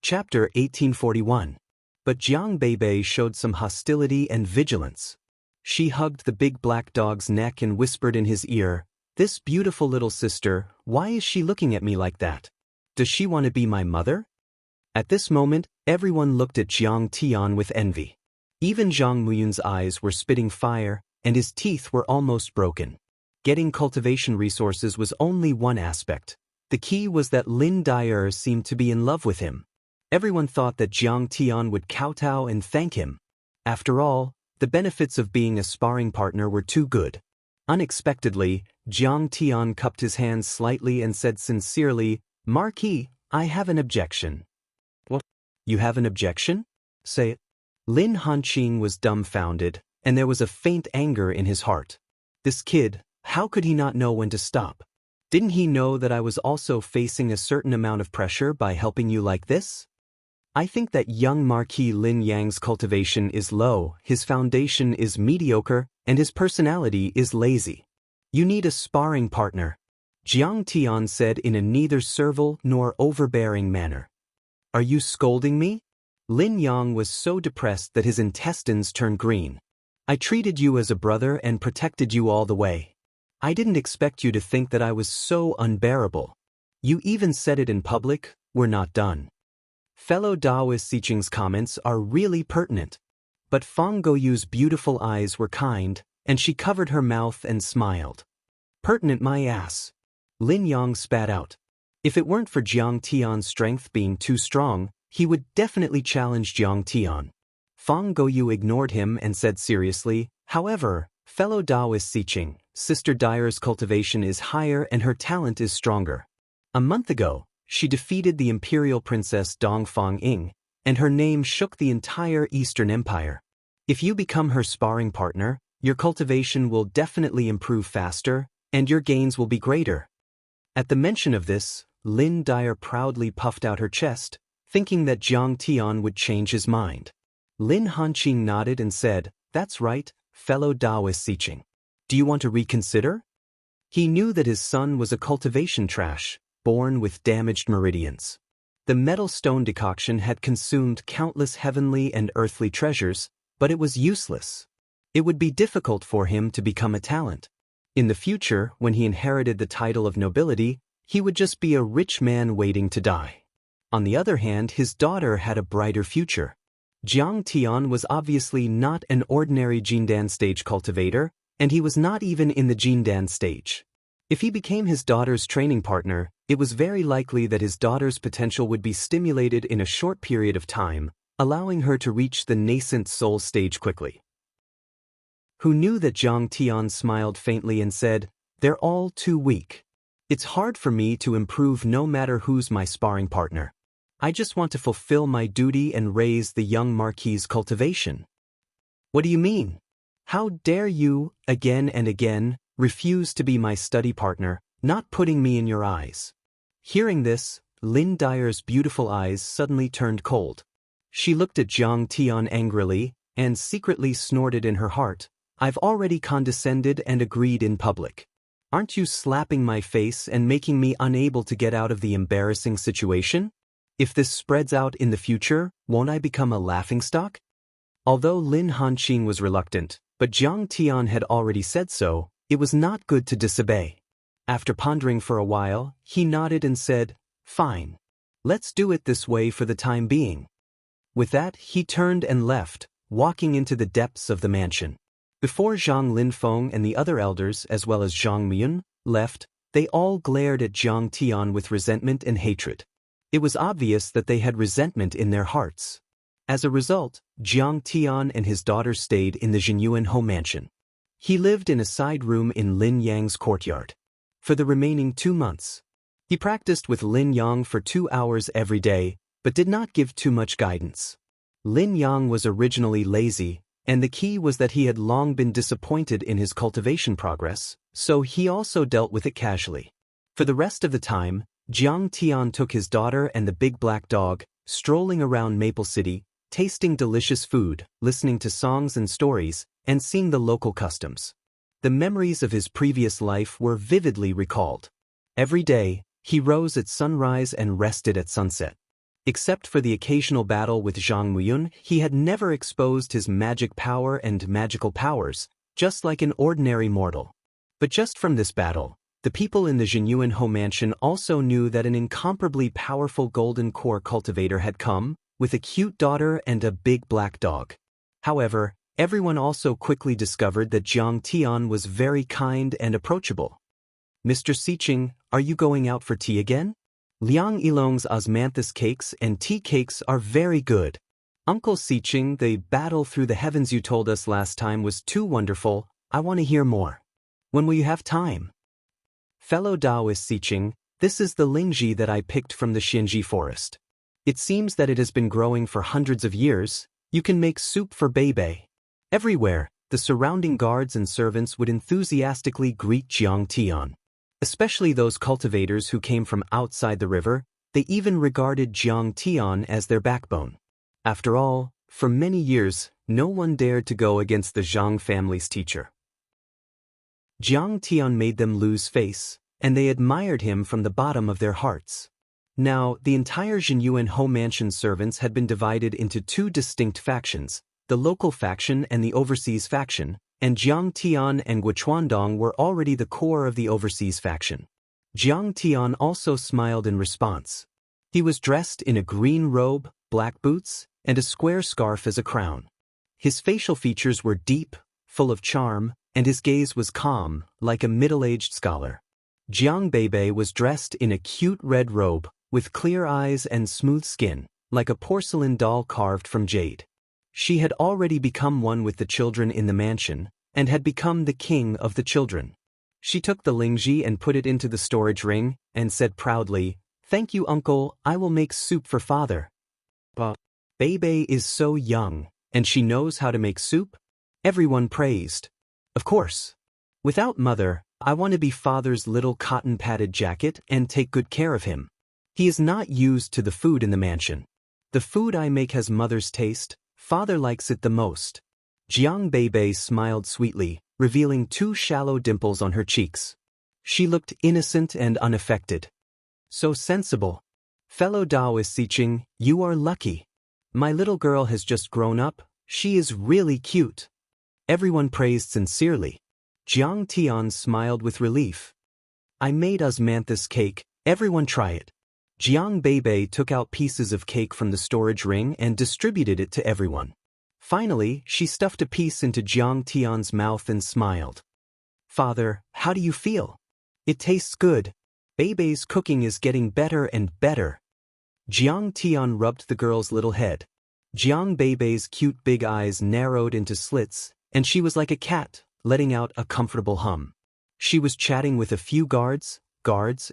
Chapter 1841. But Jiang Beibei showed some hostility and vigilance. She hugged the big black dog's neck and whispered in his ear, "This beautiful little sister, why is she looking at me like that? Does she want to be my mother?" At this moment, everyone looked at Jiang Tian with envy. Even Zhang Muyun's eyes were spitting fire, and his teeth were almost broken. Getting cultivation resources was only one aspect. The key was that Lin Dyer seemed to be in love with him. Everyone thought that Jiang Tian would kowtow and thank him. After all, the benefits of being a sparring partner were too good. Unexpectedly, Jiang Tian cupped his hands slightly and said sincerely, "Marquis, I have an objection." "What? You have an objection? Say it." Lin Hanqing was dumbfounded, and there was a faint anger in his heart. This kid, how could he not know when to stop? Didn't he know that I was also facing a certain amount of pressure by helping you like this? I think that young Marquis Lin Yang's cultivation is low, his foundation is mediocre, and his personality is lazy. You need a sparring partner, Jiang Tian said in a neither servile nor overbearing manner. Are you scolding me? Lin Yang was so depressed that his intestines turned green. I treated you as a brother and protected you all the way. I didn't expect you to think that I was so unbearable. You even said it in public, "We're not done." Fellow Daoist Xiqing's comments are really pertinent. But Fang Goyu's beautiful eyes were kind, and she covered her mouth and smiled. Pertinent my ass. Lin Yang spat out. If it weren't for Jiang Tian's strength being too strong, he would definitely challenge Jiang Tian. Fang Goyu ignored him and said seriously, "However, fellow Daoist Xiqing, Sister Dyer's cultivation is higher and her talent is stronger. A month ago, she defeated the imperial princess Dongfang Ying, and her name shook the entire Eastern Empire. If you become her sparring partner, your cultivation will definitely improve faster, and your gains will be greater." At the mention of this, Lin Dyer proudly puffed out her chest, thinking that Jiang Tian would change his mind. Lin Hanqing nodded and said, "That's right, fellow Daoist Xiqing. Do you want to reconsider?" He knew that his son was a cultivation trash, born with damaged meridians. The metal stone decoction had consumed countless heavenly and earthly treasures, but it was useless. It would be difficult for him to become a talent. In the future, when he inherited the title of nobility, he would just be a rich man waiting to die. On the other hand, his daughter had a brighter future. Jiang Tian was obviously not an ordinary Jindan stage cultivator, and he was not even in the Jindan stage. If he became his daughter's training partner, it was very likely that his daughter's potential would be stimulated in a short period of time, allowing her to reach the nascent soul stage quickly. Who knew that Jiang Tian smiled faintly and said, "They're all too weak. It's hard for me to improve no matter who's my sparring partner. I just want to fulfill my duty and raise the young Marquis's cultivation." "What do you mean? How dare you, again and again, refuse to be my study partner, not putting me in your eyes?" Hearing this, Lin Dyer's beautiful eyes suddenly turned cold. She looked at Jiang Tian angrily, and secretly snorted in her heart, "I've already condescended and agreed in public. Aren't you slapping my face and making me unable to get out of the embarrassing situation? If this spreads out in the future, won't I become a laughingstock?" Although Lin Hanqing was reluctant, but Jiang Tian had already said so, it was not good to disobey. After pondering for a while, he nodded and said, "Fine. Let's do it this way for the time being." With that, he turned and left, walking into the depths of the mansion. Before Zhang Linfeng and the other elders, as well as Zhang Miyun, left, they all glared at Jiang Tian with resentment and hatred. It was obvious that they had resentment in their hearts. As a result, Jiang Tian and his daughter stayed in the Jinyuan home mansion. He lived in a side room in Lin Yang's courtyard. For the remaining 2 months, he practiced with Lin Yang for 2 hours every day, but did not give too much guidance. Lin Yang was originally lazy, and the key was that he had long been disappointed in his cultivation progress, so he also dealt with it casually. For the rest of the time, Jiang Tian took his daughter and the big black dog, strolling around Maple City, tasting delicious food, listening to songs and stories, and seeing the local customs. The memories of his previous life were vividly recalled. Every day, he rose at sunrise and rested at sunset. Except for the occasional battle with Zhang Muyun, he had never exposed his magic power and magical powers, just like an ordinary mortal. But just from this battle, the people in the Jinyuan Ho mansion also knew that an incomparably powerful golden core cultivator had come, with a cute daughter and a big black dog. However, everyone also quickly discovered that Jiang Tian was very kind and approachable. "Mr. Xiqing, are you going out for tea again? Liang Yilong's osmanthus cakes and tea cakes are very good. Uncle Xiqing, the battle through the heavens you told us last time was too wonderful. I want to hear more. When will you have time?" "Fellow Daoist Xiqing, this is the lingji that I picked from the Xianxia forest. It seems that it has been growing for hundreds of years. You can make soup for Beibei." Everywhere, the surrounding guards and servants would enthusiastically greet Jiang Tian. Especially those cultivators who came from outside the river, they even regarded Jiang Tian as their backbone. After all, for many years, no one dared to go against the Zhang family's teacher. Jiang Tian made them lose face, and they admired him from the bottom of their hearts. Now, the entire Jinyuan Ho mansion servants had been divided into two distinct factions, the local faction and the overseas faction, and Jiang Tian and Guochuandong were already the core of the overseas faction. Jiang Tian also smiled in response. He was dressed in a green robe, black boots, and a square scarf as a crown. His facial features were deep, full of charm, and his gaze was calm, like a middle-aged scholar. Jiang Beibei was dressed in a cute red robe, with clear eyes and smooth skin, like a porcelain doll carved from jade. She had already become one with the children in the mansion, and had become the king of the children. She took the lingji and put it into the storage ring, and said proudly, "Thank you, uncle, I will make soup for father." "But Beibei is so young, and she knows how to make soup?" Everyone praised. "Of course. Without mother, I want to be father's little cotton-padded jacket and take good care of him. He is not used to the food in the mansion. The food I make has mother's taste. Father likes it the most." Jiang Beibei smiled sweetly, revealing two shallow dimples on her cheeks. She looked innocent and unaffected. "So sensible. Fellow Daoist Xiqing, you are lucky. My little girl has just grown up. She is really cute." Everyone praised sincerely. Jiang Tian smiled with relief. "I made osmanthus cake, everyone try it." Jiang Beibei took out pieces of cake from the storage ring and distributed it to everyone. Finally, she stuffed a piece into Jiang Tian's mouth and smiled. "Father, how do you feel?" "It tastes good. Beibei's cooking is getting better and better." Jiang Tian rubbed the girl's little head. Jiang Beibei's cute big eyes narrowed into slits, and she was like a cat, letting out a comfortable hum. She was chatting with a few guards,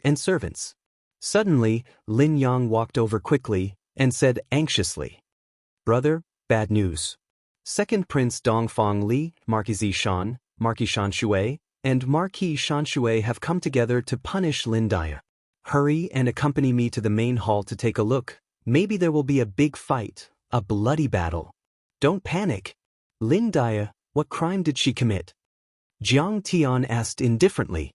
and servants. Suddenly, Lin Yang walked over quickly and said anxiously, "Brother, bad news. Second Prince Dongfang Li, Marquis Shan, Marquis Shanshui, and Marquis Shanshui have come together to punish Lin Daya. Hurry and accompany me to the main hall to take a look. Maybe there will be a big fight, a bloody battle." "Don't panic. Lin Daya, what crime did she commit?" Jiang Tian asked indifferently.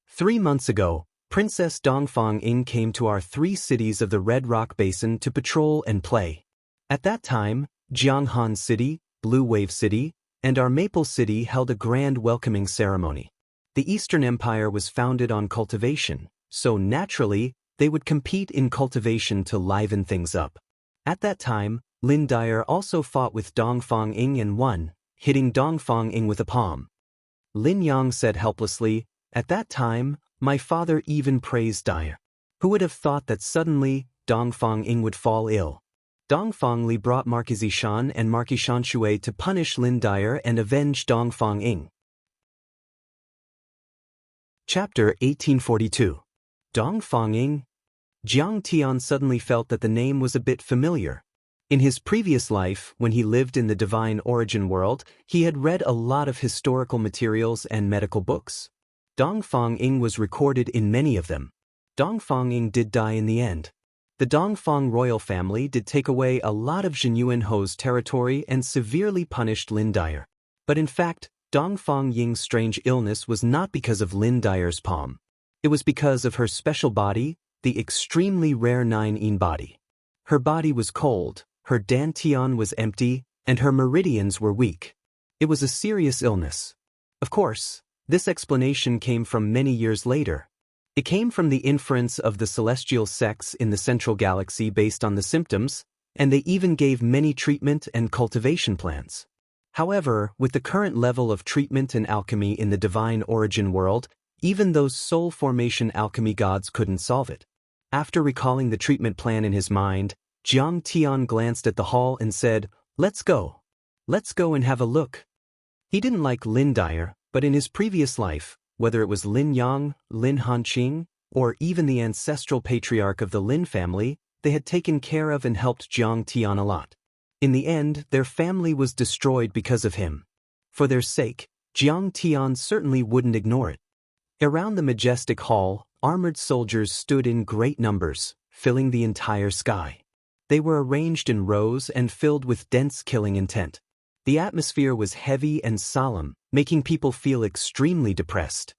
3 months ago, Princess Dongfang Ying came to our 3 cities of the Red Rock Basin to patrol and play. At that time, Jianghan City, Blue Wave City, and our Maple City held a grand welcoming ceremony. The Eastern Empire was founded on cultivation, so naturally, they would compete in cultivation to liven things up. At that time, Lin Daya also fought with Dongfang Ying and won, hitting Dongfang Ying with a palm. Lin Yang said helplessly, "At that time, my father even praised Daya. Who would have thought that suddenly, Dongfang Ying would fall ill?" Dongfang Li brought Marquis Shan and Marquis Shanshui to punish Lin Daya and avenge Dongfang Ying. Chapter 1842. Dongfang Ying. Jiang Tian suddenly felt that the name was a bit familiar. In his previous life, when he lived in the divine origin world, he had read a lot of historical materials and medical books. Dongfang Ying was recorded in many of them. Dongfang Ying did die in the end. The Dongfang royal family did take away a lot of Jinyuan Ho's territory and severely punished Lin Daya. But in fact, Dongfang Ying's strange illness was not because of Lin Daya's palm. It was because of her special body, the extremely rare 9-yin body. Her body was cold, her dantian was empty, and her meridians were weak. It was a serious illness. Of course, this explanation came from many years later. It came from the inference of the celestial sex in the central galaxy based on the symptoms, and they even gave many treatment and cultivation plans. However, with the current level of treatment and alchemy in the divine origin world, even those soul formation alchemy gods couldn't solve it. After recalling the treatment plan in his mind, Jiang Tian glanced at the hall and said, "Let's go. Let's go and have a look." He didn't like Lin Dyer, but in his previous life, whether it was Lin Yang, Lin Hanqing, or even the ancestral patriarch of the Lin family, they had taken care of and helped Jiang Tian a lot. In the end, their family was destroyed because of him. For their sake, Jiang Tian certainly wouldn't ignore it. Around the majestic hall, armored soldiers stood in great numbers, filling the entire sky. They were arranged in rows and filled with dense killing intent. The atmosphere was heavy and solemn, making people feel extremely depressed.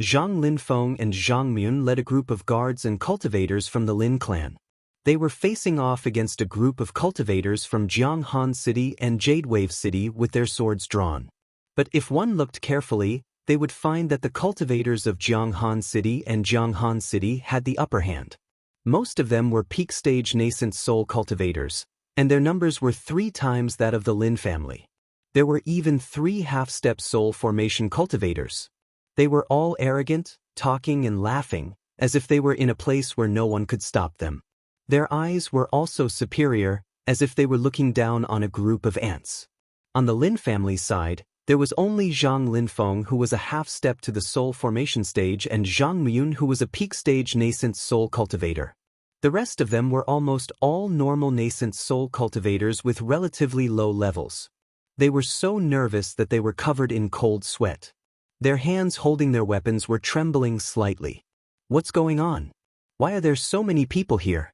Zhang Linfeng and Zhang Mun led a group of guards and cultivators from the Lin clan. They were facing off against a group of cultivators from Jianghan City and Jade Wave City with their swords drawn. But if one looked carefully, they would find that the cultivators of Jianghan City and Jianghan City had the upper hand. Most of them were peak-stage nascent soul cultivators, and their numbers were 3 times that of the Lin family. There were even 3 half-step soul formation cultivators. They were all arrogant, talking and laughing, as if they were in a place where no one could stop them. Their eyes were also superior, as if they were looking down on a group of ants. On the Lin family's side, there was only Zhang Linfeng who was a half-step to the soul formation stage and Zhang Muyun who was a peak-stage nascent soul cultivator. The rest of them were almost all normal nascent soul cultivators with relatively low levels. They were so nervous that they were covered in cold sweat. Their hands holding their weapons were trembling slightly. What's going on? Why are there so many people here?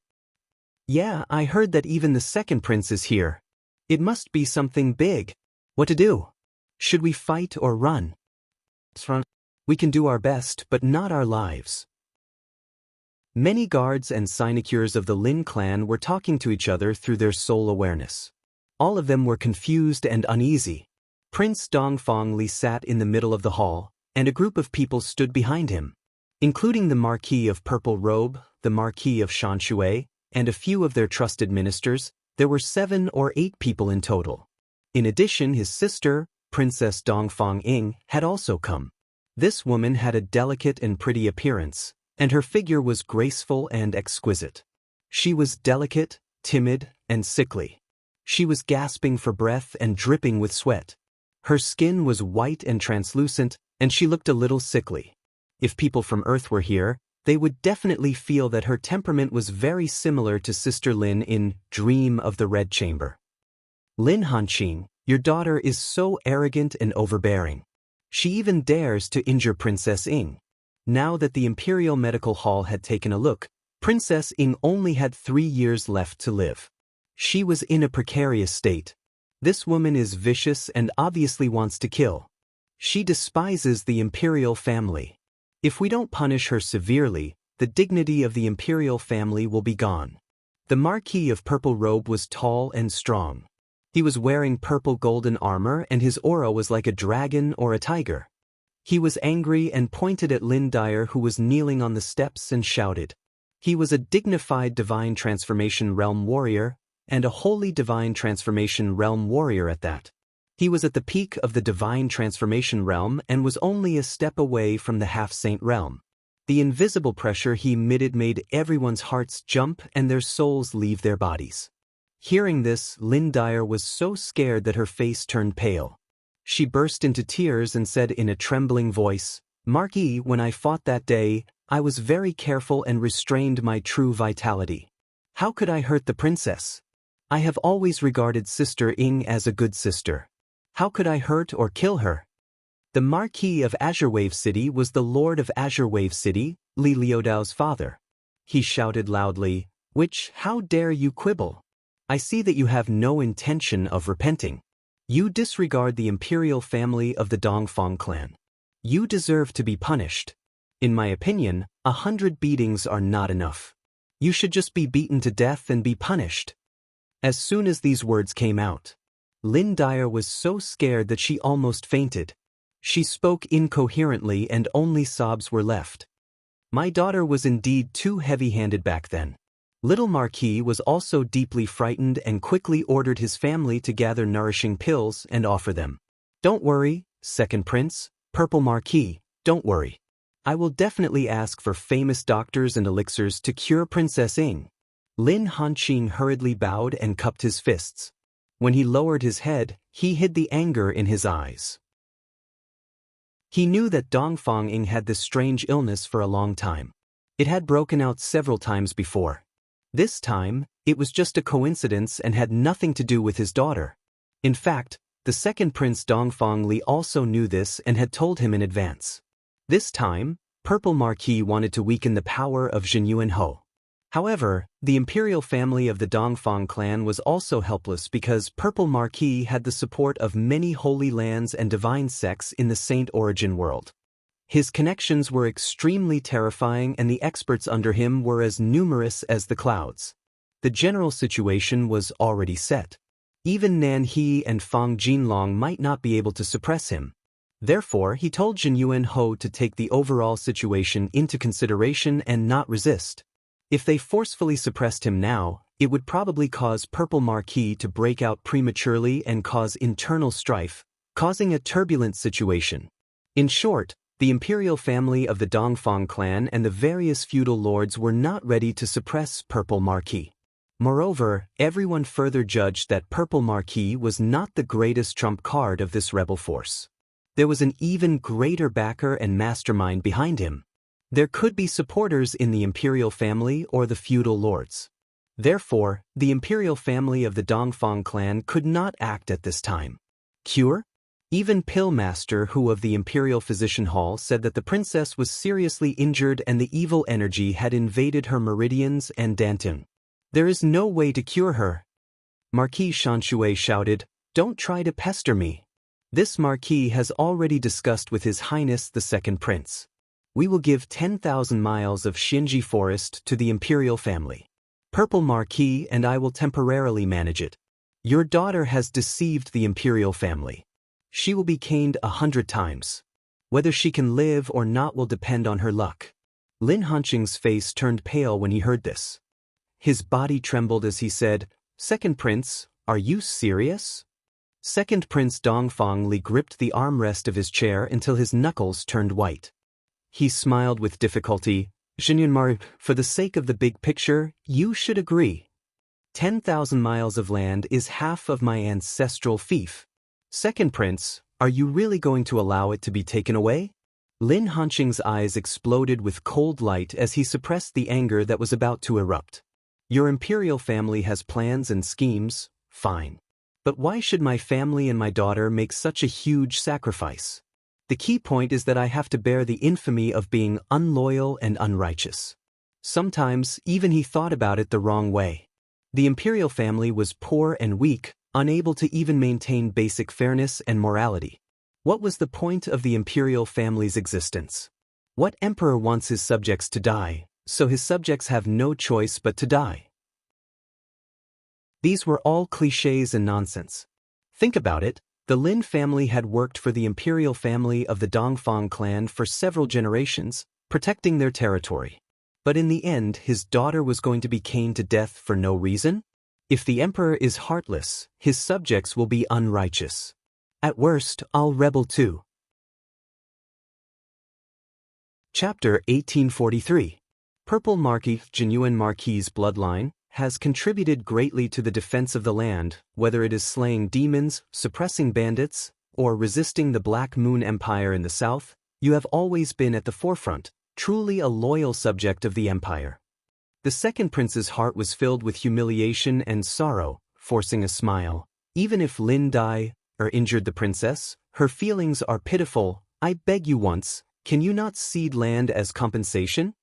Yeah, I heard that even the second prince is here. It must be something big. What to do? Should we fight or run? We can do our best, but not our lives. Many guards and sinecures of the Lin clan were talking to each other through their soul awareness. All of them were confused and uneasy. Prince Dongfang Li sat in the middle of the hall, and a group of people stood behind him, including the Marquis of Purple Robe, the Marquis of Xianxia, and a few of their trusted ministers. There were 7 or 8 people in total. In addition, his sister, Princess Dongfang Ying, had also come. This woman had a delicate and pretty appearance, and her figure was graceful and exquisite. She was delicate, timid, and sickly. She was gasping for breath and dripping with sweat. Her skin was white and translucent, and she looked a little sickly. If people from Earth were here, they would definitely feel that her temperament was very similar to Sister Lin in Dream of the Red Chamber. Lin Hanqing, your daughter is so arrogant and overbearing. She even dares to injure Princess Ying. Now that the Imperial Medical Hall had taken a look, Princess Ying only had 3 years left to live. She was in a precarious state. This woman is vicious and obviously wants to kill. She despises the imperial family. If we don't punish her severely, the dignity of the imperial family will be gone. The Marquis of Purple Robe was tall and strong. He was wearing purple golden armor and his aura was like a dragon or a tiger. He was angry and pointed at Lin Dyer who was kneeling on the steps and shouted. He was a dignified divine transformation realm warrior, and a holy divine transformation realm warrior at that. He was at the peak of the divine transformation realm and was only a step away from the half-saint realm. The invisible pressure he emitted made everyone's hearts jump and their souls leave their bodies. Hearing this, Lin Dyer was so scared that her face turned pale. She burst into tears and said in a trembling voice, "Marquis, when I fought that day, I was very careful and restrained my true vitality. How could I hurt the princess? I have always regarded Sister Ying as a good sister. How could I hurt or kill her?" The Marquis of Azure Wave City was the Lord of Azure Wave City, Li Liudao's father. He shouted loudly, How dare you quibble? I see that you have no intention of repenting. You disregard the imperial family of the Dongfang clan. You deserve to be punished. In my opinion, 100 beatings are not enough. You should just be beaten to death and be punished." As soon as these words came out, Lin Dyer was so scared that she almost fainted. She spoke incoherently and only sobs were left. My daughter was indeed too heavy-handed back then. Little Marquis was also deeply frightened and quickly ordered his family to gather nourishing pills and offer them. "Don't worry, Second Prince, Purple Marquis, don't worry. I will definitely ask for famous doctors and elixirs to cure Princess Ing." Lin Hanqing hurriedly bowed and cupped his fists. When he lowered his head, he hid the anger in his eyes. He knew that Dongfang Ing had this strange illness for a long time. It had broken out several times before. This time, it was just a coincidence and had nothing to do with his daughter. In fact, the second prince Dongfang Li also knew this and had told him in advance. This time, Purple Marquis wanted to weaken the power of Zhenyuan Ho. However, the imperial family of the Dongfang clan was also helpless because Purple Marquis had the support of many holy lands and divine sects in the Saint Origin world. His connections were extremely terrifying and the experts under him were as numerous as the clouds. The general situation was already set. Even Nan He and Fang Jinlong might not be able to suppress him. Therefore, he told Zhenyuan Ho to take the overall situation into consideration and not resist. If they forcefully suppressed him now, it would probably cause Purple Marquis to break out prematurely and cause internal strife, causing a turbulent situation. In short, the imperial family of the Dongfang clan and the various feudal lords were not ready to suppress Purple Marquis. Moreover, everyone further judged that Purple Marquis was not the greatest trump card of this rebel force. There was an even greater backer and mastermind behind him. There could be supporters in the imperial family or the feudal lords. Therefore, the imperial family of the Dongfang clan could not act at this time. Cure? Even Pillmaster, who of the Imperial Physician Hall, said that the princess was seriously injured and the evil energy had invaded her meridians and Danton. There is no way to cure her. Marquis Shanshui shouted, "Don't try to pester me. This marquis has already discussed with His Highness the Second Prince. We will give 10,000 miles of Xinji forest to the imperial family. Purple Marquis and I will temporarily manage it. Your daughter has deceived the imperial family. She will be caned 100 times. Whether she can live or not will depend on her luck." Lin Hanqing's face turned pale when he heard this. His body trembled as he said, "Second Prince, are you serious?" Second Prince Dongfang Li gripped the armrest of his chair until his knuckles turned white. He smiled with difficulty. "Zhenyuan, for the sake of the big picture, you should agree. 10,000 miles of land is half of my ancestral fief. Second Prince, are you really going to allow it to be taken away?" Lin Hanqing's eyes exploded with cold light as he suppressed the anger that was about to erupt. "Your imperial family has plans and schemes, fine. But why should my family and my daughter make such a huge sacrifice? The key point is that I have to bear the infamy of being unloyal and unrighteous." Sometimes, even he thought about it the wrong way. The imperial family was poor and weak, unable to even maintain basic fairness and morality. What was the point of the imperial family's existence? What emperor wants his subjects to die, so his subjects have no choice but to die? These were all clichés and nonsense. Think about it. The Lin family had worked for the imperial family of the Dongfang clan for several generations, protecting their territory. But in the end, his daughter was going to be caned to death for no reason? If the emperor is heartless, his subjects will be unrighteous. At worst, I'll rebel too. Chapter 1843. Purple Marquis Zhenyuan Marquis' bloodline has contributed greatly to the defense of the land, whether it is slaying demons, suppressing bandits, or resisting the Black Moon Empire in the south. You have always been at the forefront, truly a loyal subject of the empire. The second prince's heart was filled with humiliation and sorrow, forcing a smile. Even if Lin Dai injured the princess, her feelings are pitiful. "I beg you once, can you not cede land as compensation?"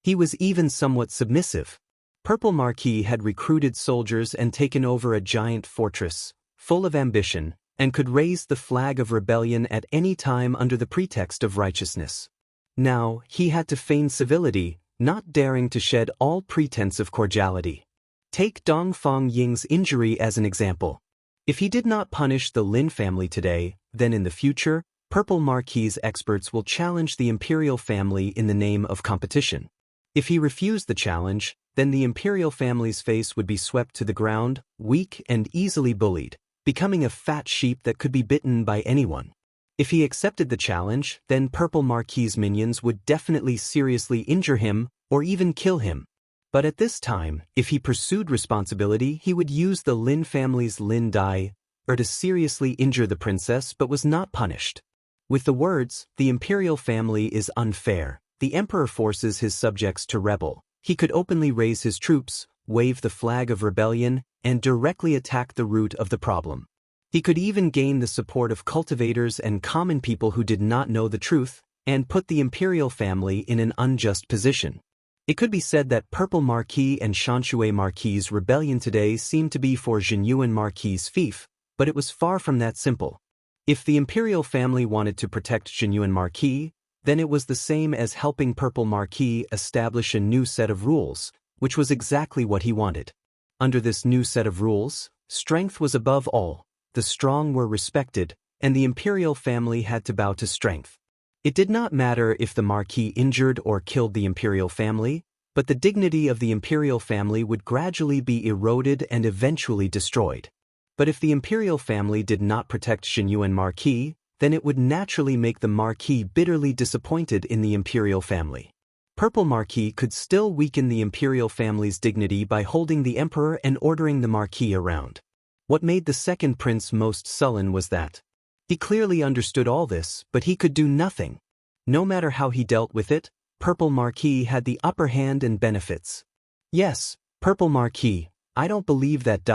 He was even somewhat submissive. Purple Marquis had recruited soldiers and taken over a giant fortress, full of ambition, and could raise the flag of rebellion at any time under the pretext of righteousness. Now, he had to feign civility, not daring to shed all pretense of cordiality. Take Dong Fang Ying's injury as an example. If he did not punish the Lin family today, then in the future, Purple Marquis experts will challenge the imperial family in the name of competition. If he refused the challenge, then the imperial family's face would be swept to the ground, weak and easily bullied, becoming a fat sheep that could be bitten by anyone. If he accepted the challenge, then Purple Marquis minions would definitely seriously injure him or even kill him. But at this time, if he pursued responsibility, he would use the Lin family's Lin Dai, to seriously injure the princess but was not punished. With the words, "The imperial family is unfair," the emperor forces his subjects to rebel. He could openly raise his troops, wave the flag of rebellion, and directly attack the root of the problem. He could even gain the support of cultivators and common people who did not know the truth, and put the imperial family in an unjust position. It could be said that Purple Marquis and Xianxia Marquis' rebellion today seemed to be for Jinyuan Marquis' fief, but it was far from that simple. If the imperial family wanted to protect Jinyuan Marquis, then it was the same as helping Purple Marquis establish a new set of rules, which was exactly what he wanted. Under this new set of rules, strength was above all, the strong were respected, and the imperial family had to bow to strength. It did not matter if the Marquis injured or killed the imperial family, but the dignity of the imperial family would gradually be eroded and eventually destroyed. But if the imperial family did not protect Jinyuan Marquis, then it would naturally make the Marquis bitterly disappointed in the imperial family. Purple Marquis could still weaken the imperial family's dignity by holding the emperor and ordering the Marquis around. What made the second prince most sullen was that he clearly understood all this, but he could do nothing. No matter how he dealt with it, Purple Marquis had the upper hand and benefits. Yes, Purple Marquis, I don't believe that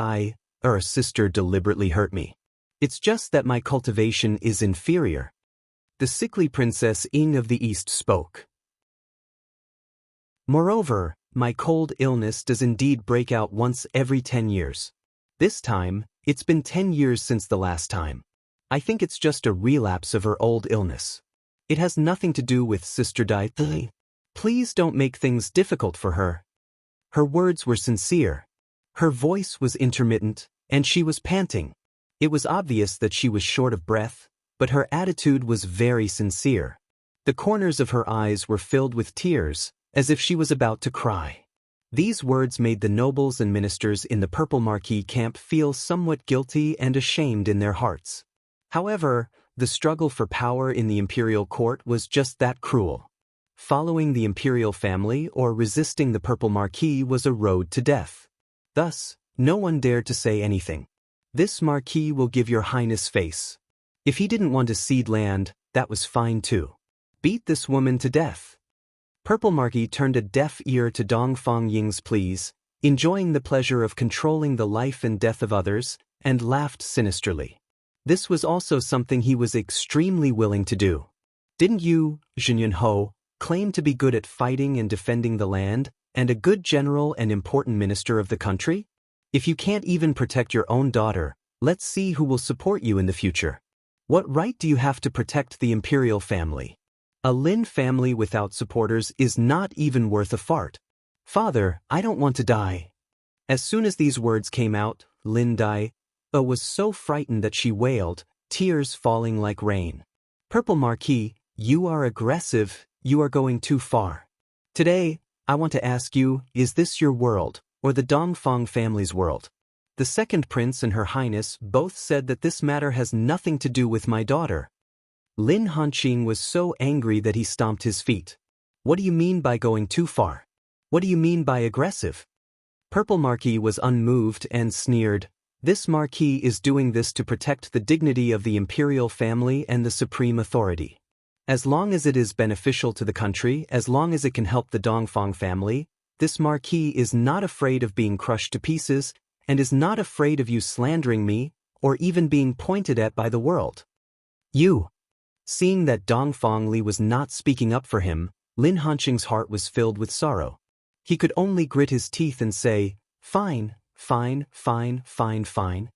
sister deliberately hurt me. It's just that my cultivation is inferior. The sickly Princess Ying of the East spoke. Moreover, my cold illness does indeed break out once every 10 years. This time, it's been 10 years since the last time. I think it's just a relapse of her old illness. It has nothing to do with Sister Dai. Please don't make things difficult for her. Her words were sincere. Her voice was intermittent, and she was panting. It was obvious that she was short of breath, but her attitude was very sincere. The corners of her eyes were filled with tears, as if she was about to cry. These words made the nobles and ministers in the Purple Marquis camp feel somewhat guilty and ashamed in their hearts. However, the struggle for power in the imperial court was just that cruel. Following the imperial family or resisting the Purple Marquis was a road to death. Thus, no one dared to say anything. This Marquis will give your highness face. If he didn't want to cede land, that was fine too. Beat this woman to death. Purple Marquis turned a deaf ear to Dong Fang Ying's pleas, enjoying the pleasure of controlling the life and death of others, and laughed sinisterly. This was also something he was extremely willing to do. Didn't you, Jinyuan Ho, claim to be good at fighting and defending the land, and a good general and important minister of the country? If you can't even protect your own daughter, let's see who will support you in the future. What right do you have to protect the imperial family? A Lin family without supporters is not even worth a fart. Father, I don't want to die. As soon as these words came out, Lin Dai was so frightened that she wailed, tears falling like rain. Purple Marquis, you are aggressive, you are going too far. Today, I want to ask you, is this your world, or the Dongfang family's world? The second prince and her highness both said that this matter has nothing to do with my daughter. Lin Hanqing was so angry that he stomped his feet. What do you mean by going too far? What do you mean by aggressive? Purple Marquis was unmoved and sneered. This Marquis is doing this to protect the dignity of the imperial family and the supreme authority. As long as it is beneficial to the country, as long as it can help the Dongfang family, this Marquis is not afraid of being crushed to pieces, and is not afraid of you slandering me, or even being pointed at by the world. You. Seeing that Dongfang Li was not speaking up for him, Lin Hanqing's heart was filled with sorrow. He could only grit his teeth and say, fine, fine, fine, fine, fine.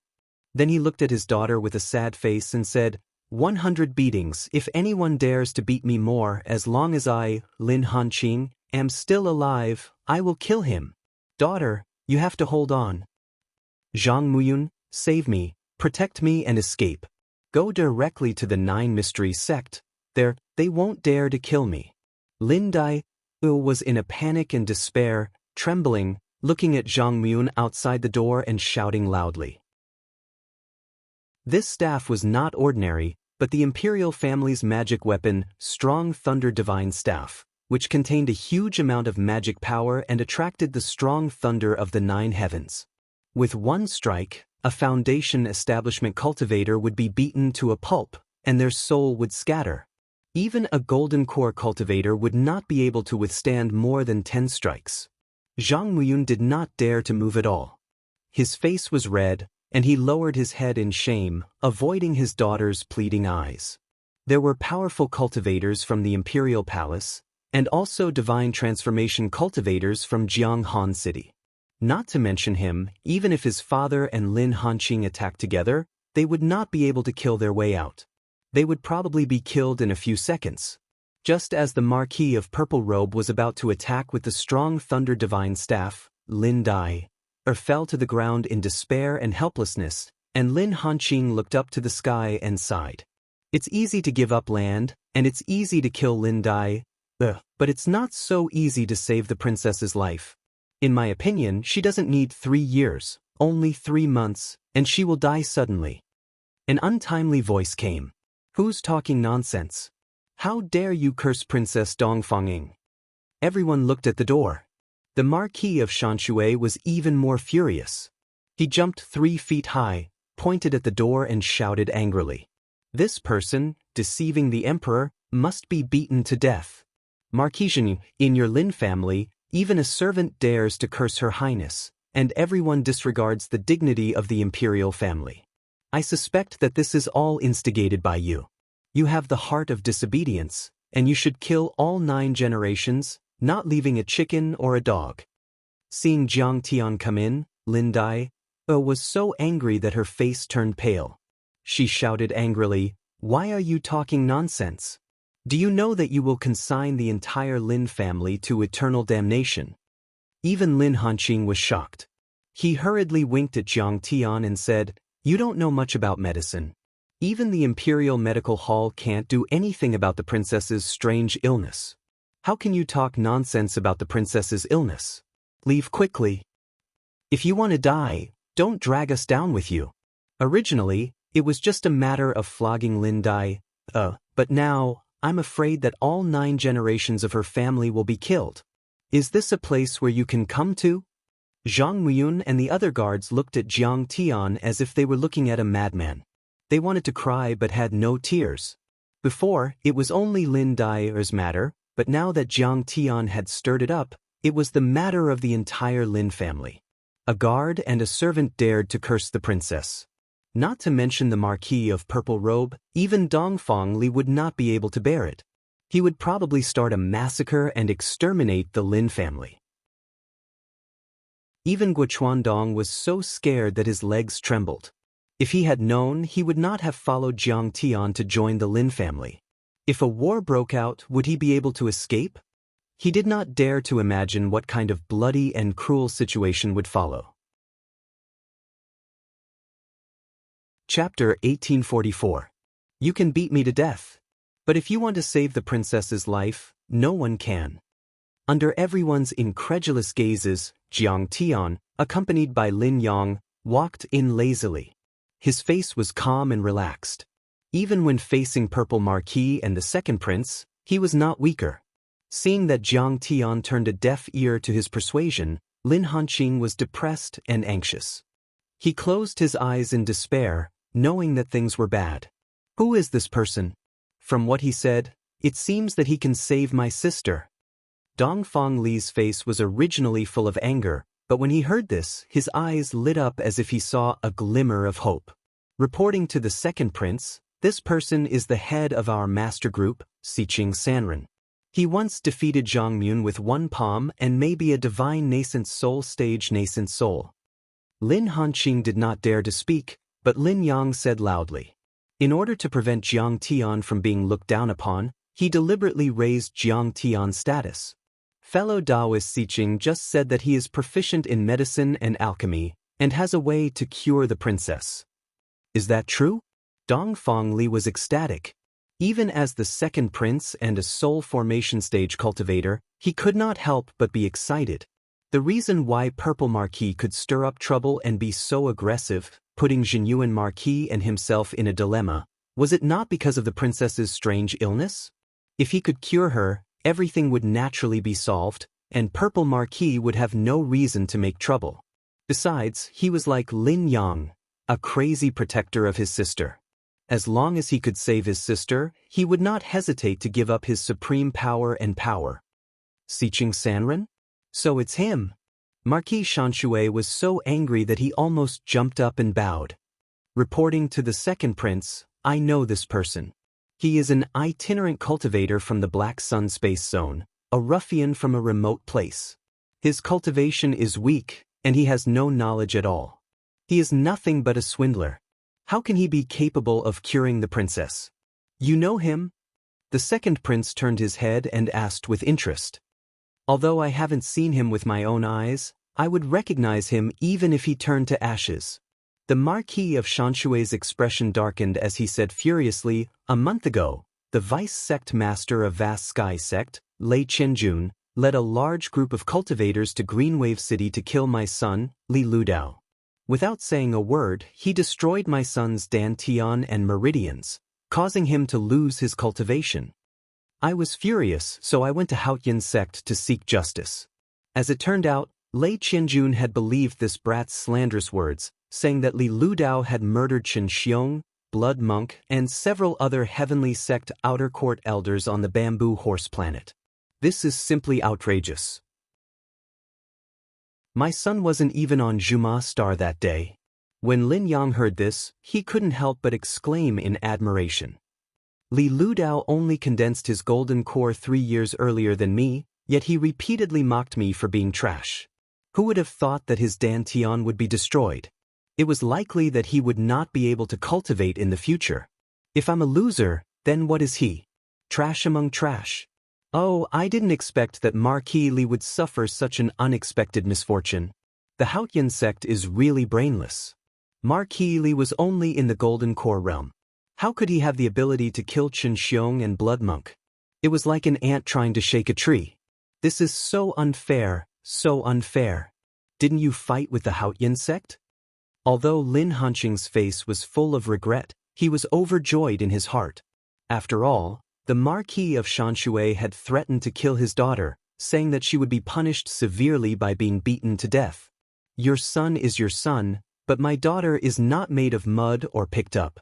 Then he looked at his daughter with a sad face and said, 100 beatings if anyone dares to beat me more as long as I, Lin Hanqing, am still alive, I will kill him. Daughter, you have to hold on. Zhang Muyun, save me, protect me and escape. Go directly to the 9 Mysteries sect. There, they won't dare to kill me. Lin Dai was in a panic and despair, trembling, looking at Zhang Muyun outside the door and shouting loudly. This staff was not ordinary, but the imperial family's magic weapon, Strong Thunder Divine Staff, which contained a huge amount of magic power and attracted the strong thunder of the 9 heavens. With one strike, a Foundation establishment cultivator would be beaten to a pulp, and their soul would scatter. Even a golden core cultivator would not be able to withstand more than 10 strikes. Zhang Muyun did not dare to move at all. His face was red, and he lowered his head in shame, avoiding his daughter's pleading eyes. There were powerful cultivators from the Imperial Palace, and also divine transformation cultivators from Jianghan City. Not to mention him, even if his father and Lin Hanqing attacked together, they would not be able to kill their way out. They would probably be killed in a few seconds. Just as the Marquis of Purple Robe was about to attack with the Strong Thunder Divine Staff, Lin Dai fell to the ground in despair and helplessness, and Lin Hanqing looked up to the sky and sighed. It's easy to give up land, and it's easy to kill Lin Dai, but it's not so easy to save the princess's life. In my opinion, she doesn't need 3 years, only 3 months, and she will die suddenly. An untimely voice came. Who's talking nonsense? How dare you curse Princess Dongfanging? Everyone looked at the door. The Marquis of Xianxia was even more furious. He jumped 3 feet high, pointed at the door and shouted angrily. This person, deceiving the emperor, must be beaten to death. Marquis Zheng, in your Lin family, even a servant dares to curse Her Highness, and everyone disregards the dignity of the imperial family. I suspect that this is all instigated by you. You have the heart of disobedience, and you should kill all 9 generations, not leaving a chicken or a dog. Seeing Jiang Tian come in, Lin Dai was so angry that her face turned pale. She shouted angrily, "Why are you talking nonsense? Do you know that you will consign the entire Lin family to eternal damnation?" Even Lin Hanqing was shocked. He hurriedly winked at Jiang Tian and said, "You don't know much about medicine. Even the Imperial Medical Hall can't do anything about the princess's strange illness. How can you talk nonsense about the princess's illness? Leave quickly. If you want to die, don't drag us down with you." Originally, it was just a matter of flogging Lin Dai, but now, I'm afraid that all 9 generations of her family will be killed. Is this a place where you can come to? Zhang Muyun and the other guards looked at Jiang Tian as if they were looking at a madman. They wanted to cry but had no tears. Before, it was only Lin Dai's matter, but now that Jiang Tian had stirred it up, it was the matter of the entire Lin family. A guard and a servant dared to curse the princess. Not to mention the Marquis of Purple Robe, even Dongfang Li would not be able to bear it. He would probably start a massacre and exterminate the Lin family. Even Guochuandong was so scared that his legs trembled. If he had known, he would not have followed Jiang Tian to join the Lin family. If a war broke out, would he be able to escape? He did not dare to imagine what kind of bloody and cruel situation would follow. Chapter 1844. You can beat me to death. But if you want to save the princess's life, no one can. Under everyone's incredulous gazes, Jiang Tian, accompanied by Lin Yang, walked in lazily. His face was calm and relaxed. Even when facing Purple Marquis and the second prince, he was not weaker. Seeing that Jiang Tian turned a deaf ear to his persuasion, Lin Hanqing was depressed and anxious. He closed his eyes in despair, knowing that things were bad. Who is this person? From what he said, it seems that he can save my sister. Dongfang Li's face was originally full of anger, but when he heard this, his eyes lit up as if he saw a glimmer of hope. Reporting to the second prince, this person is the head of our master group, Siqing Sanren. He once defeated Zhang Muyun with 1 palm and may be a divine nascent soul stage nascent soul. Lin Hanqing did not dare to speak, but Lin Yang said loudly. In order to prevent Jiang Tian from being looked down upon, he deliberately raised Jiang Tian's status. fellow Daoist Xiqing just said that he is proficient in medicine and alchemy, and has a way to cure the princess. Is that true? Dongfang Li was ecstatic. Even as the second prince and a soul formation stage cultivator, he could not help but be excited. The reason why Purple Marquis could stir up trouble and be so aggressive, putting Genuine Marquis and himself in a dilemma, was it not because of the princess's strange illness? If he could cure her, everything would naturally be solved, and Purple Marquis would have no reason to make trouble. Besides, he was like Lin Yang, a crazy protector of his sister. As long as he could save his sister, he would not hesitate to give up his supreme power and power. Xiqing Sanren? So it's him. Marquis Xianxia was so angry that he almost jumped up and bowed. Reporting to the second prince, I know this person. He is an itinerant cultivator from the Black Sun Space Zone, a ruffian from a remote place. His cultivation is weak, and he has no knowledge at all. He is nothing but a swindler. How can he be capable of curing the princess? You know him? The second prince turned his head and asked with interest. Although I haven't seen him with my own eyes, I would recognize him even if he turned to ashes. The Marquis of Xianxia's expression darkened as he said furiously, a month ago, the vice sect master of Vast Sky Sect, Lei Qianjun, led a large group of cultivators to Greenwave City to kill my son, Li Ludao. Without saying a word, he destroyed my son's dantian and meridians, causing him to lose his cultivation. I was furious, so I went to Haotian sect to seek justice. As it turned out, Lei Qianjun had believed this brat's slanderous words, saying that Li Ludao had murdered Chen Xiong, Blood Monk, and several other heavenly sect outer court elders on the Bamboo Horse planet. This is simply outrageous. My son wasn't even on Juma Star that day. When Lin Yang heard this, he couldn't help but exclaim in admiration. Li Ludao only condensed his golden core 3 years earlier than me, yet he repeatedly mocked me for being trash. Who would have thought that his dantian would be destroyed? It was likely that he would not be able to cultivate in the future. If I'm a loser, then what is he? Trash among trash. Oh, I didn't expect that Marquis Li would suffer such an unexpected misfortune. The Haotian sect is really brainless. Marquis Li was only in the Golden Core realm. How could he have the ability to kill Chen Xiong and Blood Monk? It was like an ant trying to shake a tree. This is so unfair, so unfair. Didn't you fight with the Haotian sect? Although Lin Hanqing's face was full of regret, he was overjoyed in his heart. After all, the Marquis of Xianxia had threatened to kill his daughter, saying that she would be punished severely by being beaten to death. Your son is your son, but my daughter is not made of mud or picked up.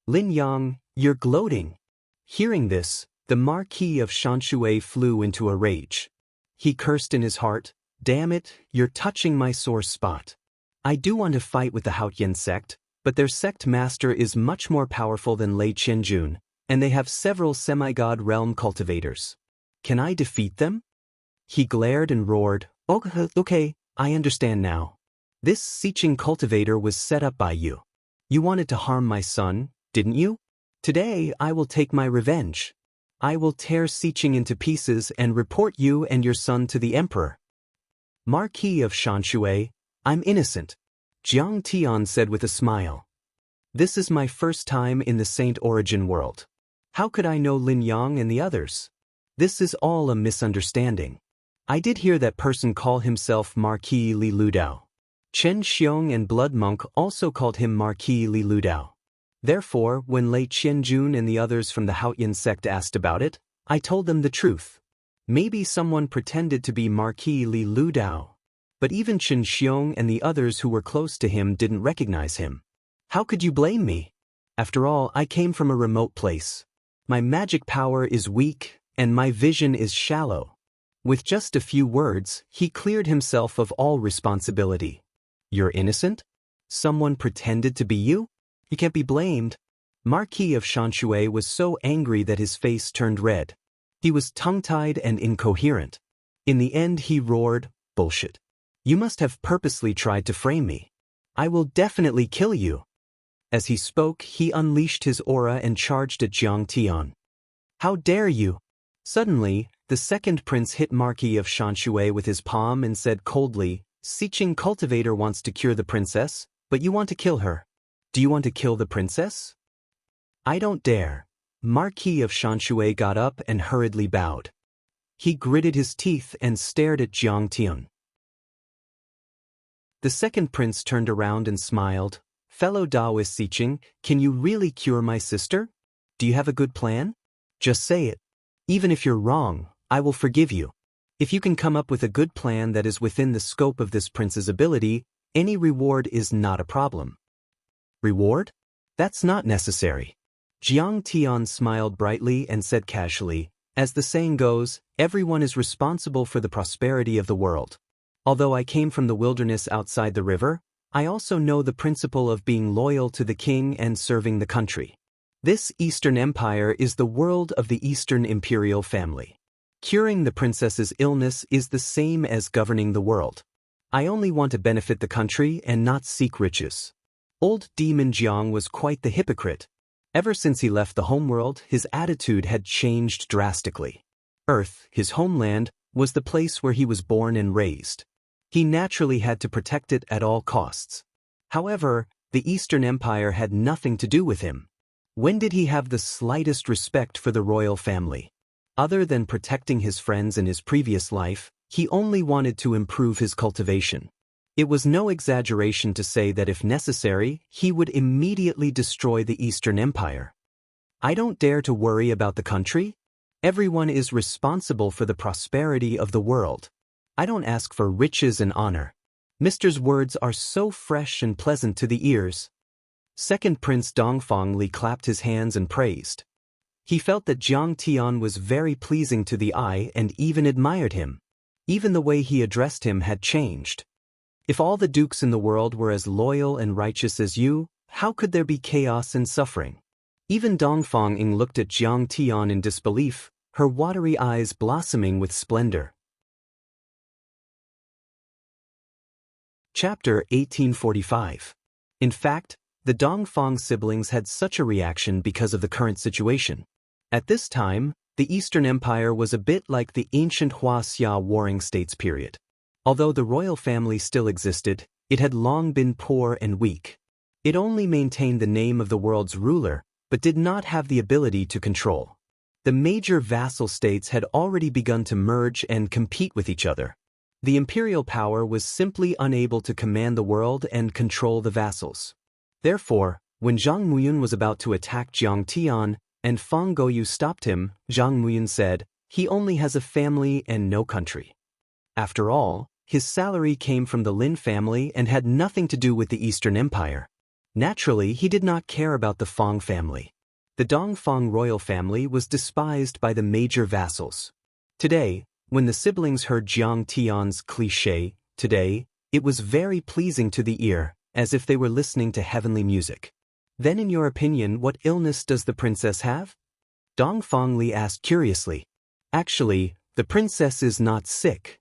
Lin Yang, you're gloating. Hearing this, the Marquis of Xianxia flew into a rage. He cursed in his heart, damn it, you're touching my sore spot. I do want to fight with the Haotian sect, but their sect master is much more powerful than Lei Qianjun, and they have several semi-god realm cultivators. Can I defeat them? He glared and roared, okay, I understand now. This Xiqing cultivator was set up by you. You wanted to harm my son, didn't you? Today I will take my revenge. I will tear Xiqing into pieces and report you and your son to the emperor. Marquis of Xianxia, I'm innocent, Jiang Tian said with a smile. This is my first time in the Saint Origin world. How could I know Lin Yang and the others? This is all a misunderstanding. I did hear that person call himself Marquis Li Ludao. Chen Xiong and Blood Monk also called him Marquis Li Ludao. Therefore, when Lei Qianjun and the others from the Haotian sect asked about it, I told them the truth. Maybe someone pretended to be Marquis Li Ludao. But even Chen Xiong and the others who were close to him didn't recognize him. How could you blame me? After all, I came from a remote place. My magic power is weak, and my vision is shallow. With just a few words, he cleared himself of all responsibility. You're innocent? Someone pretended to be you? You can't be blamed. Marquis of Xianxia was so angry that his face turned red. He was tongue-tied and incoherent. In the end he roared, bullshit. You must have purposely tried to frame me. I will definitely kill you. As he spoke, he unleashed his aura and charged at Jiang Tian. How dare you? Suddenly, the second prince hit Marquis of Xianxia with his palm and said coldly, "Xiqing Cultivator wants to cure the princess, but you want to kill her. Do you want to kill the princess?" "I don't dare." Marquis of Xianxia got up and hurriedly bowed. He gritted his teeth and stared at Jiang Tian. The second prince turned around and smiled. "Fellow Daoist Xiqing, can you really cure my sister? Do you have a good plan? Just say it. Even if you're wrong, I will forgive you. If you can come up with a good plan that is within the scope of this prince's ability, any reward is not a problem." "Reward? That's not necessary." Jiang Tian smiled brightly and said casually, "As the saying goes, everyone is responsible for the prosperity of the world. Although I came from the wilderness outside the river, I also know the principle of being loyal to the king and serving the country. This Eastern Empire is the world of the Eastern imperial family. Curing the princess's illness is the same as governing the world. I only want to benefit the country and not seek riches." Old Demon Jiang was quite the hypocrite. Ever since he left the homeworld, his attitude had changed drastically. Earth, his homeland, was the place where he was born and raised. He naturally had to protect it at all costs. However, the Eastern Empire had nothing to do with him. When did he have the slightest respect for the royal family? Other than protecting his friends in his previous life, he only wanted to improve his cultivation. It was no exaggeration to say that if necessary, he would immediately destroy the Eastern Empire. "I don't dare to worry about the country. Everyone is responsible for the prosperity of the world. I don't ask for riches and honor." Mister's words are so fresh and pleasant to the ears. Second Prince Dongfang Li clapped his hands and praised. He felt that Jiang Tian was very pleasing to the eye and even admired him. Even the way he addressed him had changed. "If all the dukes in the world were as loyal and righteous as you, how could there be chaos and suffering?" Even Dongfang Ing looked at Jiang Tian in disbelief, her watery eyes blossoming with splendor. Chapter 1845. In fact, the Dongfang siblings had such a reaction because of the current situation. At this time, the Eastern Empire was a bit like the ancient Wuxia warring states period. Although the royal family still existed, it had long been poor and weak. It only maintained the name of the world's ruler, but did not have the ability to control. The major vassal states had already begun to merge and compete with each other. The imperial power was simply unable to command the world and control the vassals. Therefore, when Zhang Muyun was about to attack Jiang Tian, and Fang Goyu stopped him, Zhang Muyun said, "He only has a family and no country." After all, his salary came from the Lin family and had nothing to do with the Eastern Empire. Naturally, he did not care about the Fang family. The Dongfang royal family was despised by the major vassals. Today, when the siblings heard Jiang Tian's cliché, "Today," it was very pleasing to the ear, as if they were listening to heavenly music. "Then in your opinion, what illness does the princess have?" Dongfang Li asked curiously. "Actually, the princess is not sick."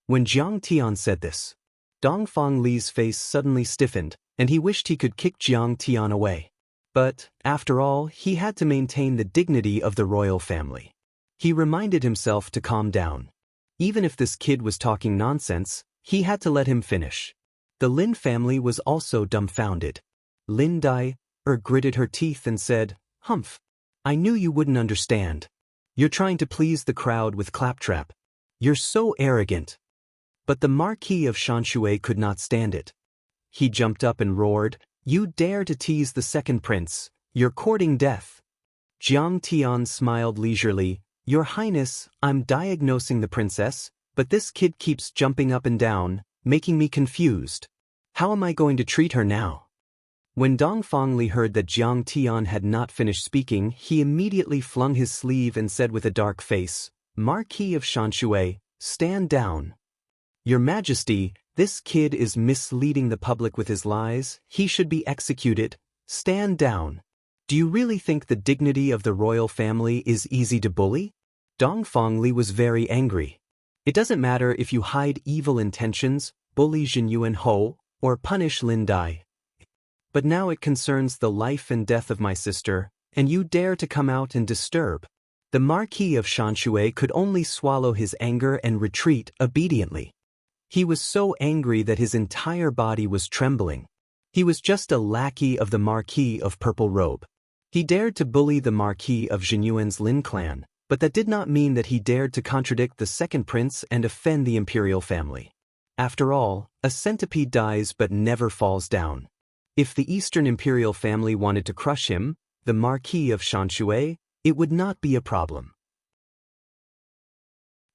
When Jiang Tian said this, Dongfang Li's face suddenly stiffened, and he wished he could kick Jiang Tian away. But, after all, he had to maintain the dignity of the royal family. He reminded himself to calm down. Even if this kid was talking nonsense, he had to let him finish. The Lin family was also dumbfounded. Lin Dai gritted her teeth and said, "Humph. I knew you wouldn't understand. You're trying to please the crowd with claptrap. You're so arrogant." But the Marquis of Xianxia could not stand it. He jumped up and roared, "You dare to tease the second prince. You're courting death." Jiang Tian smiled leisurely. "Your Highness, I'm diagnosing the princess, but this kid keeps jumping up and down, making me confused. How am I going to treat her now?" When Dongfang Li heard that Jiang Tian had not finished speaking, he immediately flung his sleeve and said with a dark face, "Marquis of Xianxia, stand down. Your Majesty, this kid is misleading the public with his lies. He should be executed. Stand down. Do you really think the dignity of the royal family is easy to bully?" Dongfang Li was very angry. "It doesn't matter if you hide evil intentions, bully Jin Yuan Ho, or punish Lin Dai. But now it concerns the life and death of my sister, and you dare to come out and disturb." The Marquis of Xianxia could only swallow his anger and retreat obediently. He was so angry that his entire body was trembling. He was just a lackey of the Marquis of Purple Robe. He dared to bully the Marquis of Jinyuan's Lin clan, but that did not mean that he dared to contradict the second prince and offend the imperial family. After all, a centipede dies but never falls down. If the Eastern imperial family wanted to crush him, the Marquis of Xianxia, it would not be a problem.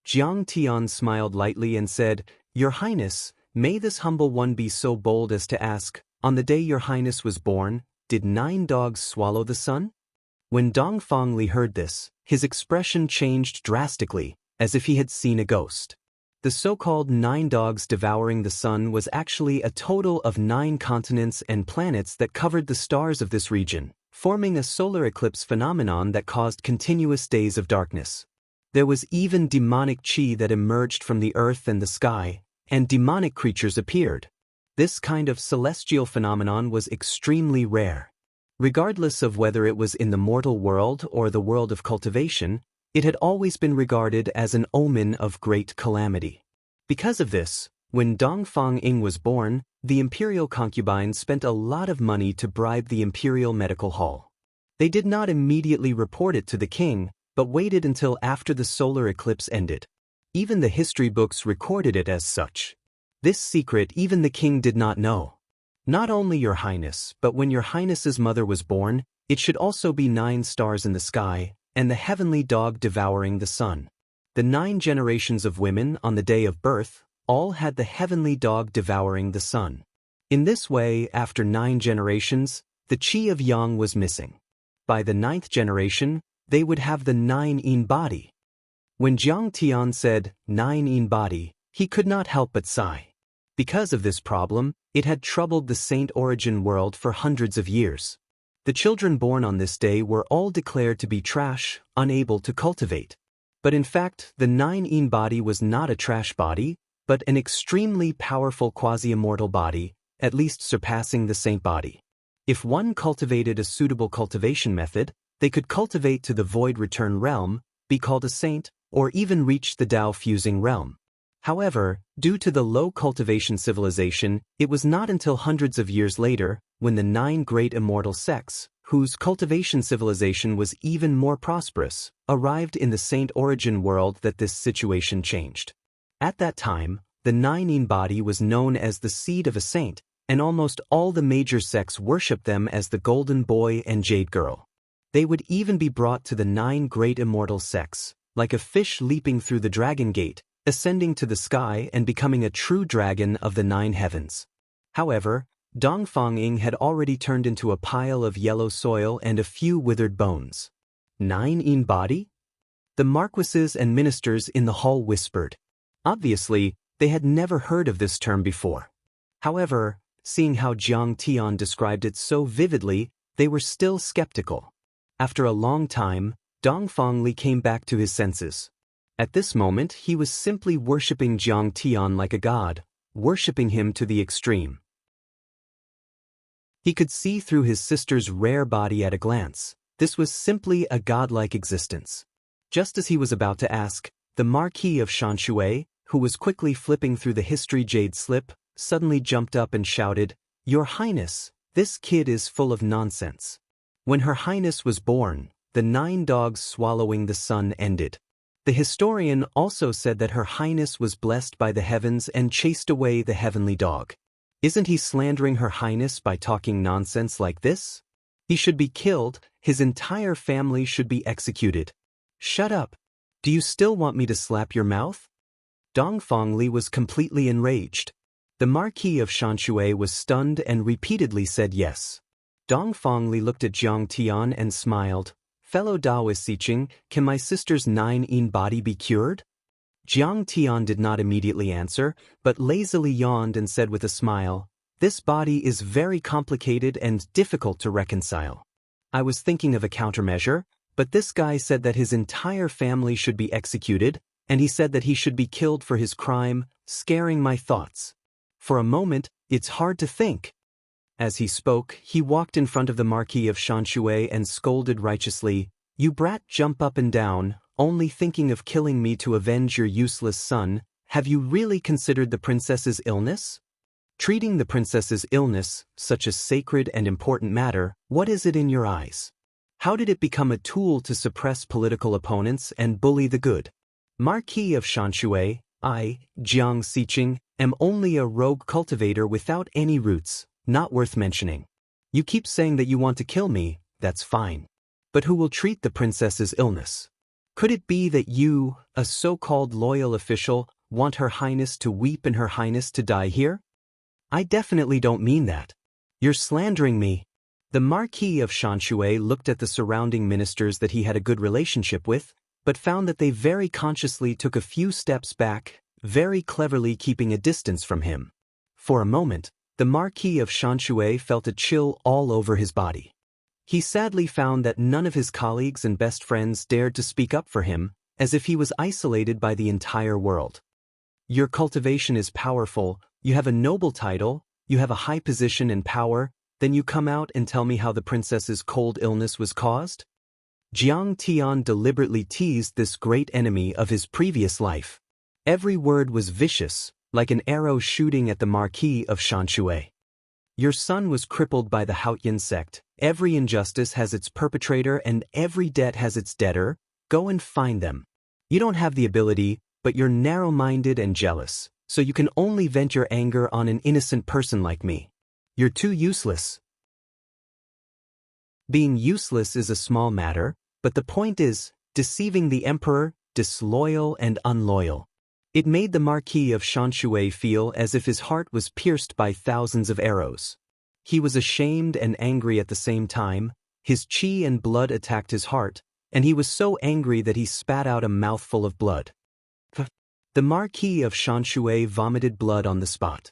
Jiang Tian smiled lightly and said, "Your Highness, may this humble one be so bold as to ask, on the day your Highness was born, did 9 dogs swallow the sun?" When Dongfang Li heard this, his expression changed drastically, as if he had seen a ghost. The so-called 9 dogs devouring the sun was actually a total of 9 continents and planets that covered the stars of this region, forming a solar eclipse phenomenon that caused continuous days of darkness. There was even demonic chi that emerged from the earth and the sky, and demonic creatures appeared. This kind of celestial phenomenon was extremely rare. Regardless of whether it was in the mortal world or the world of cultivation, it had always been regarded as an omen of great calamity. Because of this, when Dongfang Ying was born, the imperial concubines spent a lot of money to bribe the imperial medical hall. They did not immediately report it to the king, but waited until after the solar eclipse ended. Even the history books recorded it as such. This secret even the king did not know. Not only your Highness, but when your Highness's mother was born, it should also be 9 stars in the sky, and the heavenly dog devouring the sun. The 9 generations of women on the day of birth all had the heavenly dog devouring the sun. In this way, after 9 generations, the chi of yang was missing. By the 9th generation, they would have the 9 yin body. When Jiang Tian said 9 yin body, he could not help but sigh. Because of this problem, it had troubled the Saint Origin world for hundreds of years. The children born on this day were all declared to be trash, unable to cultivate. But in fact, the 9 yin body was not a trash body, but an extremely powerful quasi-immortal body, at least surpassing the saint body. If one cultivated a suitable cultivation method, they could cultivate to the void return realm, be called a saint, or even reach the Tao fusing realm. However, due to the low cultivation civilization, it was not until hundreds of years later, when the 9 great immortal sects, whose cultivation civilization was even more prosperous, arrived in the Saint Origin world that this situation changed. At that time, the 9 yin body was known as the seed of a saint, and almost all the major sects worshipped them as the Golden Boy and Jade Girl. They would even be brought to the 9 great immortal sects, like a fish leaping through the dragon gate, ascending to the sky and becoming a true dragon of the 9 heavens. However, Dongfang Ying had already turned into a pile of yellow soil and a few withered bones. 9 yin body? The marquises and ministers in the hall whispered. Obviously, they had never heard of this term before. However, seeing how Jiang Tian described it so vividly, they were still skeptical. After a long time, Dongfang Li came back to his senses. At this moment, he was simply worshipping Jiang Tian like a god, worshipping him to the extreme. He could see through his sister's rare body at a glance. This was simply a godlike existence. Just as he was about to ask, the Marquis of Xianxia, who was quickly flipping through the history jade slip, suddenly jumped up and shouted, "Your Highness, this kid is full of nonsense." When Her Highness was born, the 9 dogs swallowing the sun ended. The historian also said that Her Highness was blessed by the heavens and chased away the heavenly dog. Isn't he slandering Her Highness by talking nonsense like this? He should be killed, his entire family should be executed. Shut up. Do you still want me to slap your mouth? Dongfang Li was completely enraged. The Marquis of Xianxia was stunned and repeatedly said yes. Dongfang Li looked at Jiang Tian and smiled. "Fellow Daoist Siqing, can my sister's 9 yin body be cured?" Jiang Tian did not immediately answer, but lazily yawned and said with a smile, "This body is very complicated and difficult to reconcile. I was thinking of a countermeasure, but this guy said that his entire family should be executed, and he said that he should be killed for his crime, scaring my thoughts. For a moment, it's hard to think." As he spoke, he walked in front of the Marquis of Xianxia and scolded righteously, You brat, jump up and down, only thinking of killing me to avenge your useless son. Have you really considered the princess's illness? Treating the princess's illness, such a sacred and important matter, what is it in your eyes? How did it become a tool to suppress political opponents and bully the good? Marquis of Xianxia, I, Jiang Xiqing, am only a rogue cultivator without any roots, not worth mentioning. You keep saying that you want to kill me, that's fine. But who will treat the princess's illness? Could it be that you, a so-called loyal official, want Her Highness to weep and Her Highness to die here? I definitely don't mean that. You're slandering me. The Marquis of Xianxia looked at the surrounding ministers that he had a good relationship with, but found that they very consciously took a few steps back, very cleverly keeping a distance from him. For a moment, the Marquis of Xianxia felt a chill all over his body. He sadly found that none of his colleagues and best friends dared to speak up for him, as if he was isolated by the entire world. Your cultivation is powerful, you have a noble title, you have a high position and power, then you come out and tell me how the princess's cold illness was caused? Jiang Tian deliberately teased this great enemy of his previous life. Every word was vicious, like an arrow shooting at the Marquis of Xianxia. Your son was crippled by the Haotian sect, every injustice has its perpetrator and every debt has its debtor, go and find them. You don't have the ability, but you're narrow-minded and jealous, so you can only vent your anger on an innocent person like me. You're too useless. Being useless is a small matter, but the point is, deceiving the emperor, disloyal and unloyal. It made the Marquis of Xianxia feel as if his heart was pierced by thousands of arrows. He was ashamed and angry at the same time, his qi and blood attacked his heart, and he was so angry that he spat out a mouthful of blood. The Marquis of Xianxia vomited blood on the spot.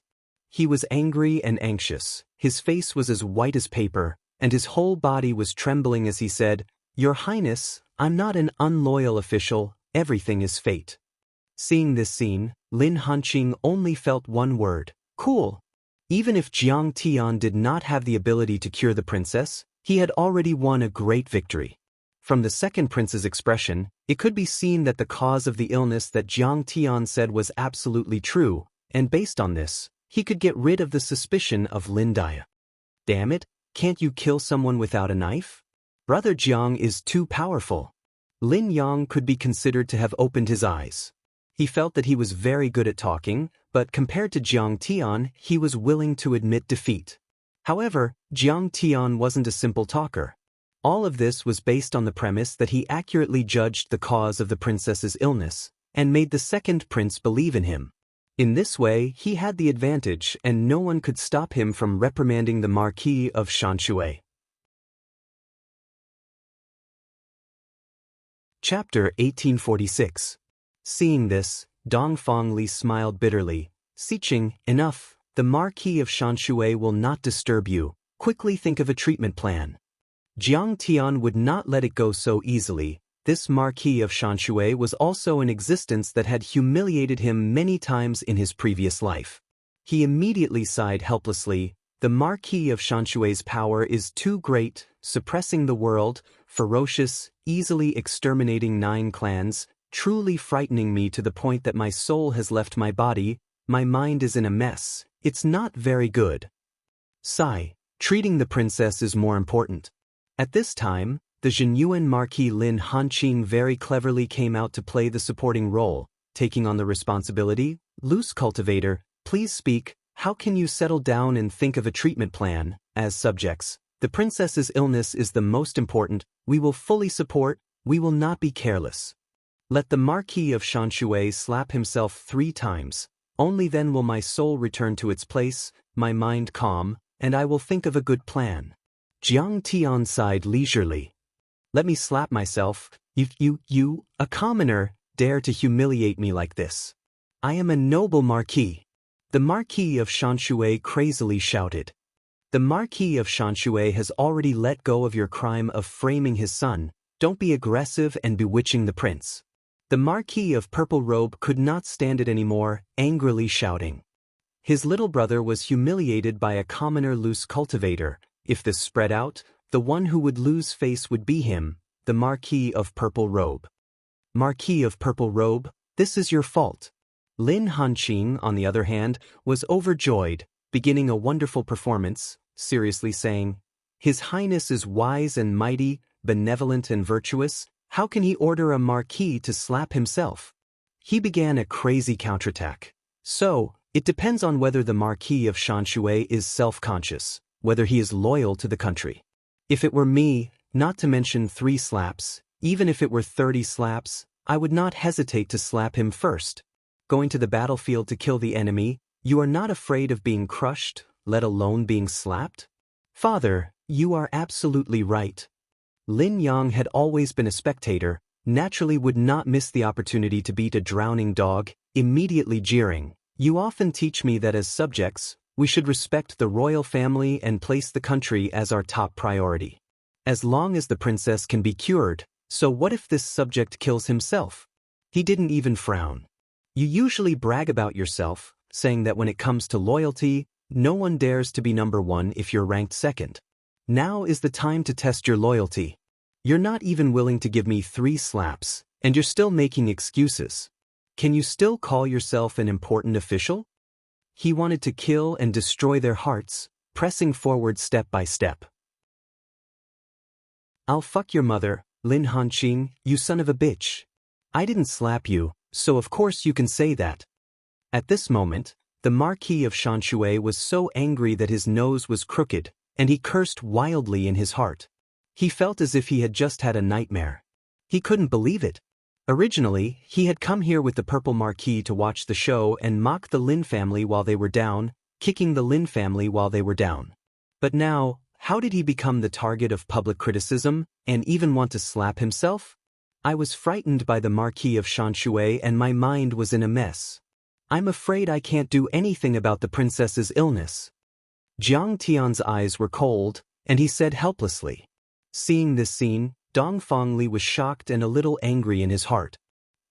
He was angry and anxious, his face was as white as paper, and his whole body was trembling as he said, Your Highness, I'm not an unloyal official, everything is fate. Seeing this scene, Lin Hanqing only felt one word, cool. Even if Jiang Tian did not have the ability to cure the princess, he had already won a great victory. From the second prince's expression, it could be seen that the cause of the illness that Jiang Tian said was absolutely true, and based on this, he could get rid of the suspicion of Lin Dia. Damn it, can't you kill someone without a knife? Brother Jiang is too powerful. Lin Yang could be considered to have opened his eyes. He felt that he was very good at talking, but compared to Jiang Tian, he was willing to admit defeat. However, Jiang Tian wasn't a simple talker. All of this was based on the premise that he accurately judged the cause of the princess's illness, and made the second prince believe in him. In this way, he had the advantage and no one could stop him from reprimanding the Marquis of Xianxia. Chapter 1846. Seeing this, Dongfang Li smiled bitterly. Xiqing, enough, the Marquis of Xianxia will not disturb you, quickly think of a treatment plan. Jiang Tian would not let it go so easily. This Marquis of Xianxia was also an existence that had humiliated him many times in his previous life. He immediately sighed helplessly. The Marquis of Xianxia's power is too great, suppressing the world, ferocious, easily exterminating 9 clans, truly frightening me to the point that my soul has left my body, my mind is in a mess, it's not very good. Sigh, treating the princess is more important. At this time, the Zhenyuan Marquis Lin Hanqing very cleverly came out to play the supporting role, taking on the responsibility. Loose cultivator, please speak, how can you settle down and think of a treatment plan? As subjects, the princess's illness is the most important, we will fully support, we will not be careless. Let the Marquis of Xianxia slap himself 3 times, only then will my soul return to its place, my mind calm, and I will think of a good plan. Jiang Tian sighed leisurely. Let me slap myself, if you, a commoner, dare to humiliate me like this. I am a noble marquis. The Marquis of Xianxia crazily shouted. The Marquis of Xianxia has already let go of your crime of framing his son, don't be aggressive and bewitching the prince. The Marquis of Purple Robe could not stand it anymore, angrily shouting. His little brother was humiliated by a commoner loose cultivator. If this spread out, the one who would lose face would be him. the Marquis of Purple Robe. Marquis of Purple Robe, this is your fault. Lin Hanqing, on the other hand, was overjoyed, beginning a wonderful performance, seriously saying, His Highness is wise and mighty, benevolent and virtuous. How can he order a marquis to slap himself? He began a crazy counterattack. So, it depends on whether the Marquis of Xianxia is self-conscious, whether he is loyal to the country. If it were me, not to mention 3 slaps, even if it were 30 slaps, I would not hesitate to slap him first. Going to the battlefield to kill the enemy, you are not afraid of being crushed, let alone being slapped? Father, you are absolutely right. Lin Yang had always been a spectator, naturally would not miss the opportunity to beat a drowning dog, immediately jeering. You often teach me that as subjects, we should respect the royal family and place the country as our top priority. As long as the princess can be cured, so what if this subject kills himself? He didn't even frown. You usually brag about yourself, saying that when it comes to loyalty, no one dares to be number 1 if you're ranked 2nd. Now is the time to test your loyalty. You're not even willing to give me 3 slaps, and you're still making excuses. Can you still call yourself an important official? He wanted to kill and destroy their hearts, pressing forward step by step. I'll fuck your mother, Lin Hanqing, you son of a bitch. I didn't slap you, so of course you can say that. At this moment, the Marquis of Xianxia was so angry that his nose was crooked, and he cursed wildly in his heart. He felt as if he had just had a nightmare. He couldn't believe it. Originally, he had come here with the Purple Marquis to watch the show and mock the Lin family while they were down, kicking the Lin family while they were down. But now, how did he become the target of public criticism, and even want to slap himself? I was frightened by the Marquis of Xianxia and my mind was in a mess. I'm afraid I can't do anything about the princess's illness. Jiang Tian's eyes were cold, and he said helplessly. Seeing this scene, Dongfang Li was shocked and a little angry in his heart.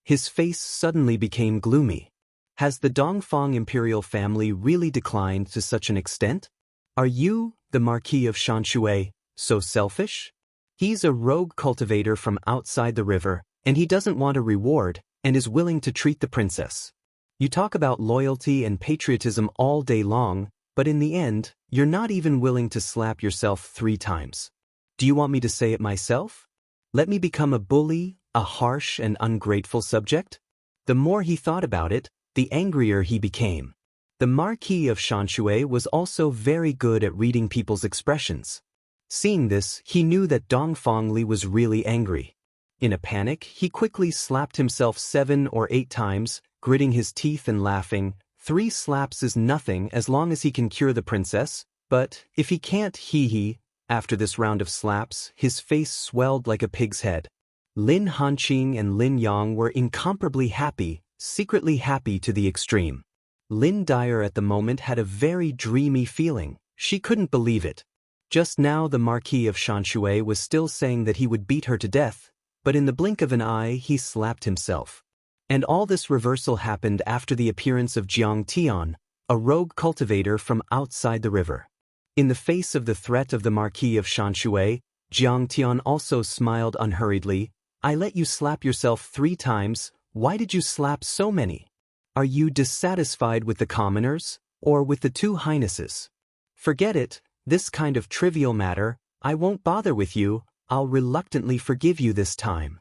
His face suddenly became gloomy. Has the Dongfang imperial family really declined to such an extent? Are you, the Marquis of Xianxia, so selfish? He's a rogue cultivator from outside the river, and he doesn't want a reward, and is willing to treat the princess. You talk about loyalty and patriotism all day long, but in the end, you're not even willing to slap yourself 3 times. Do you want me to say it myself? Let me become a bully, a harsh and ungrateful subject? The more he thought about it, the angrier he became. The Marquis of Xianxia was also very good at reading people's expressions. Seeing this, he knew that Dongfang Li was really angry. In a panic, he quickly slapped himself 7 or 8 times, gritting his teeth and laughing. 3 slaps is nothing as long as he can cure the princess, but if he can't, hee. After this round of slaps, his face swelled like a pig's head. Lin Hanqing and Lin Yang were incomparably happy, secretly happy to the extreme. Lin Dyer at the moment had a very dreamy feeling. She couldn't believe it. Just now the Marquis of Xianxia was still saying that he would beat her to death, but in the blink of an eye he slapped himself. And all this reversal happened after the appearance of Jiang Tian, a rogue cultivator from outside the river. In the face of the threat of the Marquis of Xianxia, Jiang Tian also smiled unhurriedly. I let you slap yourself 3 times, why did you slap so many? Are you dissatisfied with the commoners, or with the 2 highnesses? Forget it, this kind of trivial matter, I won't bother with you, I'll reluctantly forgive you this time.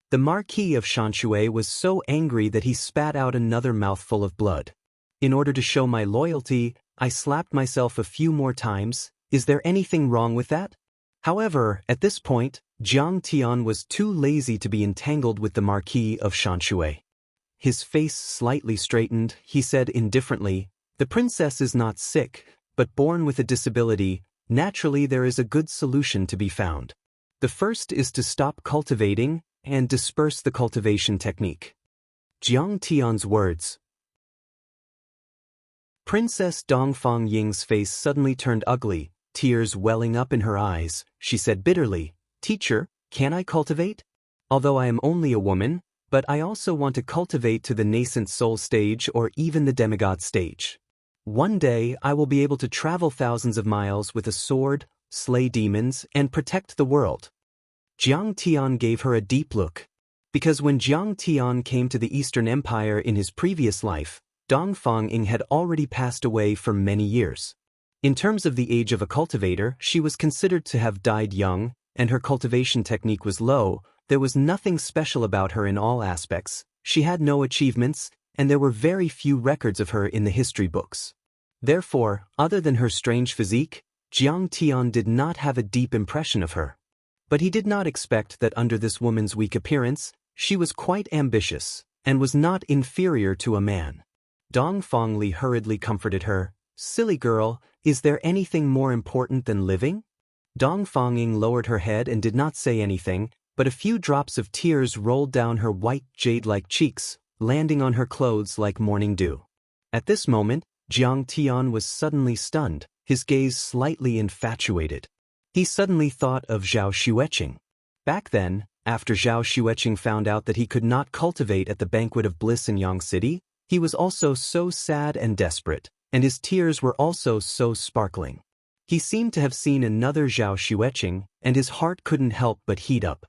The Marquis of Xianxia was so angry that he spat out another mouthful of blood. In order to show my loyalty, I slapped myself a few more times. Is there anything wrong with that? However, at this point, Jiang Tian was too lazy to be entangled with the Marquis of Xianxia. His face slightly straightened, he said indifferently, the princess is not sick, but born with a disability. Naturally there is a good solution to be found. The first is to stop cultivating and disperse the cultivation technique. Jiang Tian's words. Princess Dongfang Ying's face suddenly turned ugly, tears welling up in her eyes. She said bitterly, Teacher, can I cultivate? Although I am only a woman, but I also want to cultivate to the nascent soul stage or even the demigod stage. One day I will be able to travel thousands of miles with a sword, slay demons, and protect the world. Jiang Tian gave her a deep look. Because when Jiang Tian came to the Eastern Empire in his previous life, Dong Fang had already passed away for many years. In terms of the age of a cultivator, she was considered to have died young, and her cultivation technique was low. There was nothing special about her in all aspects. She had no achievements, and there were very few records of her in the history books. Therefore, other than her strange physique, Jiang Tian did not have a deep impression of her. But he did not expect that under this woman's weak appearance, she was quite ambitious, and was not inferior to a man. Dong Fangli hurriedly comforted her. "Silly girl, is there anything more important than living?" Dong Fanging lowered her head and did not say anything, but a few drops of tears rolled down her white jade-like cheeks, landing on her clothes like morning dew. At this moment, Jiang Tian was suddenly stunned, his gaze slightly infatuated. He suddenly thought of Zhao Xueqing. Back then, after Zhao Xueqing found out that he could not cultivate at the banquet of bliss in Yang City, he was also so sad and desperate, and his tears were also so sparkling. He seemed to have seen another Zhao Xueqing, and his heart couldn't help but heat up.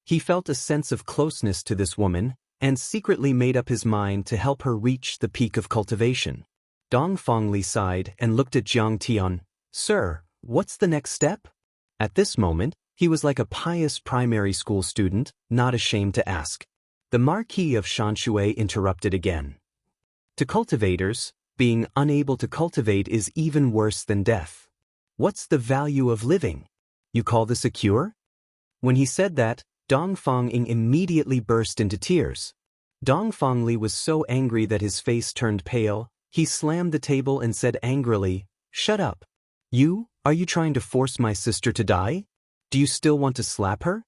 He felt a sense of closeness to this woman, and secretly made up his mind to help her reach the peak of cultivation. Dong Fangli sighed and looked at Jiang Tian. "Sir, what's the next step?" At this moment, he was like a pious primary school student, not ashamed to ask. The Marquis of Xianxia interrupted again. To cultivators, being unable to cultivate is even worse than death. What's the value of living? You call this a cure? When he said that, Dong Fanging immediately burst into tears. Dong Fangli was so angry that his face turned pale. He slammed the table and said angrily, "Shut up. Are you trying to force my sister to die? Do you still want to slap her?"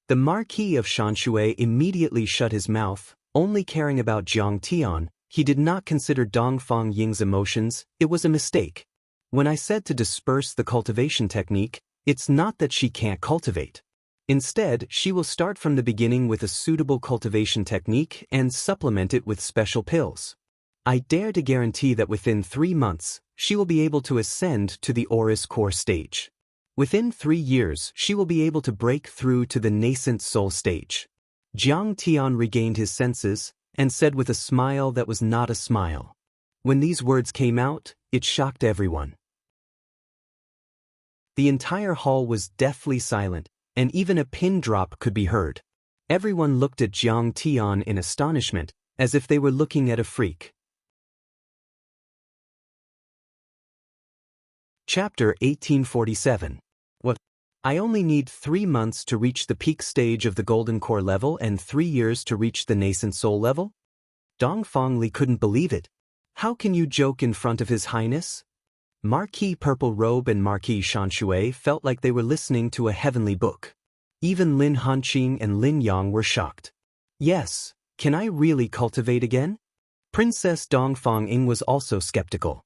The Marquis of Xianxia immediately shut his mouth, only caring about Jiang Tian. He did not consider Dong Fangying's emotions. It was a mistake. When I said to disperse the cultivation technique, it's not that she can't cultivate. Instead, she will start from the beginning with a suitable cultivation technique and supplement it with special pills. I dare to guarantee that within 3 months, she will be able to ascend to the Auris core stage. Within 3 years, she will be able to break through to the nascent soul stage. Jiang Tian regained his senses, and said with a smile that was not a smile. When these words came out, it shocked everyone. The entire hall was deathly silent, and even a pin drop could be heard. Everyone looked at Jiang Tian in astonishment, as if they were looking at a freak. Chapter 1847. What? I only need 3 months to reach the peak stage of the golden core level and 3 years to reach the nascent soul level? Dong Fangli couldn't believe it. How can you joke in front of His Highness? Marquis Purple Robe and Marquis Xianxia felt like they were listening to a heavenly book. Even Lin Hanqing and Lin Yang were shocked. Yes, can I really cultivate again? Princess Dong Fanging was also skeptical.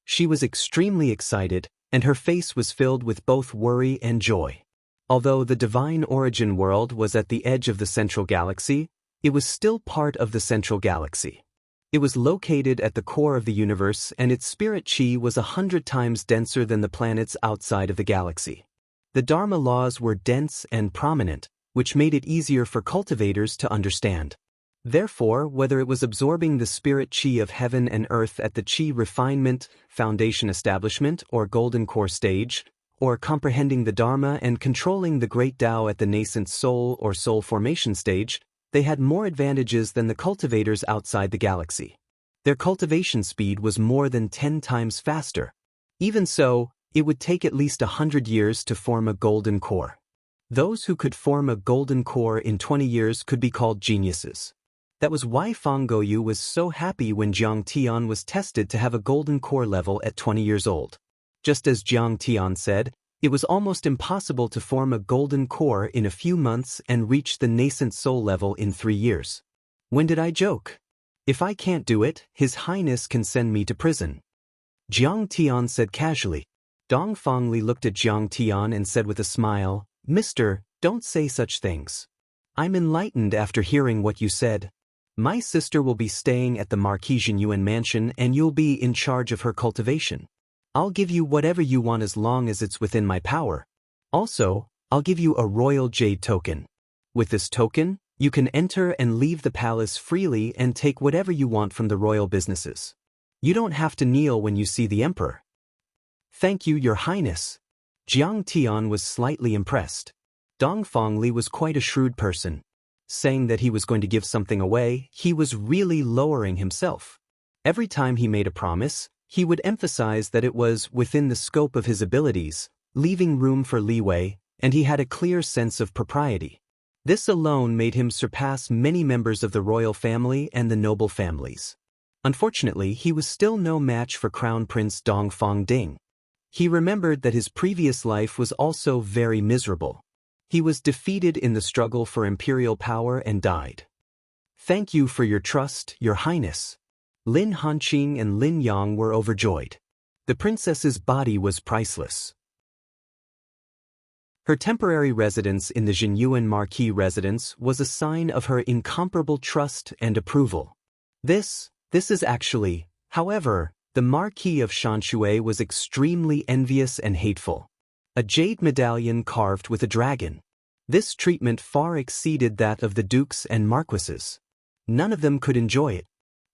She was extremely excited, and her face was filled with both worry and joy. Although the divine origin world was at the edge of the central galaxy, it was still part of the central galaxy. It was located at the core of the universe, and its spirit chi was 100 times denser than the planets outside of the galaxy. The Dharma laws were dense and prominent, which made it easier for cultivators to understand. Therefore, whether it was absorbing the spirit chi of heaven and earth at the chi refinement, foundation establishment, or golden core stage, or comprehending the Dharma and controlling the great Tao at the nascent soul or soul formation stage, they had more advantages than the cultivators outside the galaxy. Their cultivation speed was more than 10 times faster. Even so, it would take at least 100 years to form a golden core. Those who could form a golden core in 20 years could be called geniuses. That was why Fang Goyu was so happy when Jiang Tian was tested to have a golden core level at 20 years old. Just as Jiang Tian said, it was almost impossible to form a golden core in a few months and reach the nascent soul level in 3 years. When did I joke? If I can't do it, His Highness can send me to prison. Jiang Tian said casually. Dong Fangli looked at Jiang Tian and said with a smile, "Mister, don't say such things. I'm enlightened after hearing what you said. My sister will be staying at the Marquesian Yuan mansion and you'll be in charge of her cultivation. I'll give you whatever you want as long as it's within my power. Also, I'll give you a royal jade token. With this token, you can enter and leave the palace freely and take whatever you want from the royal businesses. You don't have to kneel when you see the emperor. Thank you, Your Highness. Jiang Tian was slightly impressed. Dongfang Li was quite a shrewd person. Saying that he was going to give something away, he was really lowering himself. Every time he made a promise, he would emphasize that it was within the scope of his abilities, leaving room for leeway, and he had a clear sense of propriety. This alone made him surpass many members of the royal family and the noble families. Unfortunately, he was still no match for Crown Prince Dongfang Ding. He remembered that his previous life was also very miserable. He was defeated in the struggle for imperial power and died. Thank you for your trust, Your Highness. Lin Hanqing and Lin Yang were overjoyed. The princess's body was priceless. Her temporary residence in the Jinyuan Marquis residence was a sign of her incomparable trust and approval. This is actually, however, the Marquis of Xianxia was extremely envious and hateful. A jade medallion carved with a dragon. This treatment far exceeded that of the dukes and marquises. None of them could enjoy it.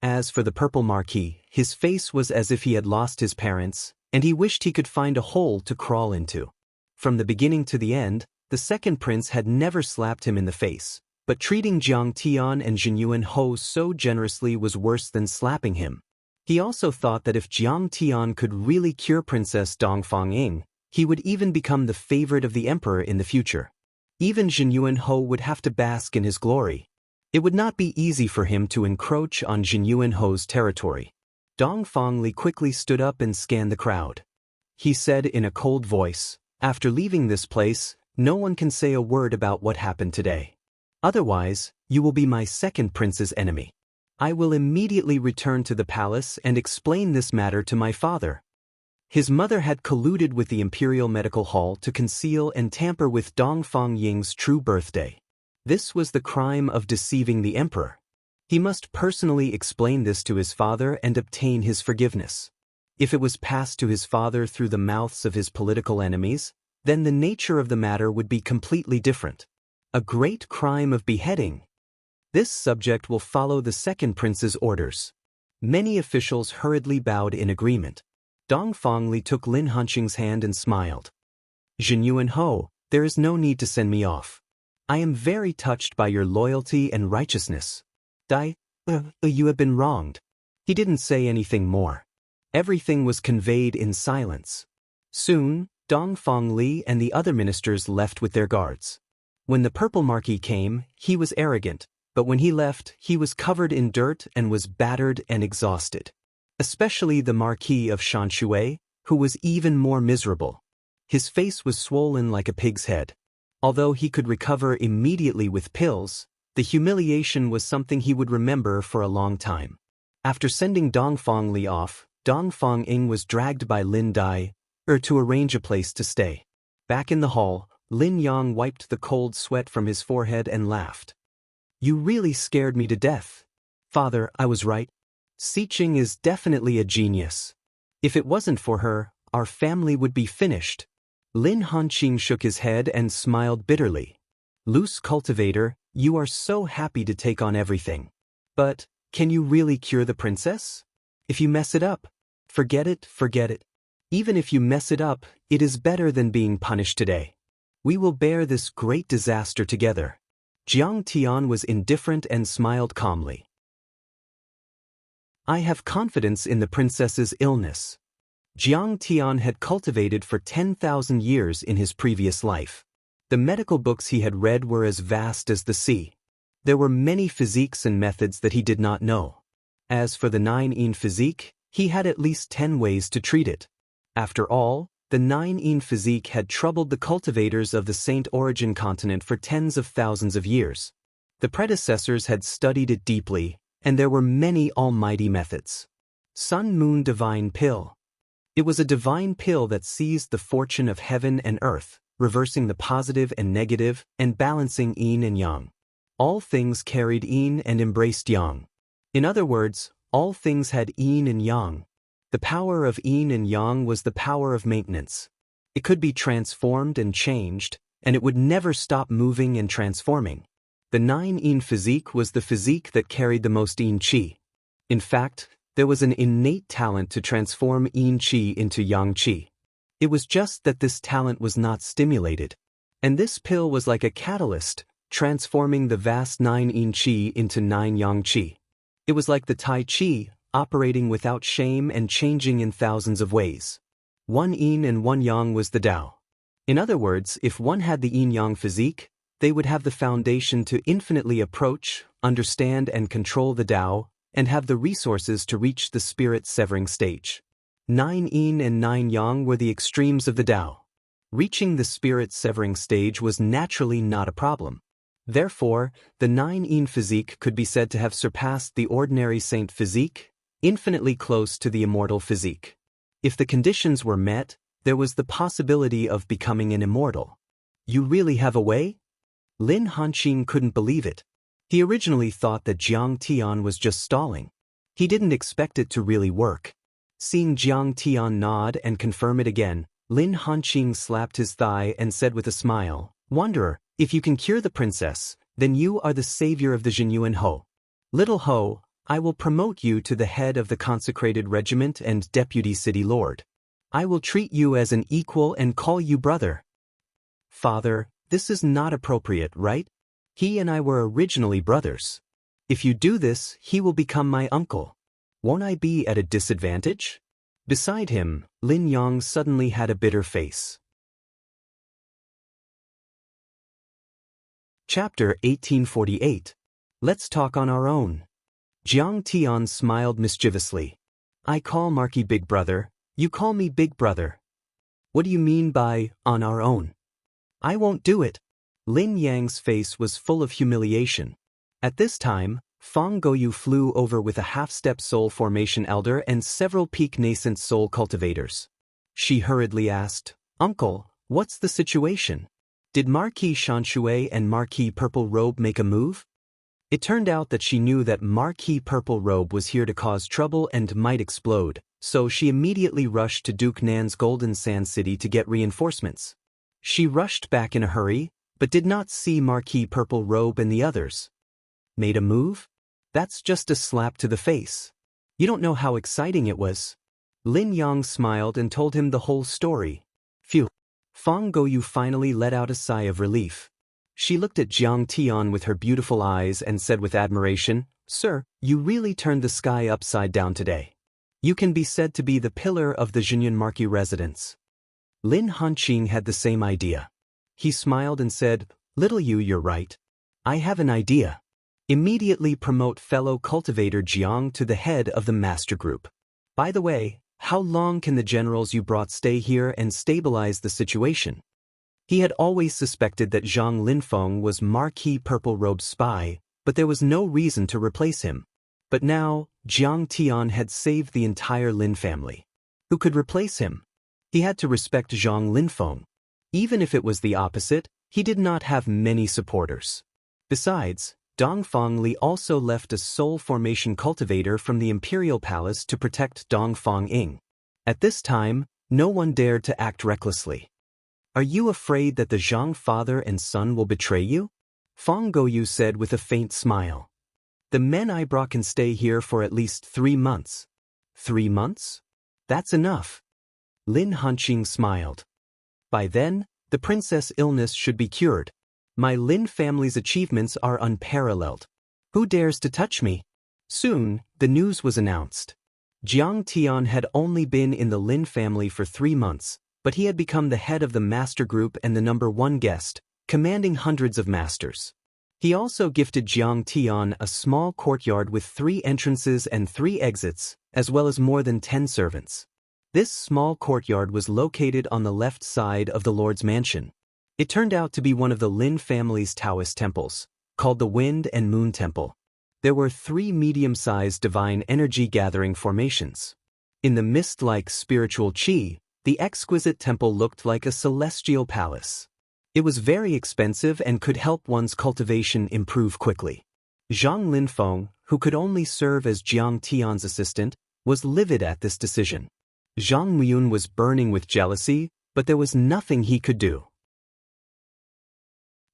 As for the purple Marquis, his face was as if he had lost his parents, and he wished he could find a hole to crawl into. From the beginning to the end, the second prince had never slapped him in the face, but treating Jiang Tian and Jinyuan Ho so generously was worse than slapping him. He also thought that if Jiang Tian could really cure Princess Dongfang Ying, he would even become the favorite of the emperor in the future. Even Jinyuan Ho would have to bask in his glory. It would not be easy for him to encroach on Jinyuan Ho's territory. Dongfang Li quickly stood up and scanned the crowd. He said in a cold voice, "After leaving this place, no one can say a word about what happened today. Otherwise, you will be my second prince's enemy. I will immediately return to the palace and explain this matter to my father." His mother had colluded with the Imperial Medical Hall to conceal and tamper with Dongfang Ying's true birthday. This was the crime of deceiving the emperor. He must personally explain this to his father and obtain his forgiveness. If it was passed to his father through the mouths of his political enemies, then the nature of the matter would be completely different. A great crime of beheading. This subject will follow the second prince's orders. Many officials hurriedly bowed in agreement. Dongfang Li took Lin Hanqing's hand and smiled. "Jinyuan Ho, there is no need to send me off. I am very touched by your loyalty and righteousness. You have been wronged." He didn't say anything more. Everything was conveyed in silence. Soon, Dongfang Li and the other ministers left with their guards. When the purple Marquis came, he was arrogant, but when he left, he was covered in dirt and was battered and exhausted. Especially the Marquis of Xianxia, who was even more miserable. His face was swollen like a pig's head. Although he could recover immediately with pills, the humiliation was something he would remember for a long time. After sending Dongfang Li off, Dongfang Ying was dragged by Lin Dai to arrange a place to stay. Back in the hall, Lin Yang wiped the cold sweat from his forehead and laughed. "You really scared me to death. Father, I was right. Xiqing is definitely a genius. If it wasn't for her, our family would be finished." Lin Hanqing shook his head and smiled bitterly. "Loose Cultivator, you are so happy to take on everything. But, can you really cure the princess? If you mess it up, forget it. Even if you mess it up, it is better than being punished today. We will bear this great disaster together." Jiang Tian was indifferent and smiled calmly. "I have confidence in the princess's illness." Jiang Tian had cultivated for 10,000 years in his previous life. The medical books he had read were as vast as the sea. There were many physiques and methods that he did not know. As for the 9-yin physique, he had at least 10 ways to treat it. After all, the 9-yin physique had troubled the cultivators of the Saint Origin continent for tens of thousands of years. The predecessors had studied it deeply, and there were many almighty methods. Sun Moon Divine Pill. It was a divine pill that seized the fortune of heaven and earth, reversing the positive and negative, and balancing yin and yang. All things carried yin and embraced yang. In other words, all things had yin and yang. The power of yin and yang was the power of maintenance. It could be transformed and changed, and it would never stop moving and transforming. The 9-yin physique was the physique that carried the most yin qi. In fact, there was an innate talent to transform yin qi into yang qi. It was just that this talent was not stimulated. And this pill was like a catalyst, transforming the vast 9 yin qi into 9 yang qi. It was like the Tai Chi, operating without shame and changing in thousands of ways. 1 yin and 1 yang was the Tao. In other words, if one had the yin-yang physique, they would have the foundation to infinitely approach, understand and control the Tao, and have the resources to reach the spirit-severing stage. 9 yin and 9 yang were the extremes of the Tao. Reaching the spirit-severing stage was naturally not a problem. Therefore, the 9 yin physique could be said to have surpassed the ordinary saint physique, infinitely close to the immortal physique. If the conditions were met, there was the possibility of becoming an immortal. You really have a way? Lin Hanqing couldn't believe it. He originally thought that Jiang Tian was just stalling. He didn't expect it to really work. Seeing Jiang Tian nod and confirm it again, Lin Hanqing slapped his thigh and said with a smile, "Wanderer, if you can cure the princess, then you are the savior of the Jinyuan Ho. Little Ho, I will promote you to the head of the consecrated regiment and deputy city lord. I will treat you as an equal and call you brother." "Father, this is not appropriate, right? He and I were originally brothers. If you do this, he will become my uncle. Won't I be at a disadvantage?" Beside him, Lin Yang suddenly had a bitter face. Chapter 1848. Let's talk on our own. Jiang Tian smiled mischievously. "I call Marky Big Brother, you call me Big Brother. What do you mean by, on our own?" "I won't do it." Lin Yang's face was full of humiliation. At this time, Fang Goyu flew over with a half-step soul formation elder and several peak nascent soul cultivators. She hurriedly asked, "Uncle, what's the situation? Did Marquis Shanshui and Marquis Purple Robe make a move?" It turned out that she knew that Marquis Purple Robe was here to cause trouble and might explode, so she immediately rushed to Duke Nan's Golden Sand City to get reinforcements. She rushed back in a hurry, but did not see Marquis Purple Robe and the others. "Made a move? That's just a slap to the face. You don't know how exciting it was." Lin Yang smiled and told him the whole story. Phew. Fang Goyu finally let out a sigh of relief. She looked at Jiang Tian with her beautiful eyes and said with admiration, "Sir, you really turned the sky upside down today. You can be said to be the pillar of the Jinyuan Marquis residence." Lin Hanqing had the same idea. He smiled and said, "Little you, you're right. I have an idea. Immediately promote fellow cultivator Jiang to the head of the master group. By the way, how long can the generals you brought stay here and stabilize the situation?" He had always suspected that Zhang Linfeng was Marquis Purple Robe's spy, but there was no reason to replace him. But now, Jiang Tian had saved the entire Lin family. Who could replace him? He had to respect Zhang Linfeng. Even if it was the opposite, he did not have many supporters. Besides, Dongfang Li also left a soul formation cultivator from the imperial palace to protect Dongfang Ying. At this time, no one dared to act recklessly. "Are you afraid that the Zhang father and son will betray you?" Fang Goyu said with a faint smile. "The men I brought can stay here for at least 3 months. 3 months? That's enough." Lin Hanqing smiled. "By then, the princess' illness should be cured. My Lin family's achievements are unparalleled. Who dares to touch me?" Soon, the news was announced. Jiang Tian had only been in the Lin family for 3 months, but he had become the head of the master group and the #1 guest, commanding hundreds of masters. He also gifted Jiang Tian a small courtyard with 3 entrances and 3 exits, as well as more than 10 servants. This small courtyard was located on the left side of the Lord's mansion. It turned out to be one of the Lin family's Daoist temples, called the Wind and Moon Temple. There were 3 medium-sized divine energy-gathering formations. In the mist-like spiritual qi, the exquisite temple looked like a celestial palace. It was very expensive and could help one's cultivation improve quickly. Zhang Linfeng, who could only serve as Jiang Tian's assistant, was livid at this decision. Zhang Muyun was burning with jealousy, but there was nothing he could do.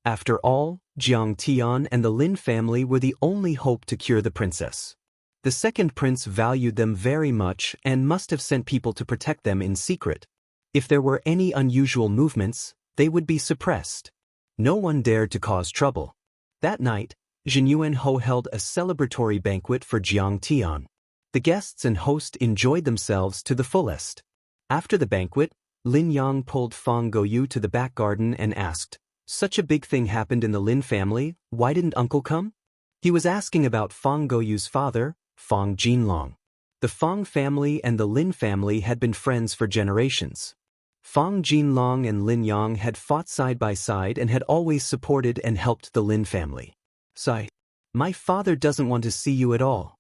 After all, Jiang Tian and the Lin family were the only hope to cure the princess. The second prince valued them very much and must have sent people to protect them in secret. If there were any unusual movements, they would be suppressed. No one dared to cause trouble. That night, Zhenyuan Ho held a celebratory banquet for Jiang Tian. The guests and host enjoyed themselves to the fullest. After the banquet, Lin Yang pulled Fang Goyu to the back garden and asked, "Such a big thing happened in the Lin family, why didn't uncle come?" He was asking about Fang Goyu's father, Fang Jinlong. The Fang family and the Lin family had been friends for generations. Fang Jinlong and Lin Yang had fought side by side and had always supported and helped the Lin family. "Sigh. My father doesn't want to see you at all,"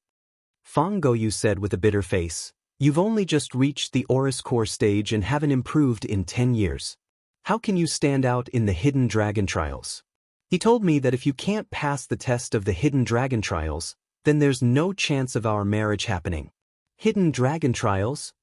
Fang Goyu said with a bitter face. "You've only just reached the Oris Core stage and haven't improved in 10 years. How can you stand out in the Hidden Dragon Trials? He told me that if you can't pass the test of the Hidden Dragon Trials, then there's no chance of our marriage happening." Hidden Dragon Trials?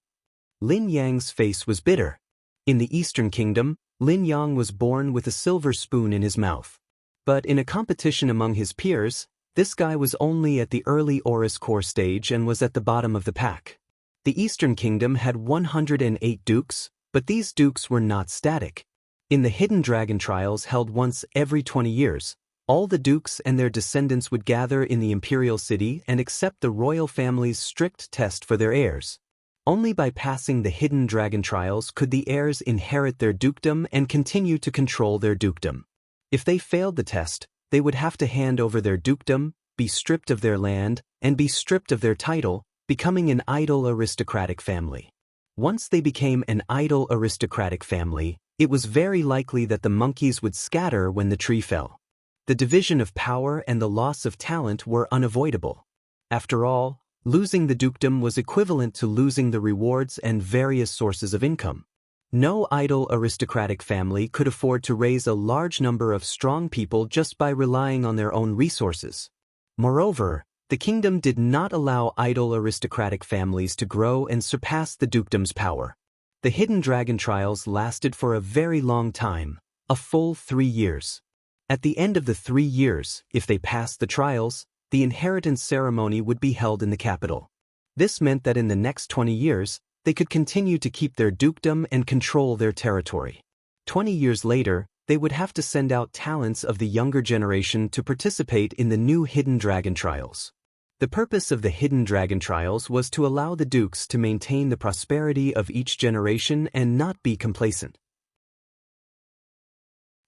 Lin Yang's face was bitter. In the Eastern Kingdom, Lin Yang was born with a silver spoon in his mouth. But in a competition among his peers, this guy was only at the early Oris Core stage and was at the bottom of the pack. The Eastern Kingdom had 108 dukes, but these dukes were not static. In the Hidden Dragon Trials held once every 20 years, all the dukes and their descendants would gather in the imperial city and accept the royal family's strict test for their heirs. Only by passing the Hidden Dragon Trials could the heirs inherit their dukedom and continue to control their dukedom. If they failed the test, they would have to hand over their dukedom, be stripped of their land, and be stripped of their title, becoming an idle aristocratic family. Once they became an idle aristocratic family, it was very likely that the monkeys would scatter when the tree fell. The division of power and the loss of talent were unavoidable. After all, losing the dukedom was equivalent to losing the rewards and various sources of income. No idle aristocratic family could afford to raise a large number of strong people just by relying on their own resources. Moreover, the kingdom did not allow idle aristocratic families to grow and surpass the dukedom's power. The Hidden Dragon Trials lasted for a very long time, a full 3 years. At the end of the 3 years, if they passed the trials, the inheritance ceremony would be held in the capital. This meant that in the next 20 years, they could continue to keep their dukedom and control their territory. 20 years later, they would have to send out talents of the younger generation to participate in the new Hidden Dragon Trials. The purpose of the Hidden Dragon Trials was to allow the dukes to maintain the prosperity of each generation and not be complacent.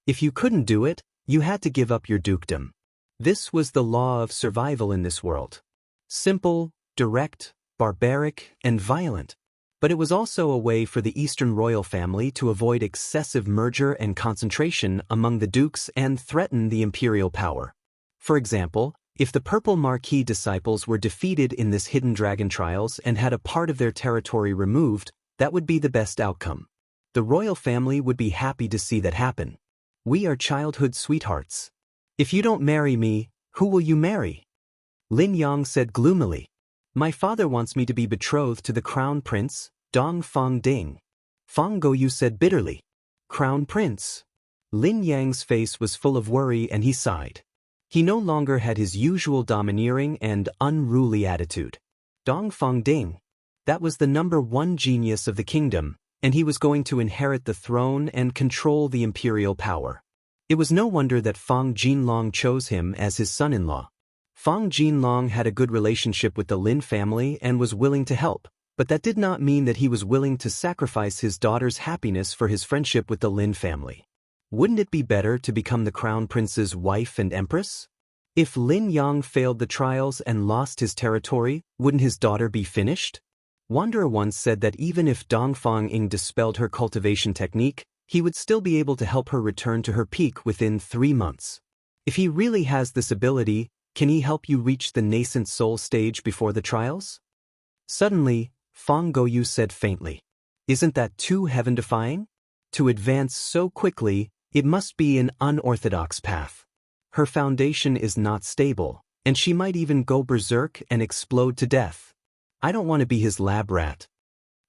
If you couldn't do it, you had to give up your dukedom. This was the law of survival in this world. Simple, direct, barbaric, and violent. But it was also a way for the Eastern royal family to avoid excessive merger and concentration among the dukes and threaten the imperial power. For example, if the Purple Marquis disciples were defeated in this Hidden Dragon Trials and had a part of their territory removed, that would be the best outcome. The royal family would be happy to see that happen. We are childhood sweethearts. If you don't marry me, who will you marry? Lin Yang said gloomily. My father wants me to be betrothed to the crown prince, Dong Fang Ding. Fang Goyu said bitterly. Crown prince? Lin Yang's face was full of worry and he sighed. He no longer had his usual domineering and unruly attitude. Dong Fang Ding. That was the #1 genius of the kingdom, and he was going to inherit the throne and control the imperial power. It was no wonder that Fang Jinlong chose him as his son-in-law. Fang Jinlong had a good relationship with the Lin family and was willing to help, but that did not mean that he was willing to sacrifice his daughter's happiness for his friendship with the Lin family. Wouldn't it be better to become the crown prince's wife and empress? If Lin Yang failed the trials and lost his territory, wouldn't his daughter be finished? Wanderer once said that even if Dongfang Ying dispelled her cultivation technique, he would still be able to help her return to her peak within 3 months. If he really has this ability, can he help you reach the nascent soul stage before the trials? Suddenly, Fang Goyu said faintly. Isn't that too heaven-defying? To advance so quickly, it must be an unorthodox path. Her foundation is not stable, and she might even go berserk and explode to death. I don't want to be his lab rat.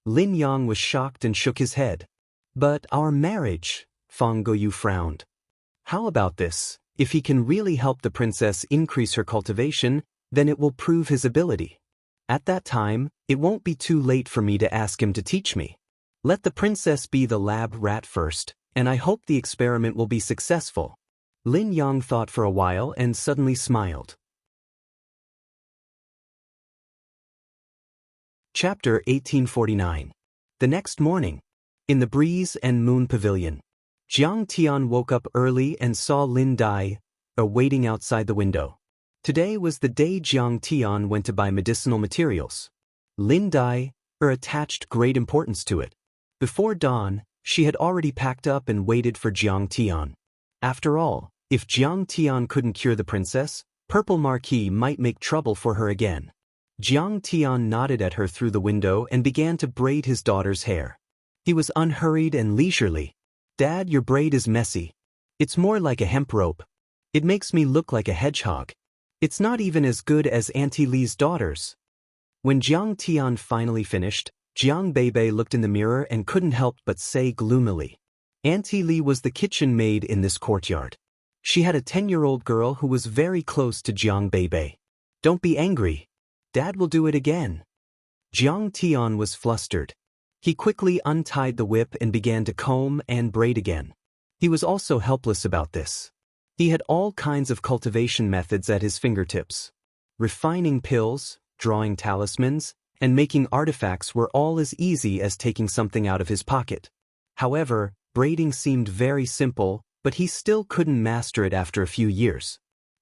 Lin Yang was shocked and shook his head. But our marriage, Fang Goyu frowned. How about this? If he can really help the princess increase her cultivation, then it will prove his ability. At that time, it won't be too late for me to ask him to teach me. Let the princess be the lab rat first, and I hope the experiment will be successful. Lin Yang thought for a while and suddenly smiled. Chapter 1849. The next morning. In the Breeze and Moon Pavilion. Jiang Tian woke up early and saw Lin Dai waiting outside the window. Today was the day Jiang Tian went to buy medicinal materials. Lin Dai attached great importance to it. Before dawn, she had already packed up and waited for Jiang Tian. After all, if Jiang Tian couldn't cure the princess, Purple Marquis might make trouble for her again. Jiang Tian nodded at her through the window and began to braid his daughter's hair. He was unhurried and leisurely. Dad, your braid is messy. It's more like a hemp rope. It makes me look like a hedgehog. It's not even as good as Auntie Li's daughter's. When Jiang Tian finally finished, Jiang Beibei looked in the mirror and couldn't help but say gloomily. Auntie Li was the kitchen maid in this courtyard. She had a 10-year-old girl who was very close to Jiang Beibei. Don't be angry. Dad will do it again. Jiang Tian was flustered. He quickly untied the whip and began to comb and braid again. He was also helpless about this. He had all kinds of cultivation methods at his fingertips. Refining pills, drawing talismans, and making artifacts were all as easy as taking something out of his pocket. However, braiding seemed very simple, but he still couldn't master it after a few years.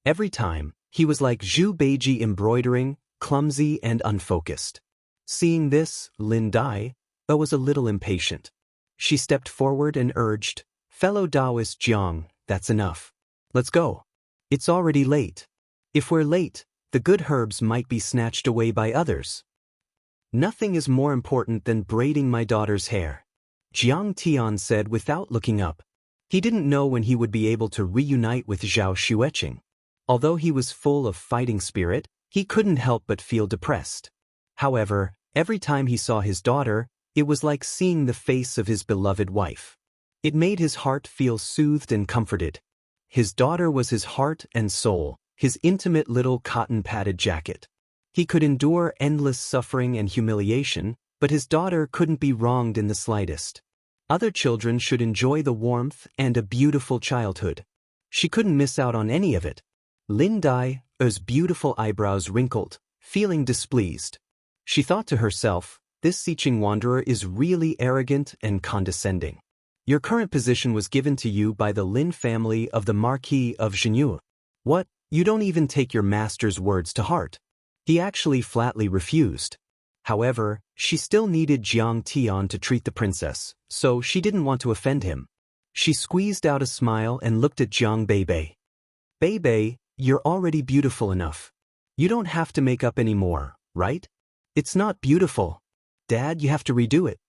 Every time, he was like Zhu Beiji embroidering, clumsy and unfocused. Seeing this, Lin Dai was a little impatient. She stepped forward and urged, "Fellow Daoist Jiang, that's enough. Let's go. It's already late. If we're late, the good herbs might be snatched away by others. Nothing is more important than braiding my daughter's hair," Jiang Tian said without looking up. He didn't know when he would be able to reunite with Zhao Xueqing. Although he was full of fighting spirit, he couldn't help but feel depressed. However, every time he saw his daughter, it was like seeing the face of his beloved wife. It made his heart feel soothed and comforted. His daughter was his heart and soul, his intimate little cotton-padded jacket. He could endure endless suffering and humiliation, but his daughter couldn't be wronged in the slightest. Other children should enjoy the warmth and a beautiful childhood. She couldn't miss out on any of it. Lin Dai's beautiful eyebrows wrinkled, feeling displeased. She thought to herself, this Xiqing wanderer is really arrogant and condescending. Your current position was given to you by the Lin family of the Marquis of Xianxia. What, you don't even take your master's words to heart? He actually flatly refused. However, she still needed Jiang Tian to treat the princess, so she didn't want to offend him. She squeezed out a smile and looked at Jiang Beibei. Beibei, you're already beautiful enough. You don't have to make up any more, right? It's not beautiful. Dad, you have to redo it.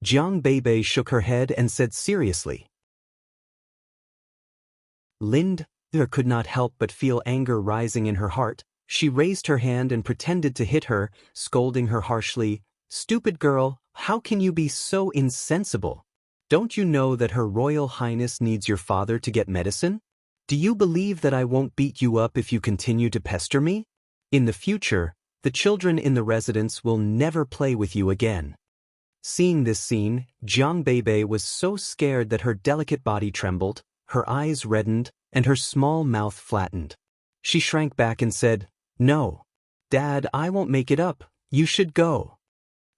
Jiang Beibei shook her head and said seriously. Lin could not help but feel anger rising in her heart. She raised her hand and pretended to hit her, scolding her harshly. Stupid girl, how can you be so insensible? Don't you know that Her Royal Highness needs your father to get medicine? Do you believe that I won't beat you up if you continue to pester me? In the future, the children in the residence will never play with you again. Seeing this scene, Jiang Beibei was so scared that her delicate body trembled, her eyes reddened, and her small mouth flattened. She shrank back and said, "No. Dad, I won't make it up. You should go."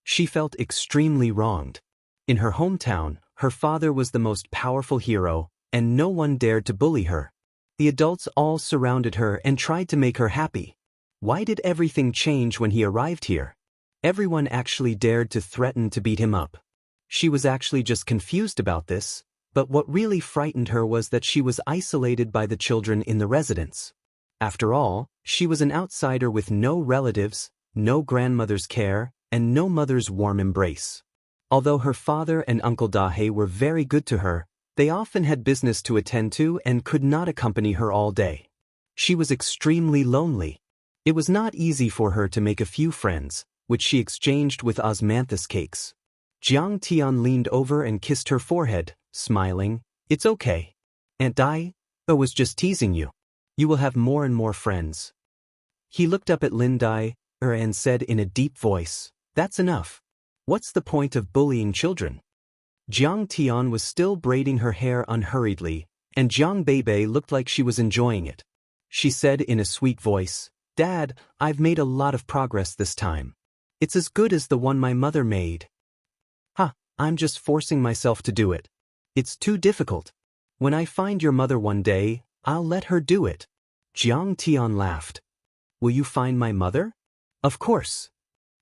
She felt extremely wronged. In her hometown, her father was the most powerful hero, and no one dared to bully her. The adults all surrounded her and tried to make her happy. Why did everything change when he arrived here? Everyone actually dared to threaten to beat him up. She was actually just confused about this, but what really frightened her was that she was isolated by the children in the residence. After all, she was an outsider with no relatives, no grandmother's care, and no mother's warm embrace. Although her father and Uncle Dahe were very good to her, they often had business to attend to and could not accompany her all day. She was extremely lonely. It was not easy for her to make a few friends, which she exchanged with osmanthus cakes. Jiang Tian leaned over and kissed her forehead, smiling. "It's okay. Aunt Dai, I was just teasing you. You will have more and more friends. He looked up at Lin Dai and said in a deep voice, "That's enough. What's the point of bullying children?" Jiang Tian was still braiding her hair unhurriedly, and Jiang Beibei looked like she was enjoying it. She said in a sweet voice, "Dad, I've made a lot of progress this time. It's as good as the one my mother made." I'm just forcing myself to do it. It's too difficult. When I find your mother one day, I'll let her do it. Jiang Tian laughed. Will you find my mother? Of course.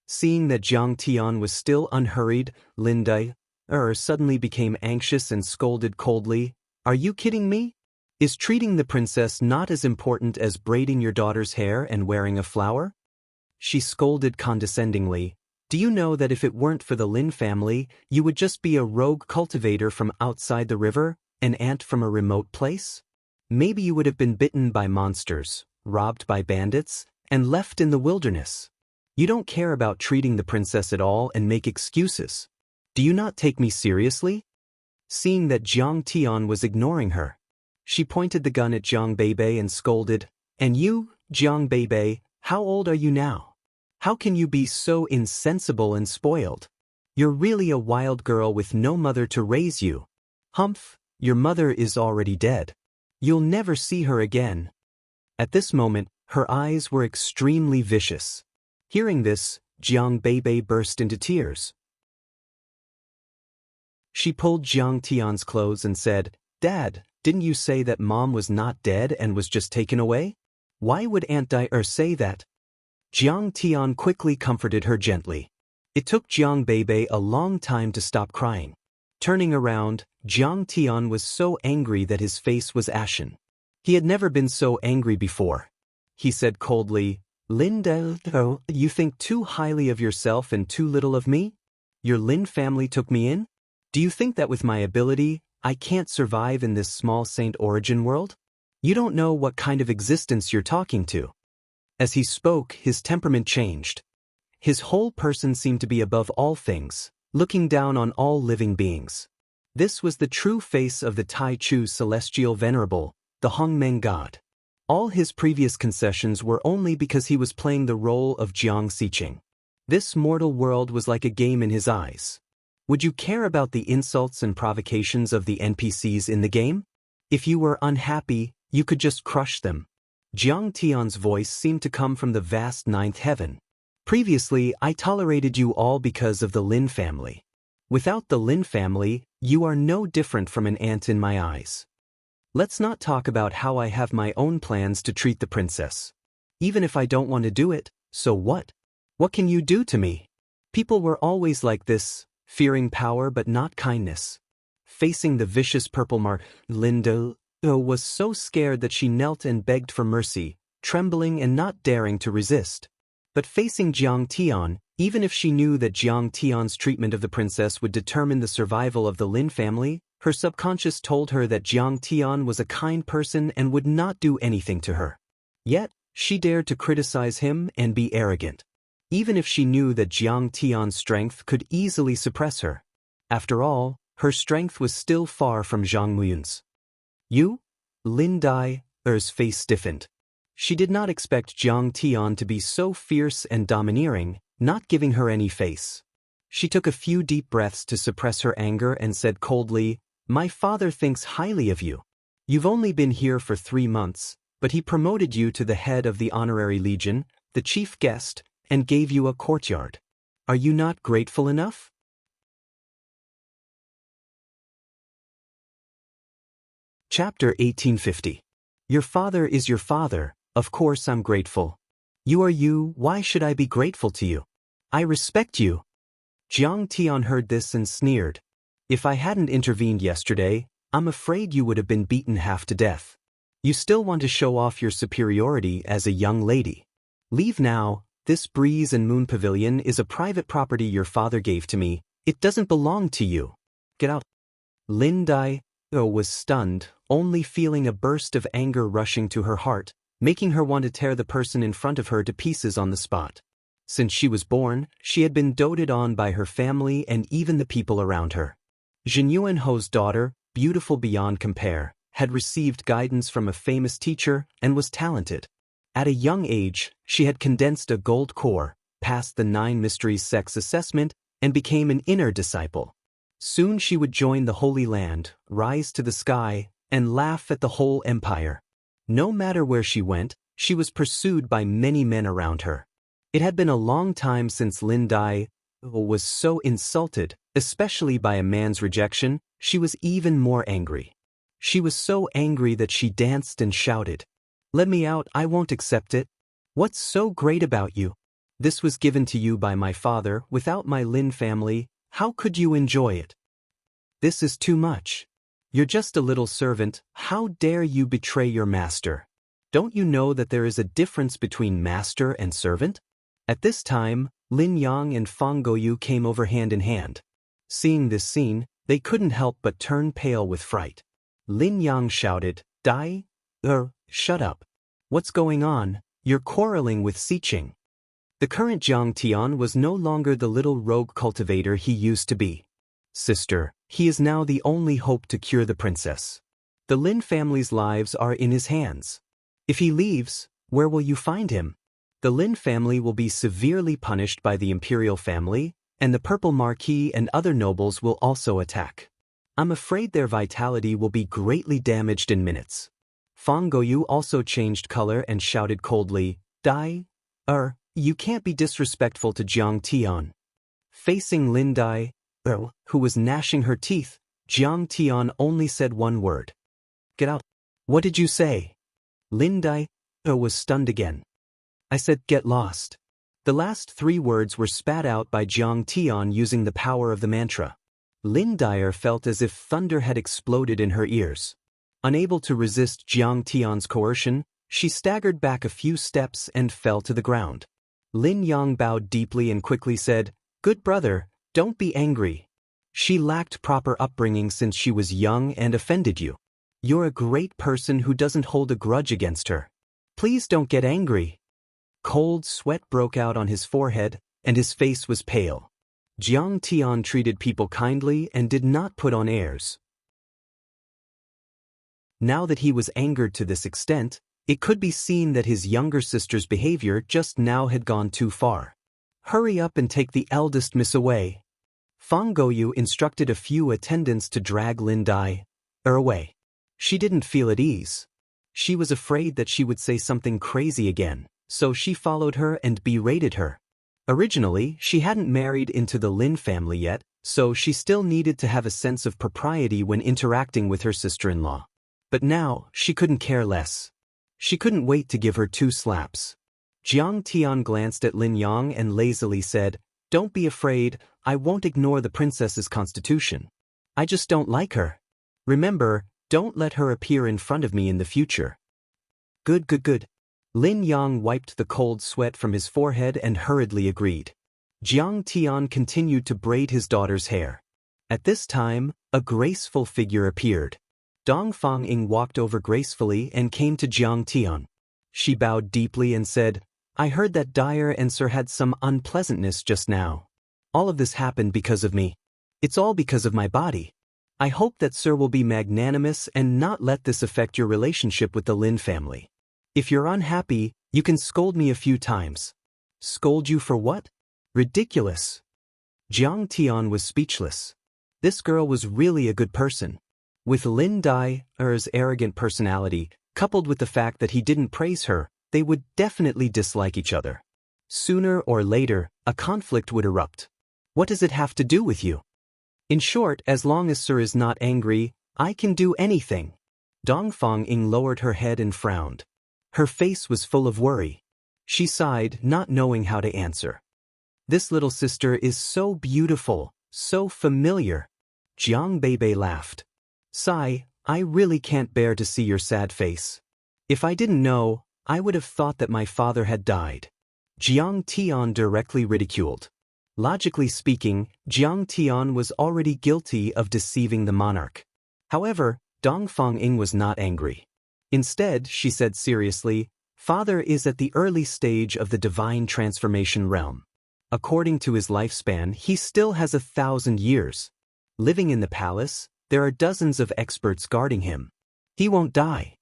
Seeing that Jiang Tian was still unhurried, Lin Dai suddenly became anxious and scolded coldly, "Are you kidding me? Is treating the princess not as important as braiding your daughter's hair and wearing a flower?" She scolded condescendingly, "Do you know that if it weren't for the Lin family, you would just be a rogue cultivator from outside the river, an ant from a remote place? Maybe you would have been bitten by monsters, robbed by bandits, and left in the wilderness. You don't care about treating the princess at all and make excuses. Do you not take me seriously?" Seeing that Jiang Tian was ignoring her, she pointed the gun at Jiang Beibei and scolded, "And you, Jiang Beibei, how old are you now? How can you be so insensible and spoiled? You're really a wild girl with no mother to raise you. Humph, your mother is already dead. You'll never see her again." At this moment, her eyes were extremely vicious. Hearing this, Jiang Beibei burst into tears. She pulled Jiang Tian's clothes and said, "Dad, didn't you say that Mom was not dead and was just taken away? Why would Aunt Dai say that?" Jiang Tian quickly comforted her gently. It took Jiang Beibei a long time to stop crying. Turning around, Jiang Tian was so angry that his face was ashen. He had never been so angry before. He said coldly, "Lin Dai, you think too highly of yourself and too little of me? Your Lin family took me in? Do you think that with my ability, I can't survive in this small saint origin world? You don't know what kind of existence you're talking to." As he spoke, his temperament changed. His whole person seemed to be above all things, looking down on all living beings. This was the true face of the Tai Chu celestial venerable, the Hongmeng god. All his previous concessions were only because he was playing the role of Jiang Xiqing. This mortal world was like a game in his eyes. Would you care about the insults and provocations of the NPCs in the game? If you were unhappy, you could just crush them. Jiang Tian's voice seemed to come from the vast ninth heaven. "Previously, I tolerated you all because of the Lin family. Without the Lin family, you are no different from an ant in my eyes. Let's not talk about how I have my own plans to treat the princess. Even if I don't want to do it, so what? What can you do to me? People were always like this, fearing power but not kindness." Facing the vicious purple mark, Lin Dai was so scared that she knelt and begged for mercy, trembling and not daring to resist. But facing Jiang Tian, even if she knew that Jiang Tian's treatment of the princess would determine the survival of the Lin family, her subconscious told her that Jiang Tian was a kind person and would not do anything to her. Yet, she dared to criticize him and be arrogant. Even if she knew that Jiang Tian's strength could easily suppress her. After all, her strength was still far from Zhang Muyun's. "You?" Lin Dai's face stiffened. She did not expect Jiang Tian to be so fierce and domineering, not giving her any face. She took a few deep breaths to suppress her anger and said coldly, "My father thinks highly of you. You've only been here for 3 months, but he promoted you to the head of the honorary legion, the chief guest, and gave you a courtyard. Are you not grateful enough?" Chapter 1850. Your father is your father, of course I'm grateful. You are you, why should I be grateful to you? I respect you. Jiang Tian heard this and sneered. If I hadn't intervened yesterday, I'm afraid you would have been beaten half to death. You still want to show off your superiority as a young lady. Leave now, this breeze and moon pavilion is a private property your father gave to me, it doesn't belong to you. Get out. Lin Dai was stunned, only feeling a burst of anger rushing to her heart, making her want to tear the person in front of her to pieces on the spot. Since she was born, she had been doted on by her family and even the people around her. Zhen Yuanho's daughter, beautiful beyond compare, had received guidance from a famous teacher, and was talented. At a young age, she had condensed a gold core, passed the 9 Mysteries sex assessment, and became an inner disciple. Soon she would join the Holy Land, rise to the sky, and laugh at the whole empire. No matter where she went, she was pursued by many men around her. It had been a long time since Lin Dai was so insulted, especially by a man's rejection. She was even more angry. She was so angry that she danced and shouted, "Let me out, I won't accept it. What's so great about you? This was given to you by my father. Without my Lin family, how could you enjoy it? This is too much. You're just a little servant. How dare you betray your master? Don't you know that there is a difference between master and servant?" At this time, Lin Yang and Fang Goyu came over hand in hand. Seeing this scene, they couldn't help but turn pale with fright. Lin Yang shouted, "Dai, shut up. What's going on? You're quarreling with Xiqing." The current Jiang Tian was no longer the little rogue cultivator he used to be. "Sister, he is now the only hope to cure the princess. The Lin family's lives are in his hands. If he leaves, where will you find him? The Lin family will be severely punished by the imperial family, and the Purple Marquis and other nobles will also attack. I'm afraid their vitality will be greatly damaged in minutes." Fang Goyu also changed color and shouted coldly, "Dai, you can't be disrespectful to Jiang Tian." Facing Lin Dai, who was gnashing her teeth, Jiang Tian only said one word. "Get out." "What did you say?" Lin Dai was stunned again. "I said get lost." The last 3 words were spat out by Jiang Tian using the power of the mantra. Lin Dai felt as if thunder had exploded in her ears. Unable to resist Jiang Tian's coercion, she staggered back a few steps and fell to the ground. Lin Yang bowed deeply and quickly said, "Good brother, don't be angry. She lacked proper upbringing since she was young and offended you. You're a great person who doesn't hold a grudge against her. Please don't get angry." Cold sweat broke out on his forehead, and his face was pale. Jiang Tian treated people kindly and did not put on airs. Now that he was angered to this extent, it could be seen that his younger sister's behavior just now had gone too far. "Hurry up and take the eldest miss away." Fang Goyu instructed a few attendants to drag Lin Dai away. She didn't feel at ease. She was afraid that she would say something crazy again, so she followed her and berated her. Originally, she hadn't married into the Lin family yet, so she still needed to have a sense of propriety when interacting with her sister-in-law. But now, she couldn't care less. She couldn't wait to give her 2 slaps. Jiang Tian glanced at Lin Yang and lazily said, "Don't be afraid, I won't ignore the princess's constitution. I just don't like her. Remember, don't let her appear in front of me in the future." Good. Lin Yang wiped the cold sweat from his forehead and hurriedly agreed. Jiang Tian continued to braid his daughter's hair. At this time, a graceful figure appeared. Dong Fangying walked over gracefully and came to Jiang Tian. She bowed deeply and said, "I heard that Dyer and Sir had some unpleasantness just now. All of this happened because of me. It's all because of my body. I hope that Sir will be magnanimous and not let this affect your relationship with the Lin family. If you're unhappy, you can scold me a few times." "Scold you for what? Ridiculous." Jiang Tian was speechless. This girl was really a good person. With Lin Dai's arrogant personality, coupled with the fact that he didn't praise her, they would definitely dislike each other. Sooner or later, a conflict would erupt. What does it have to do with you? In short, as long as Sir is not angry, I can do anything. Dong Fangying lowered her head and frowned. Her face was full of worry. She sighed, not knowing how to answer. "This little sister is so beautiful, so familiar." Jiang Beibei laughed. "Sai, I really can't bear to see your sad face. If I didn't know, I would have thought that my father had died." Jiang Tian directly ridiculed. Logically speaking, Jiang Tian was already guilty of deceiving the monarch. However, Dong Fangying was not angry. Instead, she said seriously, "Father is at the early stage of the divine transformation realm. According to his lifespan, he still has 1,000 years. Living in the palace, there are dozens of experts guarding him. He won't die.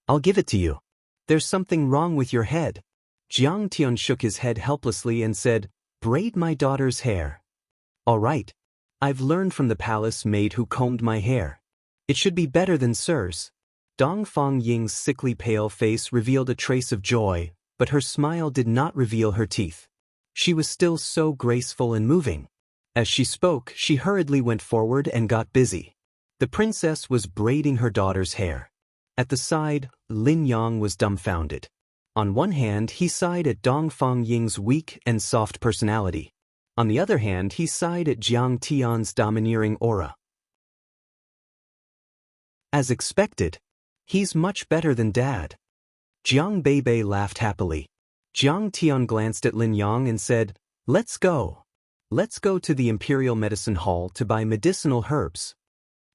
I'll give it to you. There's something wrong with your head. Jiang Tian shook his head helplessly and said, braid my daughter's hair. All right. I've learned from the palace maid who combed my hair. It should be better than Sir's. Dongfang Ying's sickly pale face revealed a trace of joy, but her smile did not reveal her teeth. She was still so graceful and moving. As she spoke, she hurriedly went forward and got busy. The princess was braiding her daughter's hair. At the side, Lin Yang was dumbfounded. On one hand, he sighed at Dongfang Ying's weak and soft personality. On the other hand, he sighed at Jiang Tian's domineering aura. As expected, he's much better than Dad. Jiang Beibei laughed happily. Jiang Tian glanced at Lin Yang and said, let's go. Let's go to the Imperial Medicine Hall to buy medicinal herbs.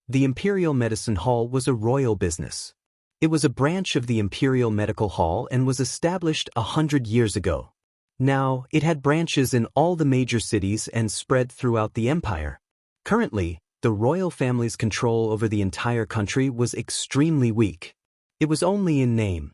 The Imperial Medicine Hall was a royal business. It was a branch of the Imperial Medical Hall and was established 100 years ago. Now, it had branches in all the major cities and spread throughout the empire. Currently, the royal family's control over the entire country was extremely weak. It was only in name.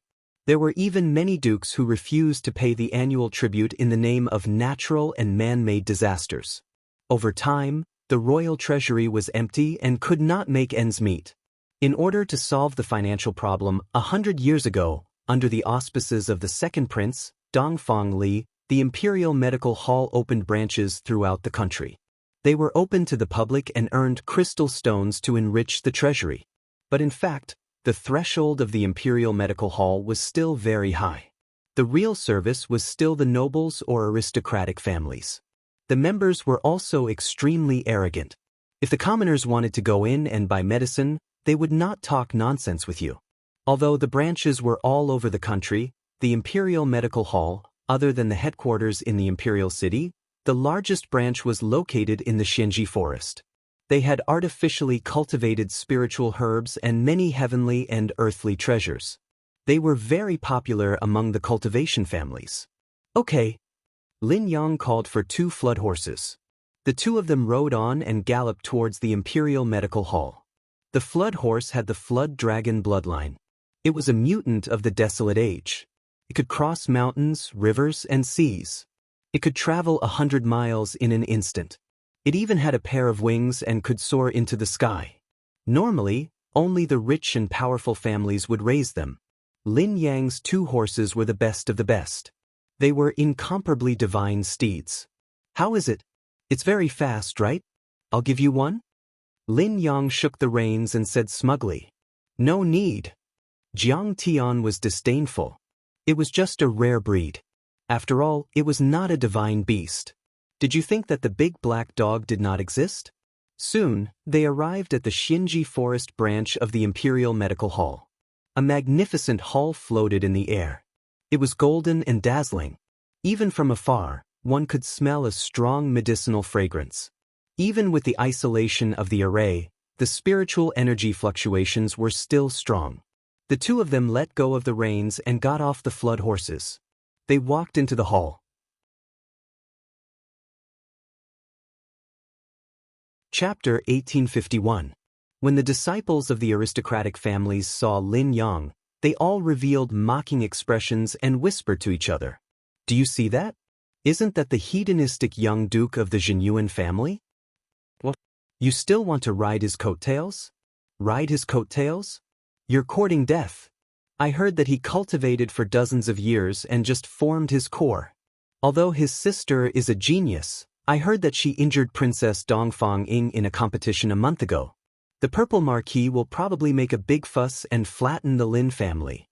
There were even many dukes who refused to pay the annual tribute in the name of natural and man-made disasters. Over time, the royal treasury was empty and could not make ends meet. In order to solve the financial problem 100 years ago, under the auspices of the second prince, Dongfang Li, the Imperial Medical Hall opened branches throughout the country. They were open to the public and earned crystal stones to enrich the treasury. But in fact, the threshold of the Imperial Medical Hall was still very high. The real service was still the nobles or aristocratic families. The members were also extremely arrogant. If the commoners wanted to go in and buy medicine, they would not talk nonsense with you. Although the branches were all over the country, the Imperial Medical Hall, other than the headquarters in the Imperial City, the largest branch was located in the Xianxia forest. They had artificially cultivated spiritual herbs and many heavenly and earthly treasures. They were very popular among the cultivation families. Okay. Lin Yang called for 2 flood horses. The 2 of them rode on and galloped towards the Imperial Medical Hall. The flood horse had the flood dragon bloodline. It was a mutant of the desolate age. It could cross mountains, rivers, and seas. It could travel 100 miles in an instant. It even had a pair of wings and could soar into the sky. Normally, only the rich and powerful families would raise them. Lin Yang's 2 horses were the best of the best. They were incomparably divine steeds. How is it? It's very fast, right? I'll give you one? Lin Yang shook the reins and said smugly. No need. Jiang Tian was disdainful. It was just a rare breed. After all, it was not a divine beast. Did you think that the big black dog did not exist? Soon, they arrived at the Xianxia Forest branch of the Imperial Medical Hall. A magnificent hall floated in the air. It was golden and dazzling. Even from afar, one could smell a strong medicinal fragrance. Even with the isolation of the array, the spiritual energy fluctuations were still strong. The 2 of them let go of the reins and got off the flood horses. They walked into the hall. Chapter 1851. When the disciples of the aristocratic families saw Lin Yang, they all revealed mocking expressions and whispered to each other. Do you see that? Isn't that the hedonistic young duke of the Zhenyuan family? What? You still want to ride his coattails? Ride his coattails? You're courting death. I heard that he cultivated for dozens of years and just formed his core. Although his sister is a genius, I heard that she injured Princess Dongfang Ying in a competition a month ago. The Purple Marquis will probably make a big fuss and flatten the Lin family.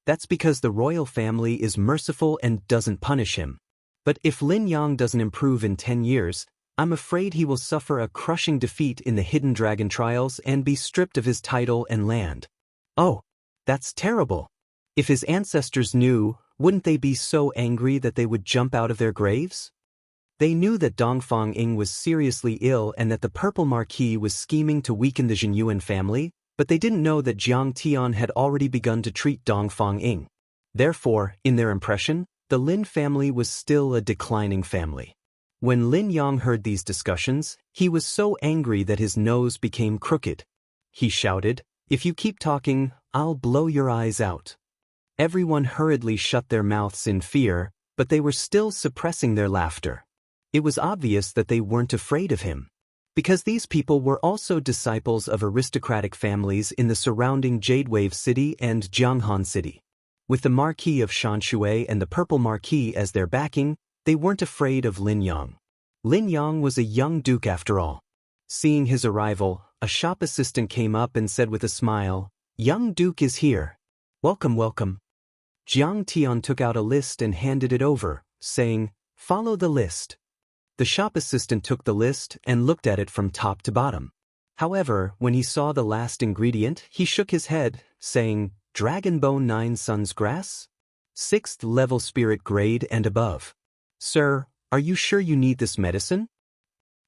That's because the royal family is merciful and doesn't punish him. But if Lin Yang doesn't improve in 10 years, I'm afraid he will suffer a crushing defeat in the Hidden Dragon trials and be stripped of his title and land. Oh, that's terrible. If his ancestors knew, wouldn't they be so angry that they would jump out of their graves? They knew that Dongfang Ying was seriously ill and that the Purple Marquis was scheming to weaken the Zhenyuan family, but they didn't know that Jiang Tian had already begun to treat Dongfang Ying. Therefore, in their impression, the Lin family was still a declining family. When Lin Yang heard these discussions, he was so angry that his nose became crooked. He shouted, If you keep talking, I'll blow your eyes out. Everyone hurriedly shut their mouths in fear, but they were still suppressing their laughter. It was obvious that they weren't afraid of him. Because these people were also disciples of aristocratic families in the surrounding Jadewave City and Jianghan City. With the Marquis of Shanshui and the Purple Marquis as their backing, they weren't afraid of Lin Yang. Lin Yang was a young duke after all. Seeing his arrival, a shop assistant came up and said with a smile, "Young Duke is here. Welcome, welcome." Jiang Tian took out a list and handed it over, saying, "Follow the list." The shop assistant took the list and looked at it from top to bottom. However, when he saw the last ingredient, he shook his head, saying, "Dragon Bone 9 Suns Grass? 6th level spirit grade and above. Sir, are you sure you need this medicine?"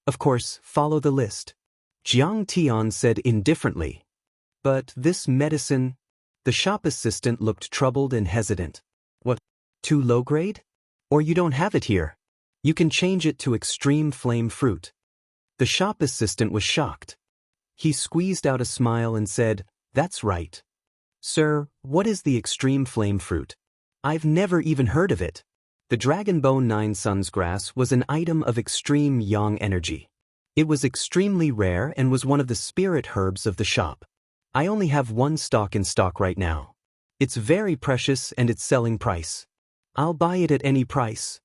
"Of course, follow the list," Jiang Tian said indifferently. "But this medicine..." The shop assistant looked troubled and hesitant. "What? Too low grade? Or you don't have it here? You can change it to extreme flame fruit." The shop assistant was shocked. He squeezed out a smile and said, "That's right. Sir, what is the extreme flame fruit? I've never even heard of it." The Dragon Bone 9 Suns Grass was an item of extreme yang energy. It was extremely rare and was one of the spirit herbs of the shop. "I only have one stock in stock right now. It's very precious and its selling price. I'll buy it at any price."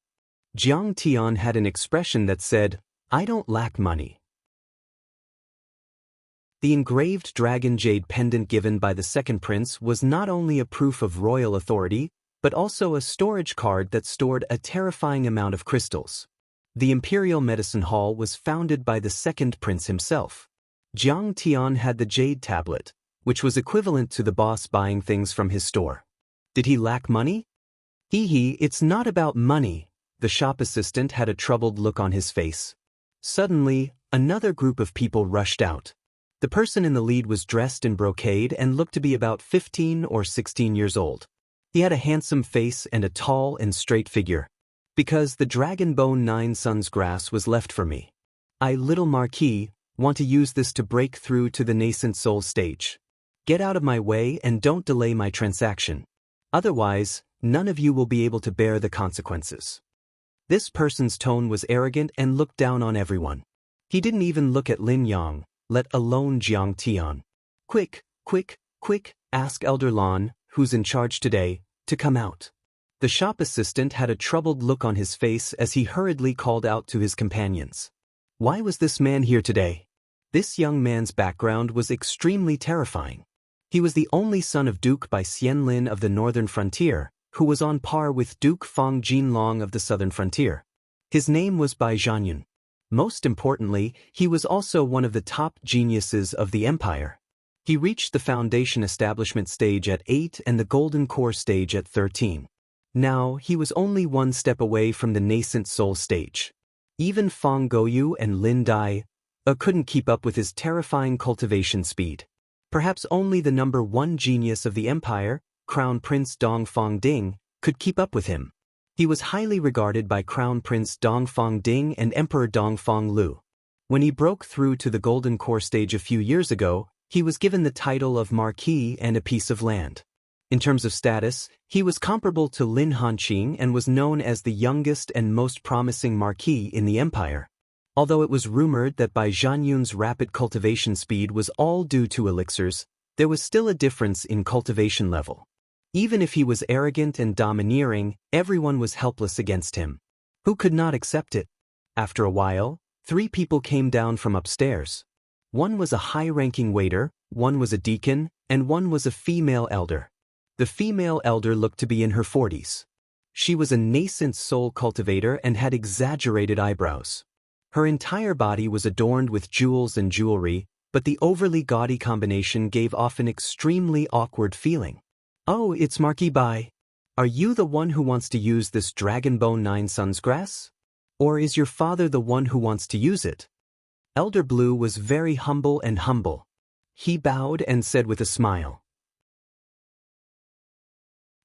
Jiang Tian had an expression that said, "I don't lack money." The engraved dragon jade pendant given by the second prince was not only a proof of royal authority, but also a storage card that stored a terrifying amount of crystals. The Imperial Medicine Hall was founded by the second prince himself. Jiang Tian had the jade tablet, which was equivalent to the boss buying things from his store. Did he lack money? It's not about money. The shop assistant had a troubled look on his face. Suddenly, another group of people rushed out. The person in the lead was dressed in brocade and looked to be about 15 or 16 years old. He had a handsome face and a tall and straight figure. "Because the Dragon Bone 9 Suns Grass was left for me. I, little Marquis, want to use this to break through to the nascent soul stage. Get out of my way and don't delay my transaction. Otherwise, none of you will be able to bear the consequences." This person's tone was arrogant and looked down on everyone. He didn't even look at Lin Yang, let alone Jiang Tian. Quick, ask Elder Lan, who's in charge today, to come out." The shop assistant had a troubled look on his face as he hurriedly called out to his companions. Why was this man here today? This young man's background was extremely terrifying. He was the only son of Duke Bai Xianlin of the northern frontier, who was on par with Duke Fang Jinlong of the southern frontier. His name was Bai Zhanyun. Most importantly, he was also one of the top geniuses of the empire. He reached the foundation establishment stage at 8 and the golden core stage at 13. Now, he was only one step away from the nascent soul stage. Even Fang Goyu and Lin Dai couldn't keep up with his terrifying cultivation speed. Perhaps only the number one genius of the empire, Crown Prince Dongfang Ding, could keep up with him. He was highly regarded by Crown Prince Dongfang Ding and Emperor Dongfang Lu. When he broke through to the golden core stage a few years ago, he was given the title of Marquis and a piece of land. In terms of status, he was comparable to Lin Hanqing and was known as the youngest and most promising marquis in the empire. Although it was rumored that Bai Zhanyun's rapid cultivation speed was all due to elixirs, there was still a difference in cultivation level. Even if he was arrogant and domineering, everyone was helpless against him. Who could not accept it? After a while, 3 people came down from upstairs. One was a high-ranking waiter, one was a deacon, and one was a female elder. The female elder looked to be in her 40s. She was a nascent soul cultivator and had exaggerated eyebrows. Her entire body was adorned with jewels and jewelry, but the overly gaudy combination gave off an extremely awkward feeling. "Oh, it's Marquis Bai. Are you the one who wants to use this Dragon Bone 9 Suns Grass? Or is your father the one who wants to use it?" Elder Blue was very humble. He bowed and said with a smile.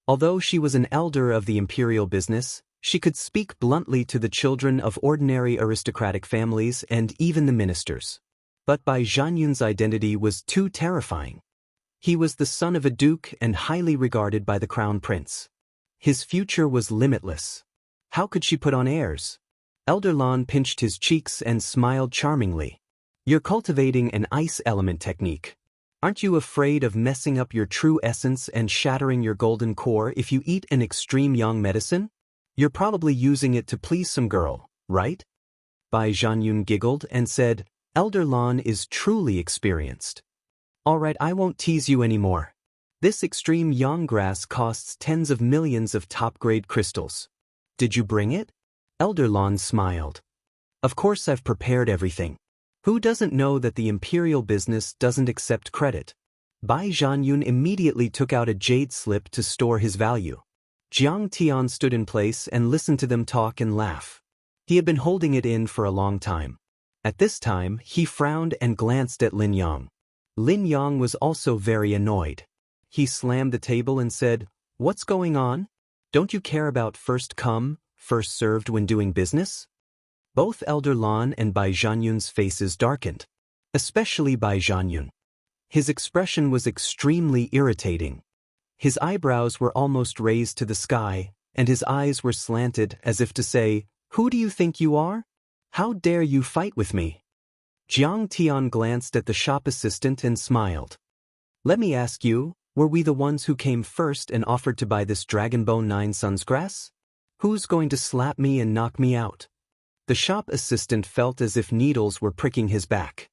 Although she was an elder of the imperial business, she could speak bluntly to the children of ordinary aristocratic families and even the ministers. But Bai Zhanyun's identity was too terrifying. He was the son of a duke and highly regarded by the crown prince. His future was limitless. How could she put on airs? Elder Lon pinched his cheeks and smiled charmingly. You're cultivating an ice element technique. Aren't you afraid of messing up your true essence and shattering your golden core if you eat an extreme yang medicine? You're probably using it to please some girl, right? Bai Zhanyun giggled and said, Elder Lon is truly experienced. Alright, I won't tease you anymore. This extreme yang grass costs tens of millions of top-grade crystals. Did you bring it? Elder Lon smiled. Of course I've prepared everything. Who doesn't know that the imperial business doesn't accept credit? Bai Zhanyun immediately took out a jade slip to store his value. Jiang Tian stood in place and listened to them talk and laugh. He had been holding it in for a long time. At this time, he frowned and glanced at Lin Yang. Lin Yang was also very annoyed. He slammed the table and said, What's going on? Don't you care about first come, first served when doing business? Both Elder Lon and Bai Zhanyun's faces darkened. Especially Bai Zhanyun. His expression was extremely irritating. His eyebrows were almost raised to the sky, and his eyes were slanted as if to say, Who do you think you are? How dare you fight with me? Jiang Tian glanced at the shop assistant and smiled. Let me ask you, were we the ones who came first and offered to buy this Dragonbone 9 Suns grass? Who's going to slap me and knock me out? The shop assistant felt as if needles were pricking his back.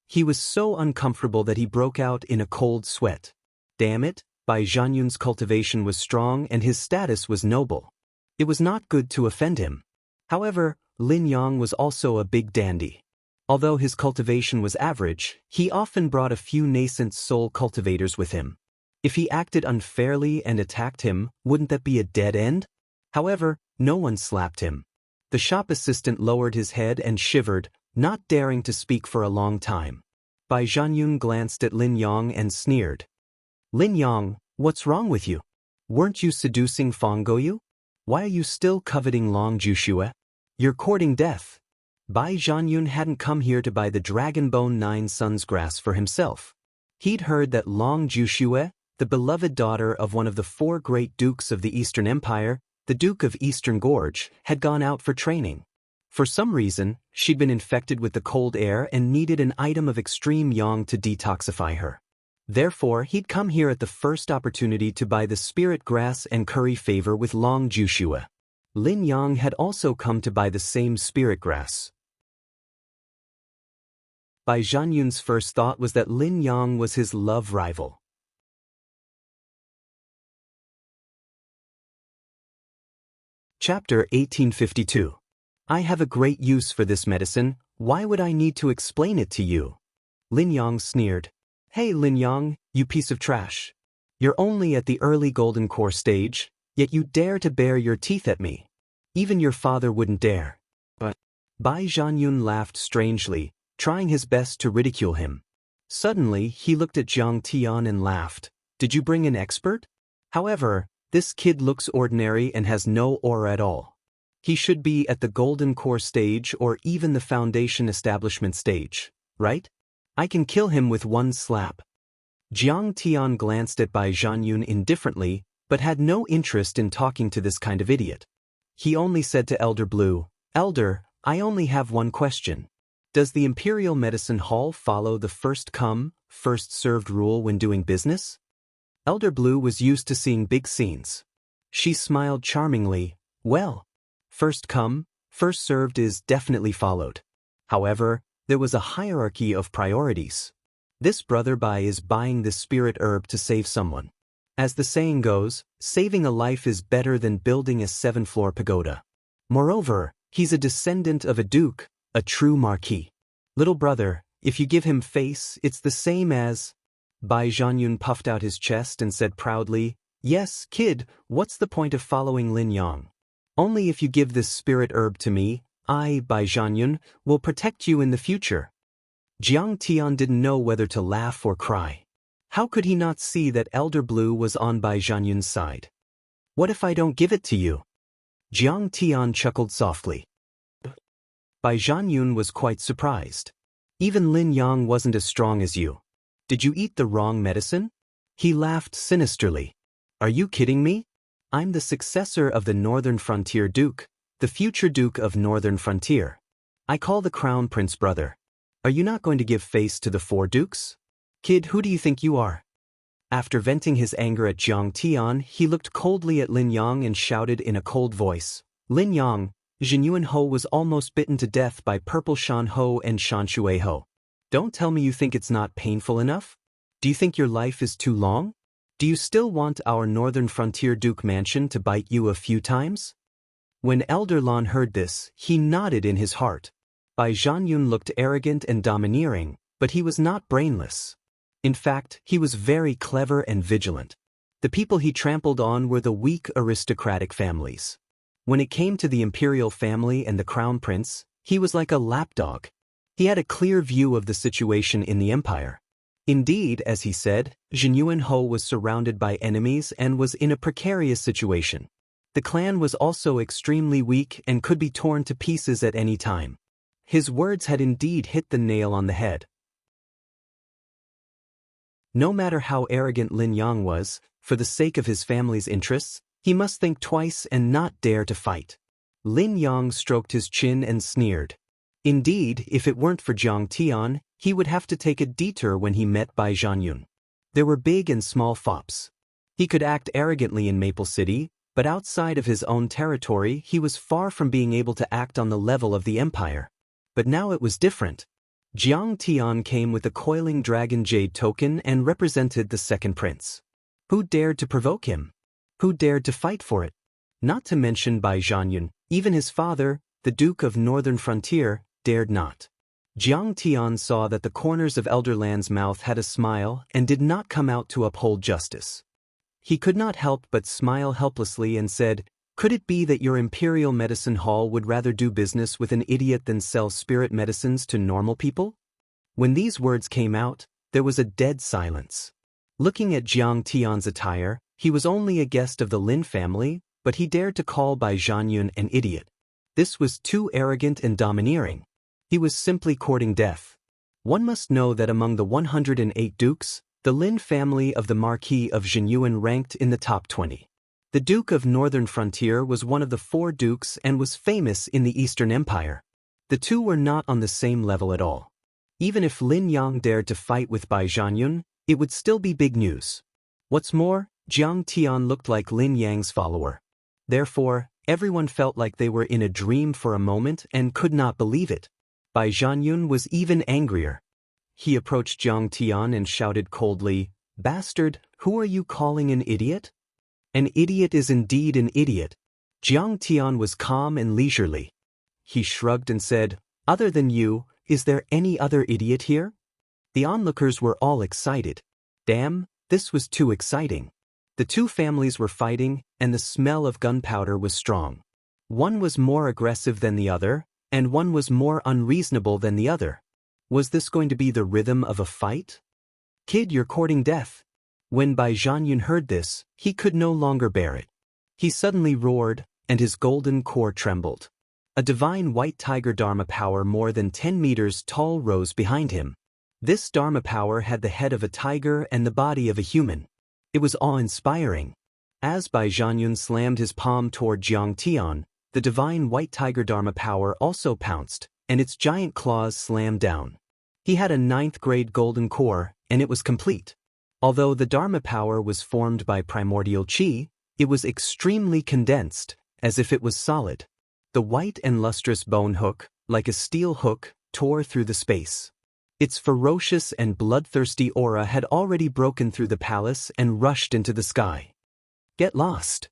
He was so uncomfortable that he broke out in a cold sweat. Damn it, Bai Zhanyun's cultivation was strong and his status was noble. It was not good to offend him. However, Lin Yang was also a big dandy. Although his cultivation was average, he often brought a few nascent soul cultivators with him. If he acted unfairly and attacked him, wouldn't that be a dead end? However, no one slapped him. The shop assistant lowered his head and shivered, not daring to speak for a long time. Bai Zhanyun glanced at Lin Yang and sneered. Lin Yang, what's wrong with you? Weren't you seducing Fang Goyu? Why are you still coveting Long Jushue? You're courting death. Bai Zhanyun hadn't come here to buy the Dragonbone 9 Suns grass for himself. He'd heard that Long Jushue, the beloved daughter of one of the 4 great dukes of the Eastern Empire, the Duke of Eastern Gorge, had gone out for training. For some reason, she'd been infected with the cold air and needed an item of extreme yang to detoxify her. Therefore, he'd come here at the first opportunity to buy the spirit grass and curry favor with Long Jushue. Lin Yang had also come to buy the same spirit grass. Bai Zhanyun's first thought was that Lin Yang was his love rival. Chapter 1852. I have a great use for this medicine, why would I need to explain it to you? Lin Yang sneered. Hey Lin Yang, you piece of trash. You're only at the early golden core stage, yet you dare to bare your teeth at me. Even your father wouldn't dare. But Bai Zhanyun laughed strangely, trying his best to ridicule him. Suddenly, he looked at Jiang Tian and laughed. Did you bring an expert? However, this kid looks ordinary and has no aura at all. He should be at the golden core stage or even the foundation establishment stage, right? I can kill him with one slap. Jiang Tian glanced at Bai Zhanyun indifferently, but had no interest in talking to this kind of idiot. He only said to Elder Blue, Elder, I only have one question. Does the Imperial Medicine Hall follow the first come, first served rule when doing business? Elder Blue was used to seeing big scenes. She smiled charmingly. Well, first come, first served is definitely followed. However, there was a hierarchy of priorities. This brother Bai is buying this spirit herb to save someone. As the saying goes, saving a life is better than building a 7-floor pagoda. Moreover, he's a descendant of a duke, a true marquis. Little brother, if you give him face, it's the same as... Bai Zhanyun puffed out his chest and said proudly, Yes, kid, what's the point of following Lin Yang? Only if you give this spirit herb to me, I, Bai Zhanyun, will protect you in the future. Jiang Tian didn't know whether to laugh or cry. How could he not see that Elder Blue was on Bai Zhanyun's side? What if I don't give it to you? Jiang Tian chuckled softly. Bai Zhanyun was quite surprised. Even Lin Yang wasn't as strong as you. Did you eat the wrong medicine? He laughed sinisterly. Are you kidding me? I'm the successor of the Northern Frontier Duke, the future Duke of Northern Frontier. I call the Crown Prince brother. Are you not going to give face to the four dukes? Kid, who do you think you are? After venting his anger at Jiang Tian, he looked coldly at Lin Yang and shouted in a cold voice. Lin Yang, Zhenyuan Ho was almost bitten to death by Purple Shan Ho and Shan Shui Ho. Don't tell me you think it's not painful enough? Do you think your life is too long? Do you still want our Northern Frontier Duke mansion to bite you a few times? When Elder Lan heard this, he nodded in his heart. Bai Zhanyun looked arrogant and domineering, but he was not brainless. In fact, he was very clever and vigilant. The people he trampled on were the weak aristocratic families. When it came to the imperial family and the crown prince, he was like a lapdog. He had a clear view of the situation in the empire. Indeed, as he said, Zhenyuan Ho was surrounded by enemies and was in a precarious situation. The clan was also extremely weak and could be torn to pieces at any time. His words had indeed hit the nail on the head. No matter how arrogant Lin Yang was, for the sake of his family's interests, he must think twice and not dare to fight. Lin Yang stroked his chin and sneered. Indeed, if it weren't for Jiang Tian, he would have to take a detour when he met Bai Zhanyun. There were big and small fops. He could act arrogantly in Maple City, but outside of his own territory he was far from being able to act on the level of the empire. But now it was different. Jiang Tian came with a coiling dragon jade token and represented the second prince. Who dared to provoke him? Who dared to fight for it? Not to mention Bai Zhanyun, even his father, the Duke of Northern Frontier, dared not. Jiang Tian saw that the corners of Elder Lan's mouth had a smile and did not come out to uphold justice. He could not help but smile helplessly and said, "Could it be that your Imperial Medicine Hall would rather do business with an idiot than sell spirit medicines to normal people?" When these words came out, there was a dead silence. Looking at Jiang Tian's attire, he was only a guest of the Lin family, but he dared to call Bai Zhanyun an idiot. This was too arrogant and domineering. He was simply courting death. One must know that among the 108 dukes, the Lin family of the Marquis of Zhenyuan ranked in the top 20. The Duke of Northern Frontier was one of the four dukes and was famous in the Eastern Empire. The two were not on the same level at all. Even if Lin Yang dared to fight with Bai Zhanyun, it would still be big news. What's more, Jiang Tian looked like Lin Yang's follower. Therefore, everyone felt like they were in a dream for a moment and could not believe it. Bai Zhanyun was even angrier. He approached Jiang Tian and shouted coldly, "Bastard, who are you calling an idiot?" "An idiot is indeed an idiot." Jiang Tian was calm and leisurely. He shrugged and said, "Other than you, is there any other idiot here?" The onlookers were all excited. Damn, this was too exciting. The two families were fighting, and the smell of gunpowder was strong. One was more aggressive than the other, and one was more unreasonable than the other. Was this going to be the rhythm of a fight? "Kid, you're courting death." When Bai Zhanyun heard this, he could no longer bear it. He suddenly roared, and his golden core trembled. A divine white tiger Dharma power more than 10 meters tall rose behind him. This Dharma power had the head of a tiger and the body of a human. It was awe-inspiring. As Bai Zhanyun slammed his palm toward Jiang Tian, the divine white tiger Dharma power also pounced, and its giant claws slammed down. He had a 9th grade golden core, and it was complete. Although the Dharma power was formed by primordial chi, it was extremely condensed, as if it was solid. The white and lustrous bone hook, like a steel hook, tore through the space. Its ferocious and bloodthirsty aura had already broken through the palace and rushed into the sky. "Get lost."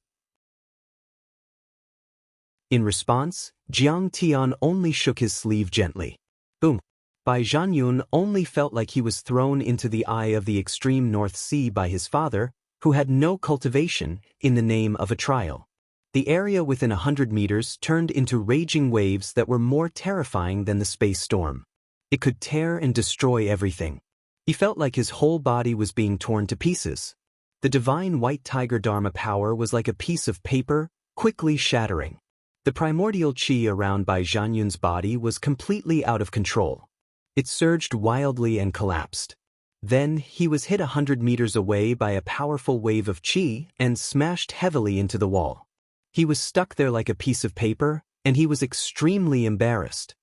In response, Jiang Tian only shook his sleeve gently. Boom. Bai Zhanyun only felt like he was thrown into the eye of the extreme North Sea by his father, who had no cultivation, in the name of a trial. The area within 100 meters turned into raging waves that were more terrifying than the space storm. It could tear and destroy everything. He felt like his whole body was being torn to pieces. The divine white tiger Dharma power was like a piece of paper, quickly shattering. The primordial chi around Bai Zhanyun's body was completely out of control. It surged wildly and collapsed. Then, he was hit 100 meters away by a powerful wave of qi and smashed heavily into the wall. He was stuck there like a piece of paper, and he was extremely embarrassed.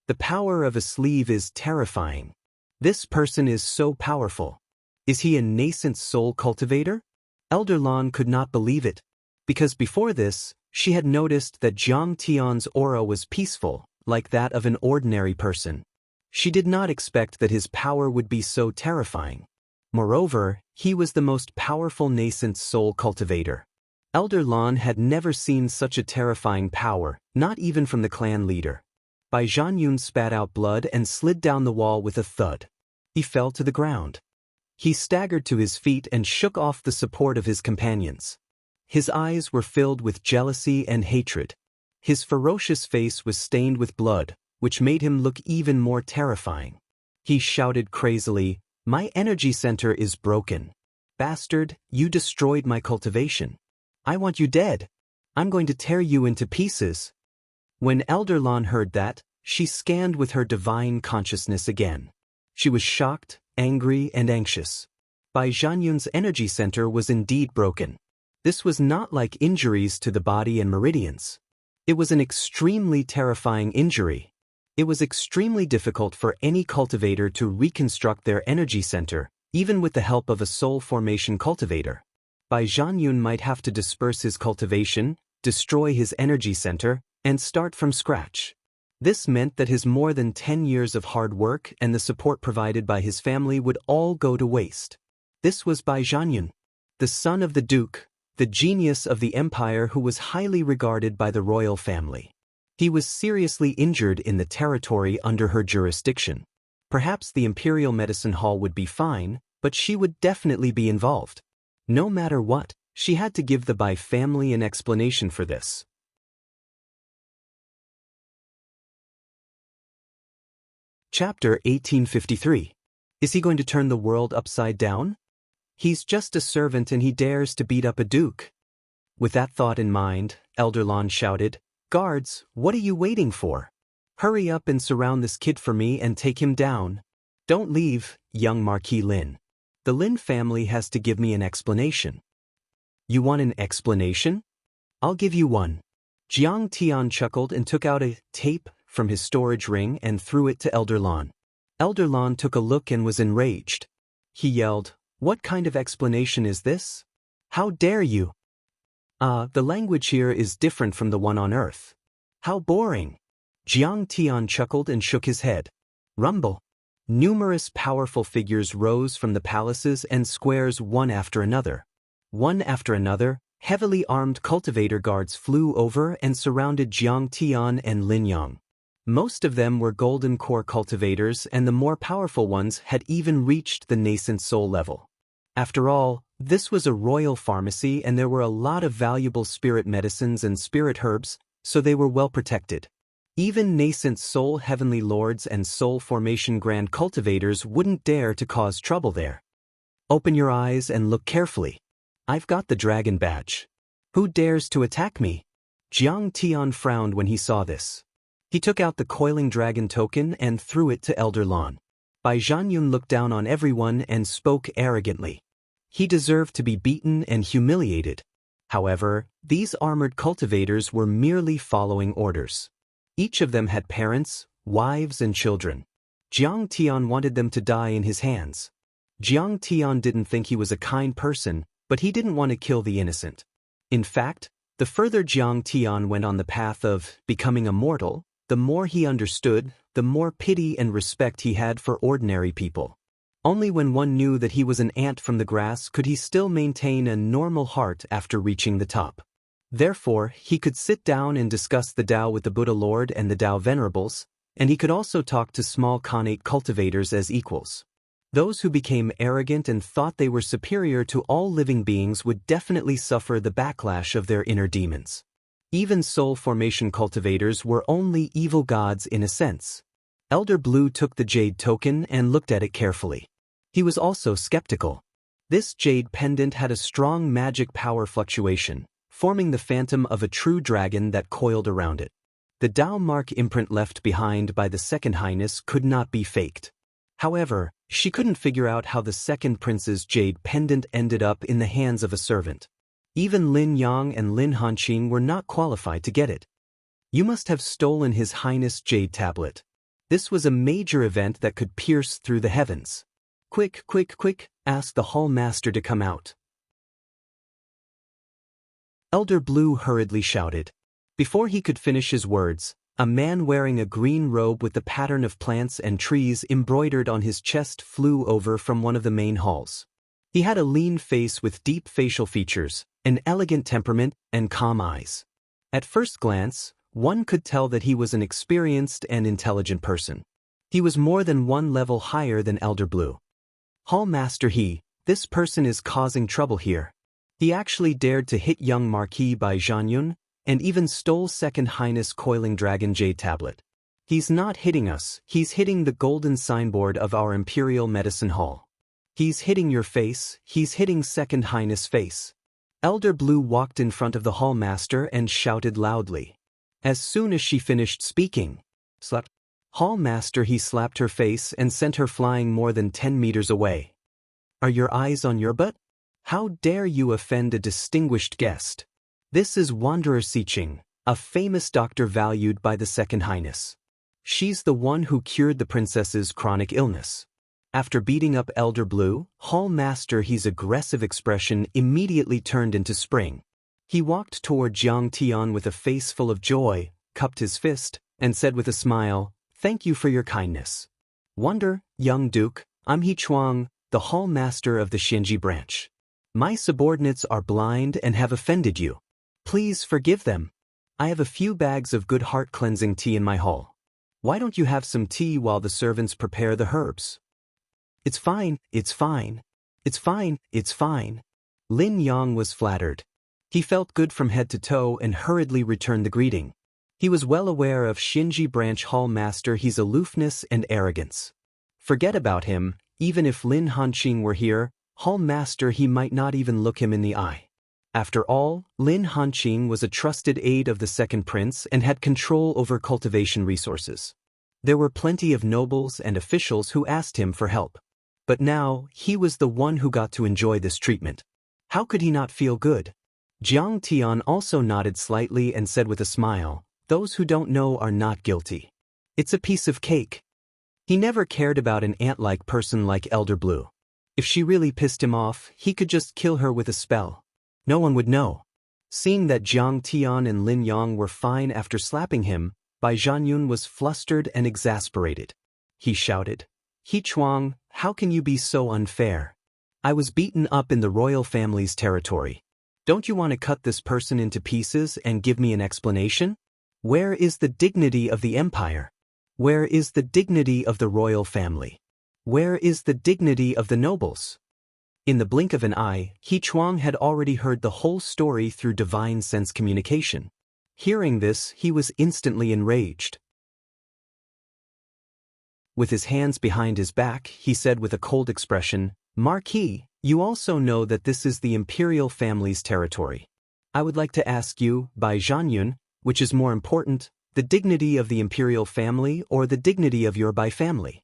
The power of a sleeve is terrifying. This person is so powerful. Is he a nascent soul cultivator? Elder Lan could not believe it, because before this, she had noticed that Jiang Tian's aura was peaceful, like that of an ordinary person. She did not expect that his power would be so terrifying. Moreover, he was the most powerful nascent soul cultivator. Elder Lan had never seen such a terrifying power, not even from the clan leader. Bai Zhanyun spat out blood and slid down the wall with a thud. He fell to the ground. He staggered to his feet and shook off the support of his companions. His eyes were filled with jealousy and hatred. His ferocious face was stained with blood, which made him look even more terrifying. He shouted crazily, "My energy center is broken. Bastard, you destroyed my cultivation. I want you dead. I'm going to tear you into pieces." When Elder Lan heard that, she scanned with her divine consciousness again. She was shocked, angry, and anxious. Bai Zhanyun's energy center was indeed broken. This was not like injuries to the body and meridians. It was an extremely terrifying injury. It was extremely difficult for any cultivator to reconstruct their energy center, even with the help of a soul formation cultivator. Bai Zhanyun might have to disperse his cultivation, destroy his energy center, and start from scratch. This meant that his more than 10 years of hard work and the support provided by his family would all go to waste. This was Bai Zhanyun, the son of the duke, the genius of the empire who was highly regarded by the royal family. He was seriously injured in the territory under her jurisdiction. Perhaps the Imperial Medicine Hall would be fine, but she would definitely be involved. No matter what, she had to give the Bai family an explanation for this. Chapter 1853. Is he going to turn the world upside down? He's just a servant and he dares to beat up a duke. With that thought in mind, Elder Lan shouted, "Guards, what are you waiting for? Hurry up and surround this kid for me and take him down. Don't leave, young Marquis Lin. The Lin family has to give me an explanation." "You want an explanation? I'll give you one." Jiang Tian chuckled and took out a tape from his storage ring and threw it to Elder Lan. Elder Lan took a look and was enraged. He yelled, "What kind of explanation is this? How dare you? The language here is different from the one on Earth. How boring." Jiang Tian chuckled and shook his head. Rumble. Numerous powerful figures rose from the palaces and squares one after another. One after another, heavily armed cultivator guards flew over and surrounded Jiang Tian and Lin Yang. Most of them were golden core cultivators, and the more powerful ones had even reached the nascent soul level. After all, this was a royal pharmacy and there were a lot of valuable spirit medicines and spirit herbs, so they were well protected. Even nascent soul heavenly lords and soul formation grand cultivators wouldn't dare to cause trouble there. Open your eyes and look carefully. I've got the dragon badge. Who dares to attack me? Jiang Tian frowned when he saw this. He took out the coiling dragon token and threw it to Elder Lan. Bai Zhanyun looked down on everyone and spoke arrogantly. He deserved to be beaten and humiliated. However, these armored cultivators were merely following orders. Each of them had parents, wives, and children. Jiang Tian wanted them to die in his hands. Jiang Tian didn't think he was a kind person, but he didn't want to kill the innocent. In fact, the further Jiang Tian went on the path of becoming immortal, the more he understood, the more pity and respect he had for ordinary people. Only when one knew that he was an ant from the grass could he still maintain a normal heart after reaching the top. Therefore, he could sit down and discuss the Tao with the Buddha Lord and the Tao Venerables, and he could also talk to small Khanate cultivators as equals. Those who became arrogant and thought they were superior to all living beings would definitely suffer the backlash of their inner demons. Even soul formation cultivators were only evil gods in a sense. Elder Blue took the jade token and looked at it carefully. He was also skeptical. This jade pendant had a strong magic power fluctuation, forming the phantom of a true dragon that coiled around it. The Tao mark imprint left behind by the Second Highness could not be faked. However, she couldn't figure out how the second prince's jade pendant ended up in the hands of a servant. Even Lin Yang and Lin Hanqing were not qualified to get it. You must have stolen His Highness' jade tablet. This was a major event that could pierce through the heavens. Quick, quick, quick, ask the hall master to come out. Elder Blue hurriedly shouted. Before he could finish his words, a man wearing a green robe with the pattern of plants and trees embroidered on his chest flew over from one of the main halls. He had a lean face with deep facial features, an elegant temperament, and calm eyes. At first glance, one could tell that he was an experienced and intelligent person. He was more than one level higher than Elder Blue. Hall Master this person is causing trouble here. He actually dared to hit young Marquis Bai Zhanyun, and even stole Second Highness Coiling Dragon Jade Tablet. He's not hitting us, he's hitting the golden signboard of our Imperial Medicine Hall. He's hitting your face, he's hitting Second Highness' face. Elder Blue walked in front of the Hall Master and shouted loudly. As soon as she finished speaking, slap. Hall Master slapped her face and sent her flying more than 10 meters away. Are your eyes on your butt? How dare you offend a distinguished guest? This is Wanderer Siqing, a famous doctor valued by the Second Highness. She's the one who cured the princess's chronic illness. After beating up Elder Blue, Hall Master He's aggressive expression immediately turned into spring. He walked toward Jiang Tian with a face full of joy, cupped his fist, and said with a smile, "Thank you for your kindness. Wonder, young duke, I'm He Chuang, the Hall Master of the Xinji branch. My subordinates are blind and have offended you. Please forgive them. I have a few bags of good heart-cleansing tea in my hall. Why don't you have some tea while the servants prepare the herbs?" It's fine, it's fine. It's fine, it's fine. Lin Yang was flattered. He felt good from head to toe and hurriedly returned the greeting. He was well aware of Xinji branch Hall Master He's aloofness and arrogance. Forget about him, even if Lin Hanqing were here, Hall Master He might not even look him in the eye. After all, Lin Hanqing was a trusted aide of the second prince and had control over cultivation resources. There were plenty of nobles and officials who asked him for help. But now, he was the one who got to enjoy this treatment. How could he not feel good? Jiang Tian also nodded slightly and said with a smile, "Those who don't know are not guilty. It's a piece of cake." He never cared about an ant-like person like Elder Blue. If she really pissed him off, he could just kill her with a spell. No one would know. Seeing that Jiang Tian and Lin Yang were fine after slapping him, Bai Zhanyun was flustered and exasperated. He shouted, "He Chuang, how can you be so unfair? I was beaten up in the royal family's territory. Don't you want to cut this person into pieces and give me an explanation? Where is the dignity of the empire? Where is the dignity of the royal family? Where is the dignity of the nobles?" In the blink of an eye, He Chuang had already heard the whole story through divine sense communication. Hearing this, he was instantly enraged. With his hands behind his back, he said with a cold expression, "Marquis, you also know that this is the imperial family's territory. I would like to ask you, Bai Zhanyun, which is more important, the dignity of the imperial family or the dignity of your Bai family?"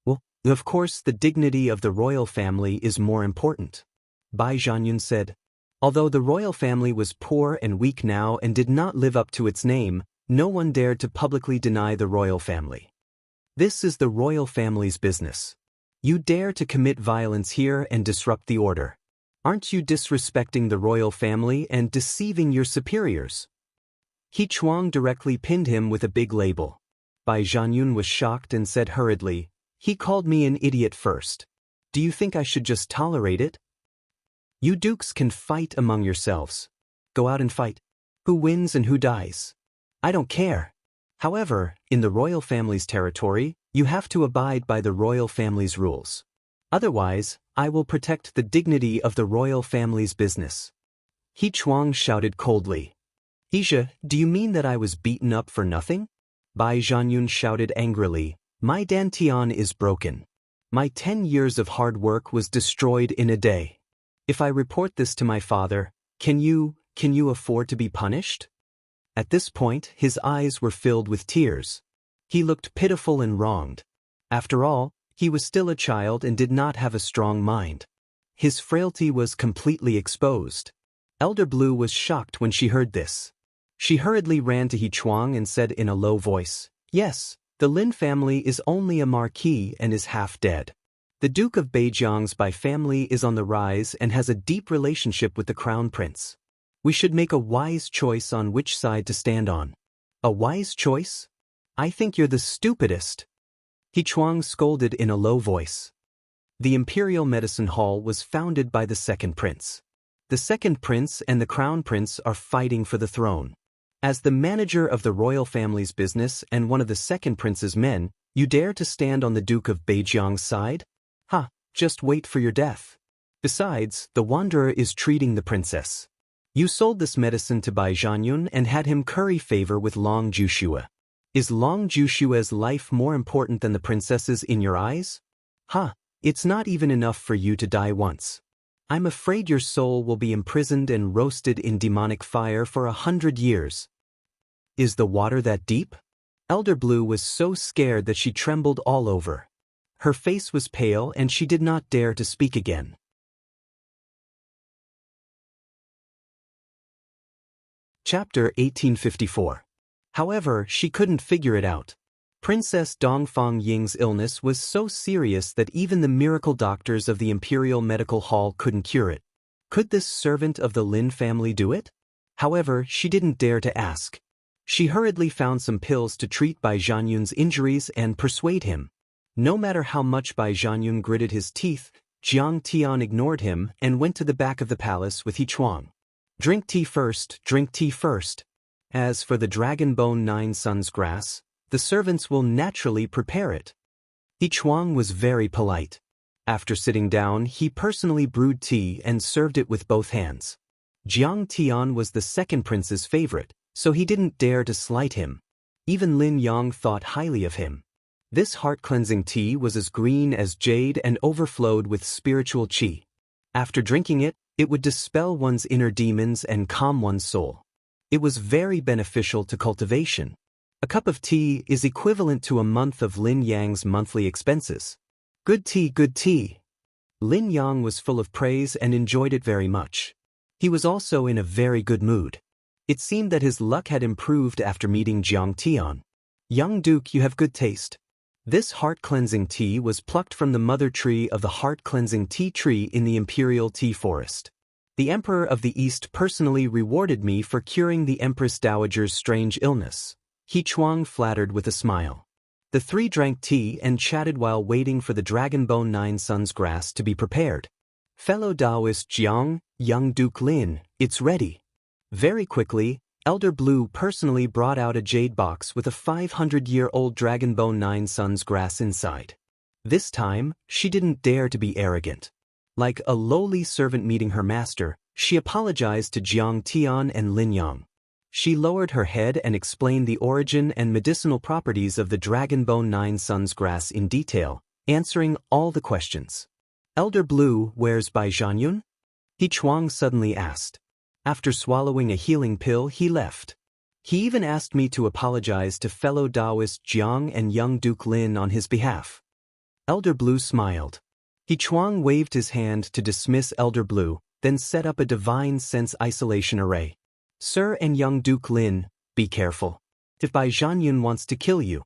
"Well, of course the dignity of the royal family is more important," Bai Zhanyun said. Although the royal family was poor and weak now and did not live up to its name, no one dared to publicly deny the royal family. This is the royal family's business. You dare to commit violence here and disrupt the order. Aren't you disrespecting the royal family and deceiving your superiors? He Chuang directly pinned him with a big label. Bai Zhanyun was shocked and said hurriedly, "He called me an idiot first. Do you think I should just tolerate it? You dukes can fight among yourselves. Go out and fight. Who wins and who dies? I don't care. However, in the royal family's territory, you have to abide by the royal family's rules. Otherwise, I will protect the dignity of the royal family's business." He Chuang shouted coldly. "Ija, do you mean that I was beaten up for nothing?" Bai Zhanyun shouted angrily, "My dantian is broken. My 10 years of hard work was destroyed in a day. If I report this to my father, can you afford to be punished?" At this point, his eyes were filled with tears. He looked pitiful and wronged. After all, He was still a child and did not have a strong mind. His frailty was completely exposed. Elder Blue was shocked when she heard this. She hurriedly ran to He Chuang and said in a low voice, "Yes, the Lin family is only a marquis and is half dead. The Duke of Beijiang's by family is on the rise and has a deep relationship with the Crown Prince. We should make a wise choice on which side to stand on." "A wise choice? I think you're the stupidest," He Chuang scolded in a low voice. The Imperial Medicine Hall was founded by the second prince. The second prince and the crown prince are fighting for the throne. As the manager of the royal family's business and one of the second prince's men, you dare to stand on the Duke of Beijiang's side? Ha, just wait for your death. Besides, the wanderer is treating the princess. You sold this medicine to Bai Zhanyun and had him curry favor with Long Jushua. Is Long Jushua's life more important than the princess's in your eyes? Ha, it's not even enough for you to die once. I'm afraid your soul will be imprisoned and roasted in demonic fire for 100 years. Is the water that deep? Elder Blue was so scared that she trembled all over. Her face was pale and she did not dare to speak again. Chapter 1854. However, she couldn't figure it out. Princess Dongfang Ying's illness was so serious that even the miracle doctors of the Imperial Medical Hall couldn't cure it. Could this servant of the Lin family do it? However, she didn't dare to ask. She hurriedly found some pills to treat Bai Zhanyun's injuries and persuade him. No matter how much Bai Zhanyun gritted his teeth, Jiang Tian ignored him and went to the back of the palace with He Chuang. "Drink tea first, drink tea first. As for the dragon bone 9 suns grass, the servants will naturally prepare it." He Chuang was very polite. After sitting down, he personally brewed tea and served it with both hands. Jiang Tian was the second prince's favorite, so he didn't dare to slight him. Even Lin Yang thought highly of him. This heart-cleansing tea was as green as jade and overflowed with spiritual qi. After drinking it, it would dispel one's inner demons and calm one's soul. It was very beneficial to cultivation. A cup of tea is equivalent to a month of Lin Yang's monthly expenses. Good tea, good tea. Lin Yang was full of praise and enjoyed it very much. He was also in a very good mood. It seemed that his luck had improved after meeting Jiang Tian. "Young Duke, you have good taste." This heart-cleansing tea was plucked from the mother tree of the heart-cleansing tea tree in the Imperial Tea Forest. The Emperor of the East personally rewarded me for curing the Empress Dowager's strange illness. He Chuang flattered with a smile. The three drank tea and chatted while waiting for the Dragonbone 9 Suns grass to be prepared. "Fellow Daoist Jiang, young Duke Lin, it's ready." Very quickly, Elder Blue personally brought out a jade box with a 500-year-old Dragonbone 9 Suns grass inside. This time, she didn't dare to be arrogant. Like a lowly servant meeting her master, she apologized to Jiang Tian and Lin Yang. She lowered her head and explained the origin and medicinal properties of the Dragonbone 9 Suns grass in detail, answering all the questions. "Elder Blue, where's Bai Zhanyun?" He Chuang suddenly asked. After swallowing a healing pill, he left. He even asked me to apologize to fellow Daoist Jiang and young Duke Lin on his behalf. Elder Blue smiled. He Chuang waved his hand to dismiss Elder Blue, then set up a divine sense isolation array. "Sir and young Duke Lin, be careful. If Bai Zhanyun wants to kill you."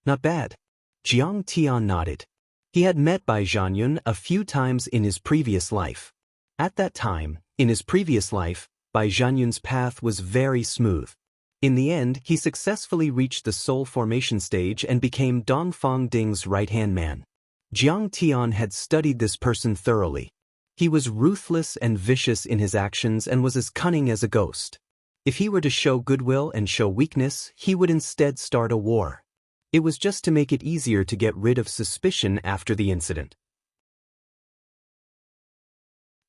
"Not bad." Jiang Tian nodded. He had met Bai Zhanyun a few times in his previous life. At that time, in his previous life, Bai Zhanyun's path was very smooth. In the end, he successfully reached the soul formation stage and became Dongfang Ding's right-hand man. Jiang Tian had studied this person thoroughly. He was ruthless and vicious in his actions and was as cunning as a ghost. If he were to show goodwill and show weakness, he would instead start a war. It was just to make it easier to get rid of suspicion after the incident.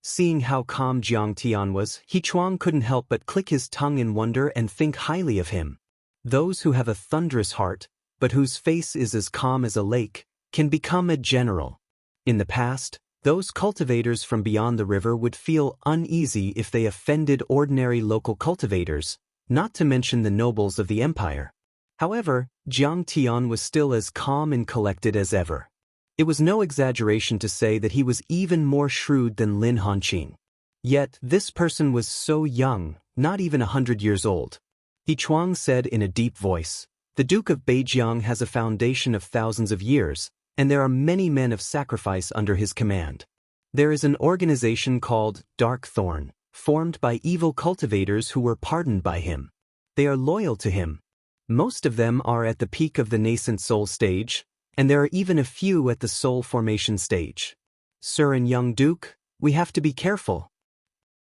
Seeing how calm Jiang Tian was, He Chuang couldn't help but click his tongue in wonder and think highly of him. Those who have a thunderous heart, but whose face is as calm as a lake, can become a general. In the past, those cultivators from beyond the river would feel uneasy if they offended ordinary local cultivators, not to mention the nobles of the empire. However, Jiang Tian was still as calm and collected as ever. It was no exaggeration to say that he was even more shrewd than Lin Hanqing. Yet, this person was so young, not even 100 years old. He Chuang said in a deep voice, "The Duke of Beijiang has a foundation of thousands of years, and there are many men of sacrifice under his command. There is an organization called Dark Thorn, formed by evil cultivators who were pardoned by him. They are loyal to him. Most of them are at the peak of the nascent soul stage, and there are even a few at the soul formation stage. Sir and young Duke, we have to be careful.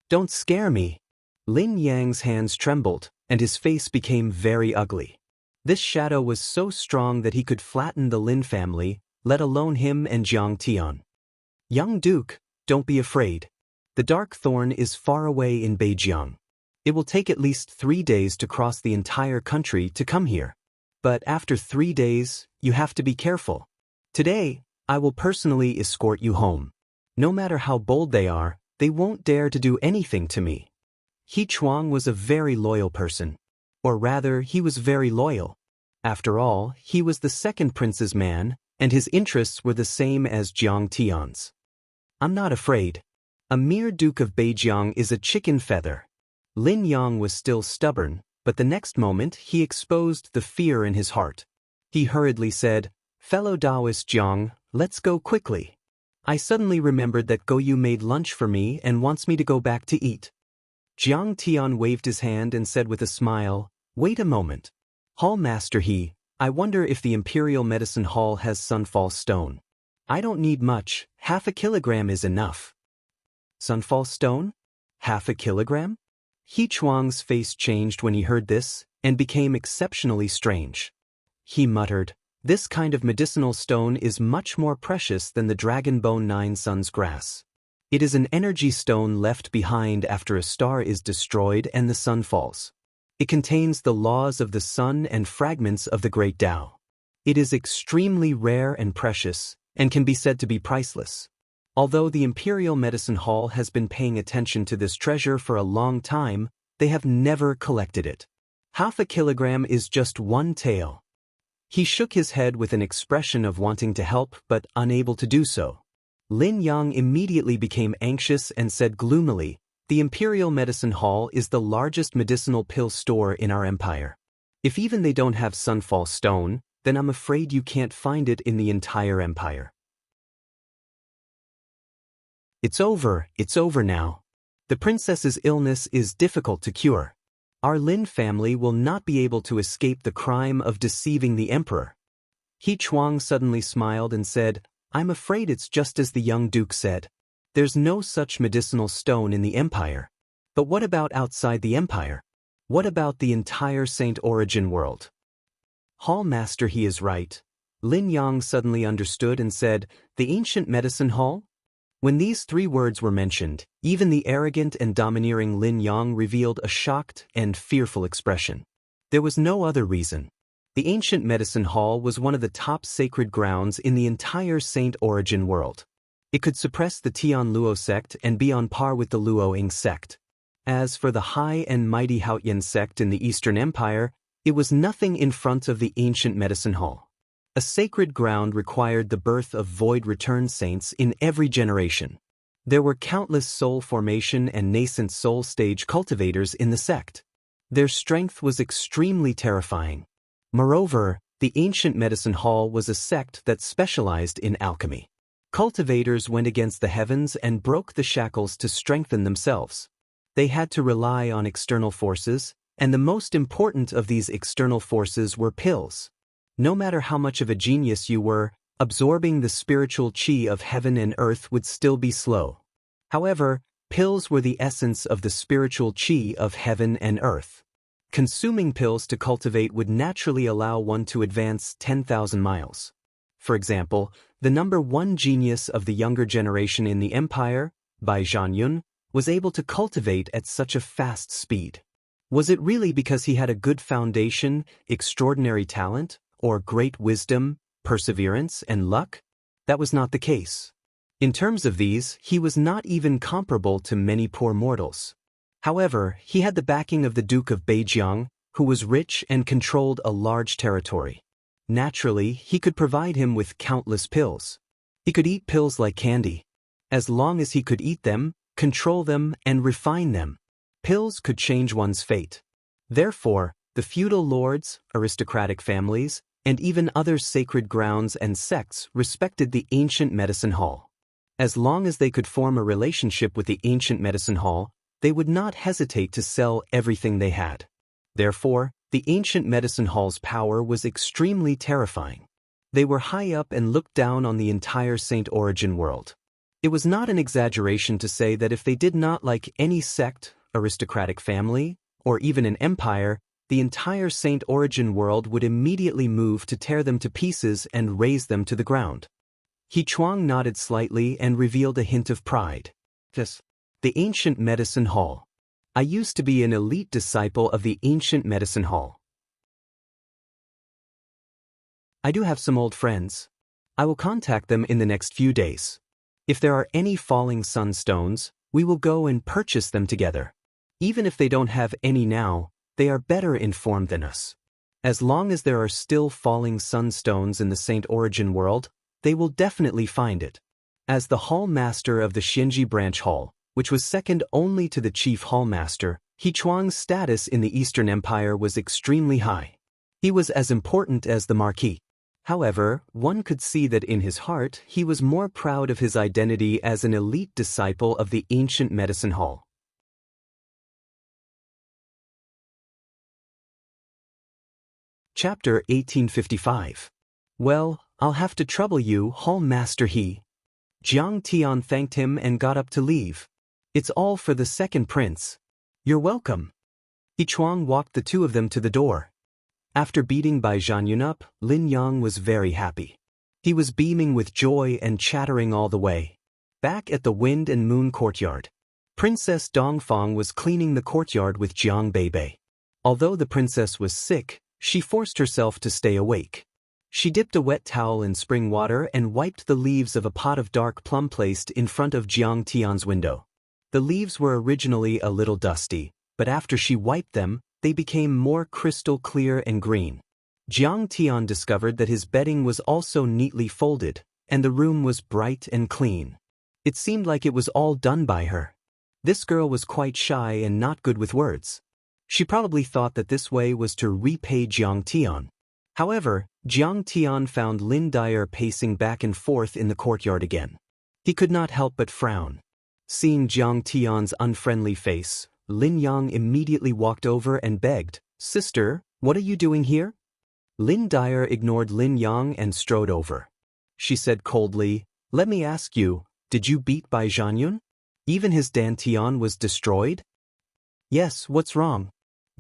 Don't scare me." Lin Yang's hands trembled, and his face became very ugly. This shadow was so strong that he could flatten the Lin family, let alone him and Jiang Tian. "Young Duke, don't be afraid. The Dark Thorn is far away in Beijiang. It will take at least 3 days to cross the entire country to come here. But after 3 days, you have to be careful. Today, I will personally escort you home. No matter how bold they are, they won't dare to do anything to me." He Chuang was a very loyal person. Or rather, he was very loyal. After all, he was the second prince's man, and his interests were the same as Jiang Tian's. "I'm not afraid. A mere Duke of Beijiang is a chicken feather." Lin Yang was still stubborn, but the next moment he exposed the fear in his heart. He hurriedly said, "Fellow Daoist Jiang, let's go quickly. I suddenly remembered that Goyu made lunch for me and wants me to go back to eat." Jiang Tian waved his hand and said with a smile, "Wait a moment. Hall Master He, I wonder if the Imperial Medicine Hall has Sunfall Stone. I don't need much, 1/2 kilogram is enough." "Sunfall Stone? 1/2 kilogram?" He Chuang's face changed when he heard this, and became exceptionally strange. He muttered, "This kind of medicinal stone is much more precious than the Dragon Bone 9 Suns grass. It is an energy stone left behind after a star is destroyed and the sun falls. It contains the laws of the sun and fragments of the great Tao. It is extremely rare and precious, and can be said to be priceless. Although the Imperial Medicine Hall has been paying attention to this treasure for a long time, they have never collected it. 1/2 kilogram is just one tael." He shook his head with an expression of wanting to help but unable to do so. Lin Yang immediately became anxious and said gloomily, "The Imperial Medicine Hall is the largest medicinal pill store in our empire. If even they don't have Sunfall Stone, then I'm afraid you can't find it in the entire empire." It's over now. The princess's illness is difficult to cure. Our Lin family will not be able to escape the crime of deceiving the emperor." He Chuang suddenly smiled and said, "I'm afraid it's just as the young duke said. There's no such medicinal stone in the empire. But what about outside the empire? What about the entire Saint Origin world?" "Hall Master He is right." Lin Yang suddenly understood and said, "The ancient medicine hall?" When these 3 words were mentioned, even the arrogant and domineering Lin Yang revealed a shocked and fearful expression. There was no other reason. The ancient medicine hall was one of the top sacred grounds in the entire Saint Origin world. It could suppress the Tian Luo sect and be on par with the Luo Ying sect. As for the high and mighty Haoyan sect in the Eastern Empire, it was nothing in front of the ancient medicine hall. A sacred ground required the birth of void return saints in every generation. There were countless soul formation and nascent soul stage cultivators in the sect. Their strength was extremely terrifying. Moreover, the ancient medicine hall was a sect that specialized in alchemy. Cultivators went against the heavens and broke the shackles to strengthen themselves. They had to rely on external forces, and the most important of these external forces were pills. No matter how much of a genius you were, absorbing the spiritual chi of heaven and earth would still be slow. However, pills were the essence of the spiritual chi of heaven and earth. Consuming pills to cultivate would naturally allow one to advance 10,000 miles. For example, the number 1 genius of the younger generation in the empire, Bai Zhanyun, was able to cultivate at such a fast speed. Was it really because he had a good foundation, extraordinary talent, or great wisdom, perseverance, and luck? That was not the case. In terms of these, he was not even comparable to many poor mortals. However, he had the backing of the Duke of Beijiang, who was rich and controlled a large territory. Naturally, he could provide him with countless pills. He could eat pills like candy. As long as he could eat them, control them, and refine them, pills could change one's fate. Therefore, the feudal lords, aristocratic families, and even other sacred grounds and sects respected the ancient medicine hall. As long as they could form a relationship with the ancient medicine hall, they would not hesitate to sell everything they had. Therefore, the ancient medicine hall's power was extremely terrifying. They were high up and looked down on the entire Saint Origin world. It was not an exaggeration to say that if they did not like any sect, aristocratic family, or even an empire, the entire Saint Origin world would immediately move to tear them to pieces and raze them to the ground. He Chuang nodded slightly and revealed a hint of pride. Yes, the ancient medicine hall. I used to be an elite disciple of the ancient medicine hall. I do have some old friends. I will contact them in the next few days. If there are any falling sunstones, we will go and purchase them together. Even if they don't have any now, they are better informed than us. As long as there are still falling sunstones in the Saint Origin world, they will definitely find it. As the hall master of the Xianxia branch hall, which was second only to the chief hall master, He Chuang's status in the Eastern Empire was extremely high. He was as important as the Marquis. However, one could see that in his heart he was more proud of his identity as an elite disciple of the ancient medicine hall. Chapter 1855. Well, I'll have to trouble you, Hall Master He. Jiang Tian thanked him and got up to leave. It's all for the second prince. You're welcome. He Chuang walked the two of them to the door. After beating Bai Zhanyun up, Lin Yang was very happy. He was beaming with joy and chattering all the way. Back at the Wind and Moon courtyard, Princess Dongfang was cleaning the courtyard with Jiang Beibei. Although the princess was sick, she forced herself to stay awake. She dipped a wet towel in spring water and wiped the leaves of a pot of dark plum placed in front of Jiang Tian's window. The leaves were originally a little dusty, but after she wiped them, they became more crystal clear and green. Jiang Tian discovered that his bedding was also neatly folded, and the room was bright and clean. It seemed like it was all done by her. This girl was quite shy and not good with words. She probably thought that this way was to repay Jiang Tian. However, Jiang Tian found Lin Dyer pacing back and forth in the courtyard again. He could not help but frown. Seeing Jiang Tian's unfriendly face, Lin Yang immediately walked over and begged, "Sister, what are you doing here?" Lin Dyer ignored Lin Yang and strode over. She said coldly, "Let me ask you, did you beat Bai Zhanyun? Even his dantian was destroyed?" "Yes, what's wrong?"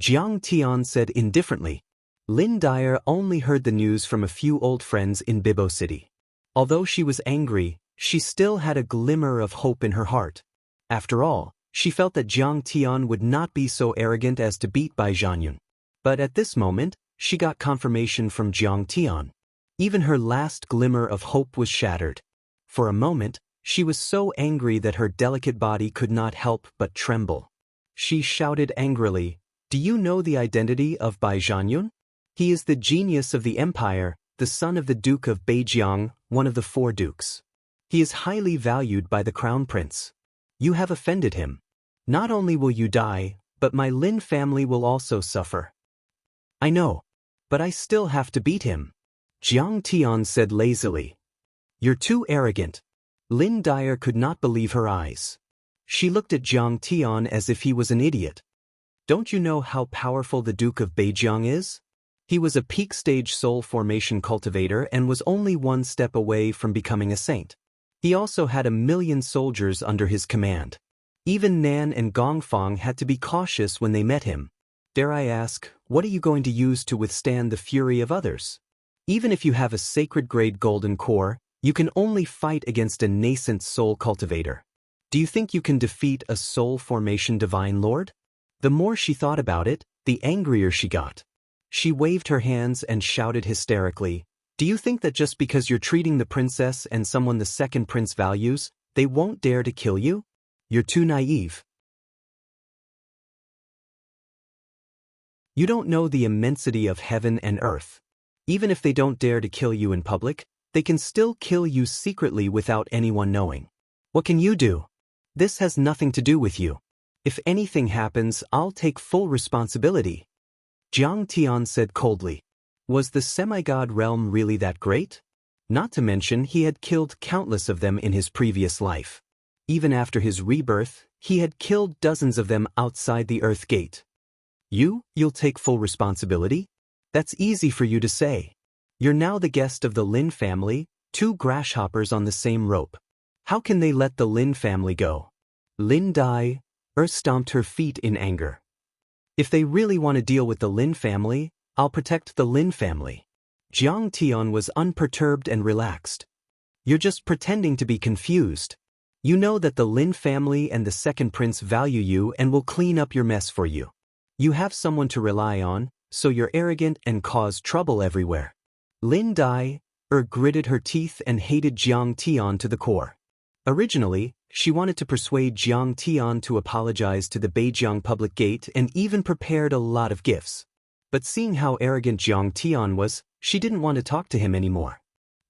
Jiang Tian said indifferently. Lin Dyer only heard the news from a few old friends in Bibo City. Although she was angry, she still had a glimmer of hope in her heart. After all, she felt that Jiang Tian would not be so arrogant as to beat Bai Zhanyun. But at this moment, she got confirmation from Jiang Tian. Even her last glimmer of hope was shattered. For a moment, she was so angry that her delicate body could not help but tremble. She shouted angrily, "Do you know the identity of Bai Zhanyun? He is the genius of the empire, the son of the Duke of Beijiang, one of the 4 dukes. He is highly valued by the crown prince. You have offended him. Not only will you die, but my Lin family will also suffer." "I know, but I still have to beat him," Jiang Tian said lazily. "You're too arrogant." Lin Dyer could not believe her eyes. She looked at Jiang Tian as if he was an idiot. "Don't you know how powerful the Duke of Beijiang is? He was a peak-stage soul formation cultivator and was only 1 step away from becoming a saint. He also had 1,000,000 soldiers under his command. Even Nan and Gongfang had to be cautious when they met him. Dare I ask, what are you going to use to withstand the fury of others? Even if you have a sacred-grade golden core, you can only fight against a nascent soul cultivator. Do you think you can defeat a soul formation divine lord?" The more she thought about it, the angrier she got. She waved her hands and shouted hysterically, "Do you think that just because you're treating the princess and someone the second prince values, they won't dare to kill you? You're too naive. You don't know the immensity of heaven and earth. Even if they don't dare to kill you in public, They can still kill you secretly without anyone knowing. What can you do? This has nothing to do with you. If anything happens, I'll take full responsibility. Jiang Tian said coldly. Was the semi-god realm really that great? Not to mention he had killed countless of them in his previous life. Even after his rebirth, he had killed dozens of them outside the Earth Gate. You'll take full responsibility? That's easy for you to say. You're now the guest of the Lin family, two grasshoppers on the same rope. How can they let the Lin family go? Lin Dai stomped her feet in anger. If they really want to deal with the Lin family, I'll protect the Lin family. Jiang Tian was unperturbed and relaxed. You're just pretending to be confused. You know that the Lin family and the second prince value you and will clean up your mess for you. You have someone to rely on, so you're arrogant and cause trouble everywhere. Lin Dai gritted her teeth and hated Jiang Tian to the core. Originally, she wanted to persuade Jiang Tian to apologize to the Beijiang public gate and even prepared a lot of gifts. But seeing how arrogant Jiang Tian was, she didn't want to talk to him anymore.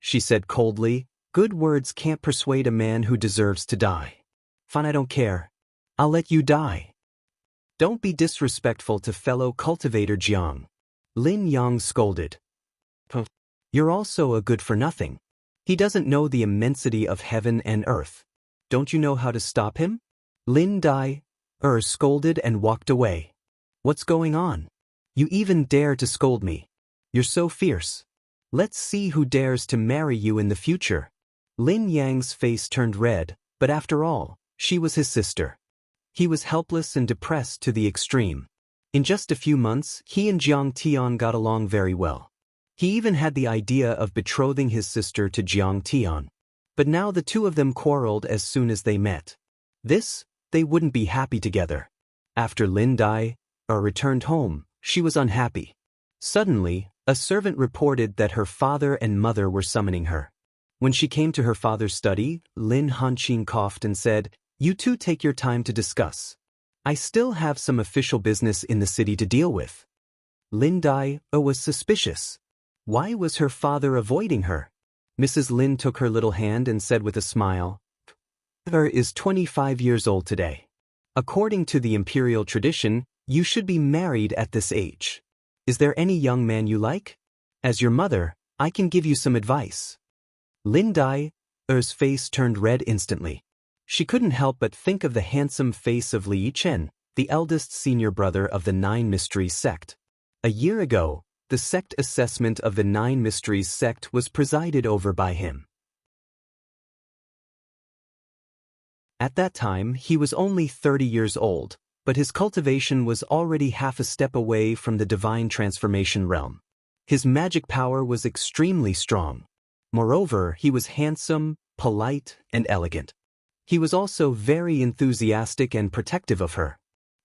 She said coldly, "Good words can't persuade a man who deserves to die. Fine, I don't care. I'll let you die." Don't be disrespectful to fellow cultivator Jiang. Lin Yang scolded. You're also a good-for-nothing. He doesn't know the immensity of heaven and earth. Don't you know how to stop him? Lin Dai scolded and walked away. What's going on? You even dare to scold me. You're so fierce. Let's see who dares to marry you in the future. Lin Yang's face turned red, but after all, she was his sister. He was helpless and depressed to the extreme. In just a few months, he and Jiang Tian got along very well. He even had the idea of betrothing his sister to Jiang Tian. But now the two of them quarreled as soon as they met. They wouldn't be happy together. After Lin Dai returned home, she was unhappy. Suddenly, a servant reported that her father and mother were summoning her. When she came to her father's study, Lin Hanqing coughed and said, "You two take your time to discuss. I still have some official business in the city to deal with." Lin Dai was suspicious. Why was her father avoiding her? Mrs. Lin took her little hand and said with a smile, "Father is 25 years old today. According to the imperial tradition, you should be married at this age. Is there any young man you like? As your mother, I can give you some advice." Lin Dai's face turned red instantly. She couldn't help but think of the handsome face of Li Chen, the eldest senior brother of the Nine Mysteries sect. A year ago, the sect assessment of the Nine Mysteries sect was presided over by him. At that time, he was only 30 years old, but his cultivation was already half a step away from the divine transformation realm. His magic power was extremely strong. Moreover, he was handsome, polite, and elegant. He was also very enthusiastic and protective of her.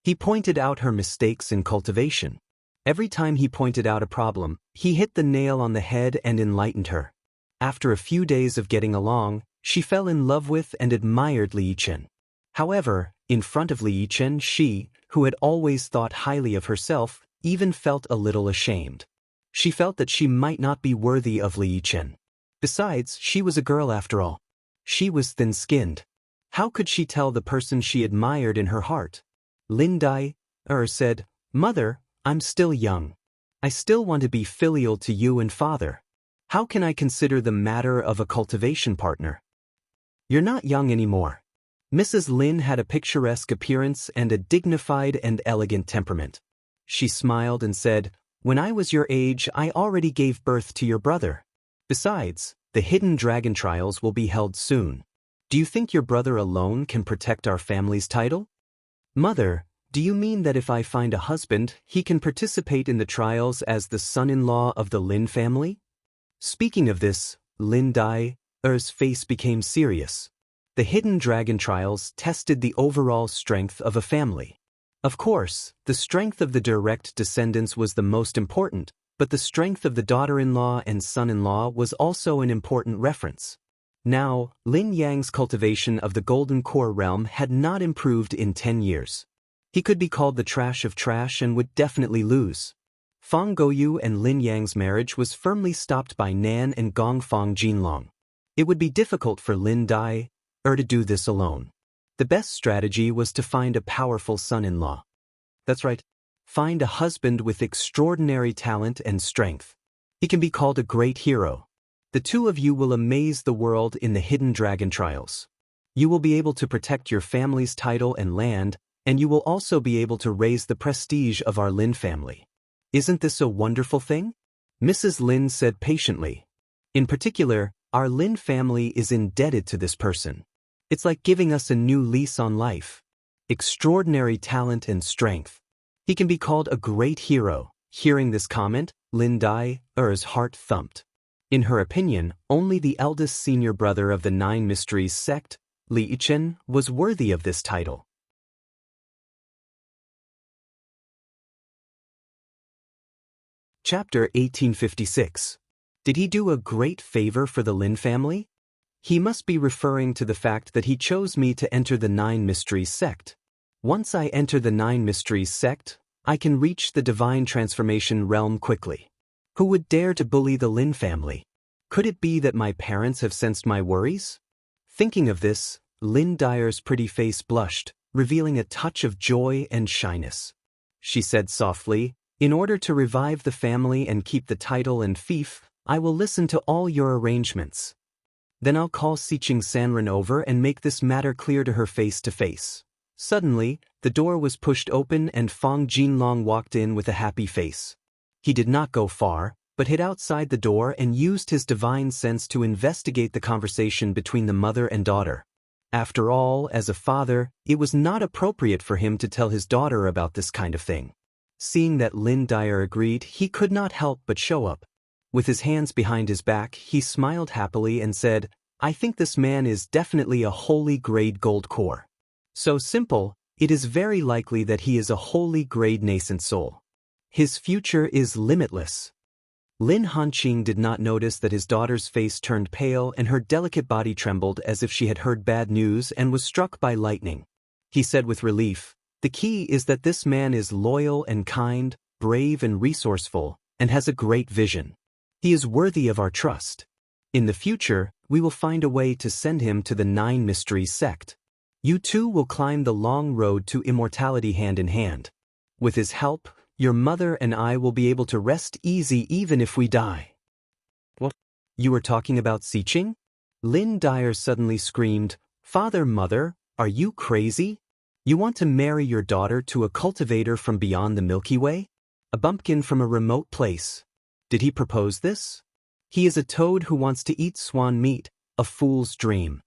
He pointed out her mistakes in cultivation. Every time he pointed out a problem, he hit the nail on the head and enlightened her. After a few days of getting along, she fell in love with and admired Li Chen. However, in front of Li Chen, she, who had always thought highly of herself, even felt a little ashamed. She felt that she might not be worthy of Li Chen. Besides, she was a girl after all. She was thin-skinned. How could she tell the person she admired in her heart? Lin Dai said, "Mother, I'm still young. I still want to be filial to you and father. How can I consider the matter of a cultivation partner?" "You're not young anymore." Mrs. Lin had a picturesque appearance and a dignified and elegant temperament. She smiled and said, "When I was your age, I already gave birth to your brother. Besides, the hidden dragon trials will be held soon. Do you think your brother alone can protect our family's title?" "Mother, do you mean that if I find a husband, he can participate in the trials as the son-in-law of the Lin family?" Speaking of this, Lin Dai's face became serious. The hidden dragon trials tested the overall strength of a family. Of course, the strength of the direct descendants was the most important, but the strength of the daughter-in-law and son-in-law was also an important reference. Now, Lin Yang's cultivation of the Golden Core realm had not improved in 10 years. He could be called the trash of trash and would definitely lose. Fang Gouyu and Lin Yang's marriage was firmly stopped by Nan and Gong Fang Jinlong. It would be difficult for Lin Dai to do this alone. The best strategy was to find a powerful son-in-law. That's right. Find a husband with extraordinary talent and strength. He can be called a great hero. The two of you will amaze the world in the hidden dragon trials. You will be able to protect your family's title and land, and you will also be able to raise the prestige of our Lin family. Isn't this a wonderful thing? Mrs. Lin said patiently. In particular, our Lin family is indebted to this person. It's like giving us a new lease on life. Extraordinary talent and strength. He can be called a great hero. Hearing this comment, Lin Dai's heart thumped. In her opinion, only the eldest senior brother of the Nine Mysteries sect, Li Yichen, was worthy of this title. Chapter 1856. Did he do a great favor for the Lin family? He must be referring to the fact that he chose me to enter the Nine Mysteries sect. Once I enter the Nine Mysteries sect, I can reach the divine transformation realm quickly. Who would dare to bully the Lin family? Could it be that my parents have sensed my worries? Thinking of this, Lin Dai's pretty face blushed, revealing a touch of joy and shyness. She said softly, "In order to revive the family and keep the title and fief, I will listen to all your arrangements. Then I'll call Siqing Sanren over and make this matter clear to her face to face." Suddenly, the door was pushed open and Fang Jinlong walked in with a happy face. He did not go far, but hid outside the door and used his divine sense to investigate the conversation between the mother and daughter. After all, as a father, it was not appropriate for him to tell his daughter about this kind of thing. Seeing that Lin Dai agreed, he could not help but show up. With his hands behind his back, he smiled happily and said, "I think this man is definitely a holy grade gold core. So simple, it is very likely that he is a holy grade nascent soul. His future is limitless." Lin Hanqing did not notice that his daughter's face turned pale and her delicate body trembled as if she had heard bad news and was struck by lightning. He said with relief, "The key is that this man is loyal and kind, brave and resourceful, and has a great vision. He is worthy of our trust. In the future, we will find a way to send him to the Nine Mysteries sect. You two will climb the long road to immortality hand in hand. With his help, your mother and I will be able to rest easy even if we die." "What? You were talking about Siqing?" Lin Dai suddenly screamed, "Father, mother, are you crazy? You want to marry your daughter to a cultivator from beyond the Milky Way? A bumpkin from a remote place? Did he propose this? He is a toad who wants to eat swan meat, a fool's dream."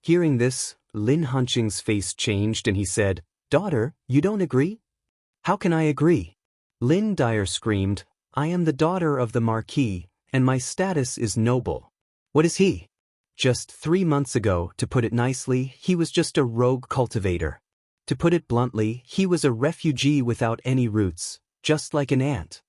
Hearing this, Lin Hanqing's face changed and he said, "Daughter, you don't agree?" "How can I agree?" Lin Dai screamed, "I am the daughter of the Marquis, and my status is noble." "What is he?" "Just 3 months ago, to put it nicely, he was just a rogue cultivator. To put it bluntly, he was a refugee without any roots, just like an ant."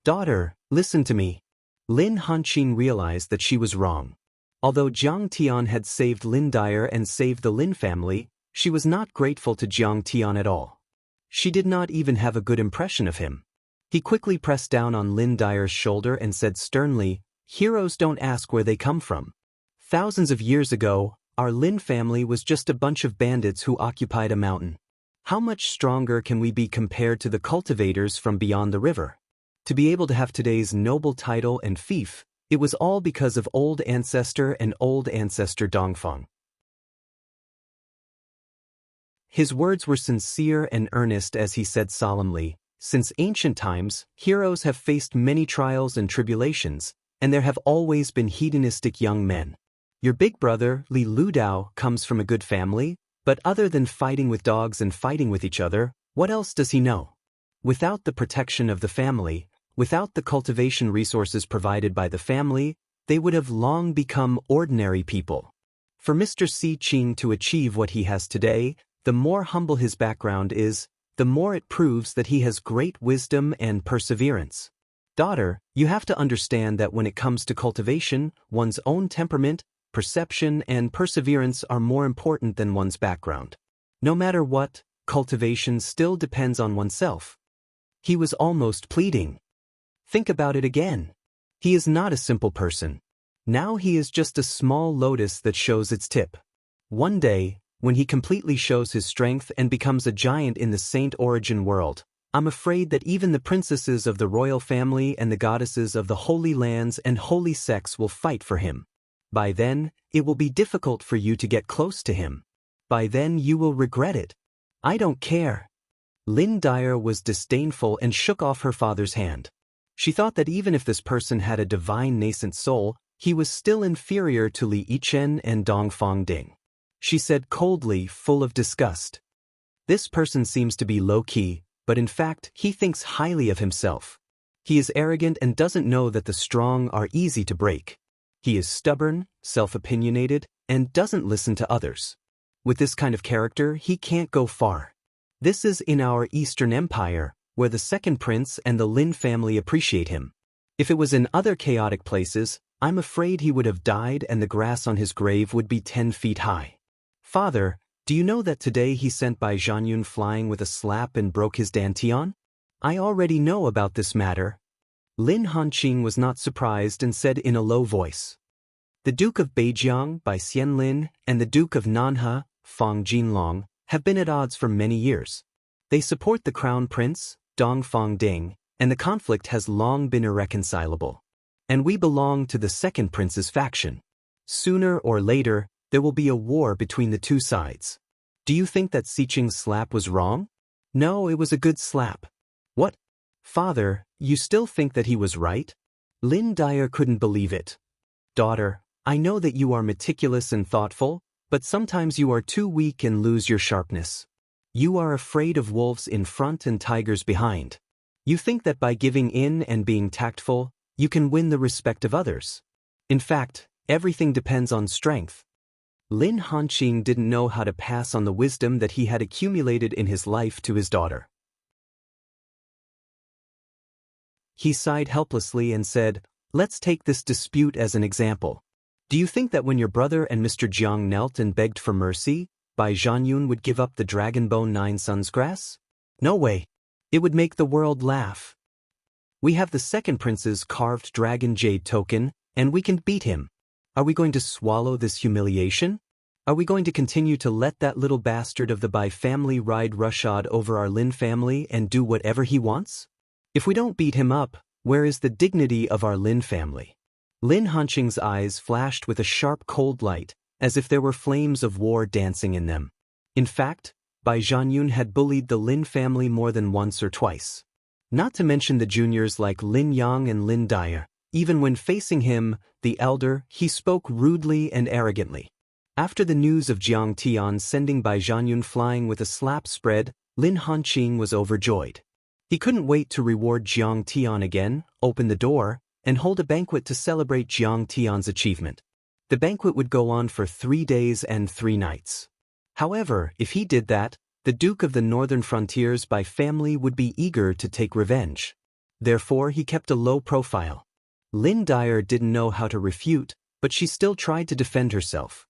"Daughter, listen to me." Lin Hanqing realized that she was wrong. Although Jiang Tian had saved Lin Dai and saved the Lin family, she was not grateful to Jiang Tian at all. She did not even have a good impression of him. He quickly pressed down on Lin Dai's shoulder and said sternly, "Heroes don't ask where they come from. Thousands of years ago, our Lin family was just a bunch of bandits who occupied a mountain. How much stronger can we be compared to the cultivators from beyond the river? To be able to have today's noble title and fief, it was all because of old ancestor Dongfang." His words were sincere and earnest as he said solemnly, "Since ancient times, heroes have faced many trials and tribulations, and there have always been hedonistic young men. Your big brother, Li Ludao, comes from a good family, but other than fighting with dogs and fighting with each other, what else does he know? Without the protection of the family, without the cultivation resources provided by the family, they would have long become ordinary people. For Mr. Siqing to achieve what he has today, the more humble his background is, the more it proves that he has great wisdom and perseverance. Daughter, you have to understand that when it comes to cultivation, one's own temperament, perception, and perseverance are more important than one's background. No matter what, cultivation still depends on oneself." He was almost pleading. Think about it again. He is not a simple person. Now he is just a small lotus that shows its tip. One day, when he completely shows his strength and becomes a giant in the Saint Origin world, I'm afraid that even the princesses of the royal family and the goddesses of the holy lands and holy sects will fight for him. By then, it will be difficult for you to get close to him. By then you will regret it. I don't care. Lin Dyer was disdainful and shook off her father's hand. She thought that even if this person had a divine nascent soul, he was still inferior to Li Yichen and Dongfang Ding. She said coldly, full of disgust. This person seems to be low-key, but in fact, he thinks highly of himself. He is arrogant and doesn't know that the strong are easy to break. He is stubborn, self-opinionated, and doesn't listen to others. With this kind of character, he can't go far. This is in our Eastern Empire, where the second prince and the Lin family appreciate him. If it was in other chaotic places, I'm afraid he would have died and the grass on his grave would be 10 feet high. Father, do you know that today he sent Bai Zhanyun flying with a slap and broke his dantian? I already know about this matter. Lin Hanqing was not surprised and said in a low voice. The Duke of Beijiang, Bai Xianlin, and the Duke of Nanhe, Fang Jinlong, have been at odds for many years. They support the crown prince, Dongfang Ding, and the conflict has long been irreconcilable. And we belong to the second prince's faction. Sooner or later, there will be a war between the two sides. Do you think that Xiqing's slap was wrong? No, it was a good slap. What? Father, you still think that he was right? Lin Dyer couldn't believe it. Daughter, I know that you are meticulous and thoughtful, but sometimes you are too weak and lose your sharpness. You are afraid of wolves in front and tigers behind. You think that by giving in and being tactful, you can win the respect of others. In fact, everything depends on strength. Lin Hanqing didn't know how to pass on the wisdom that he had accumulated in his life to his daughter. He sighed helplessly and said, let's take this dispute as an example. Do you think that when your brother and Mr. Jiang knelt and begged for mercy, Bai Zhanyun would give up the dragon bone 9 suns grass? No way. It would make the world laugh. We have the second prince's carved dragon jade token, and we can beat him. Are we going to swallow this humiliation? Are we going to continue to let that little bastard of the Bai family ride roughshod over our Lin family and do whatever he wants? If we don't beat him up, where is the dignity of our Lin family? Lin Hanqing's eyes flashed with a sharp cold light, as if there were flames of war dancing in them. In fact, Bai Zhanyun had bullied the Lin family more than once or twice. Not to mention the juniors like Lin Yang and Lin Dyer. Even when facing him, the elder, he spoke rudely and arrogantly. After the news of Jiang Tian sending Bai Zhanyun flying with a slap spread, Lin Hanqing was overjoyed. He couldn't wait to reward Jiang Tian again, open the door, and hold a banquet to celebrate Jiang Tian's achievement. The banquet would go on for 3 days and 3 nights. However, if he did that, the Duke of the Northern Frontiers by family would be eager to take revenge. Therefore, he kept a low profile. Lin Dyer didn't know how to refute, but she still tried to defend herself.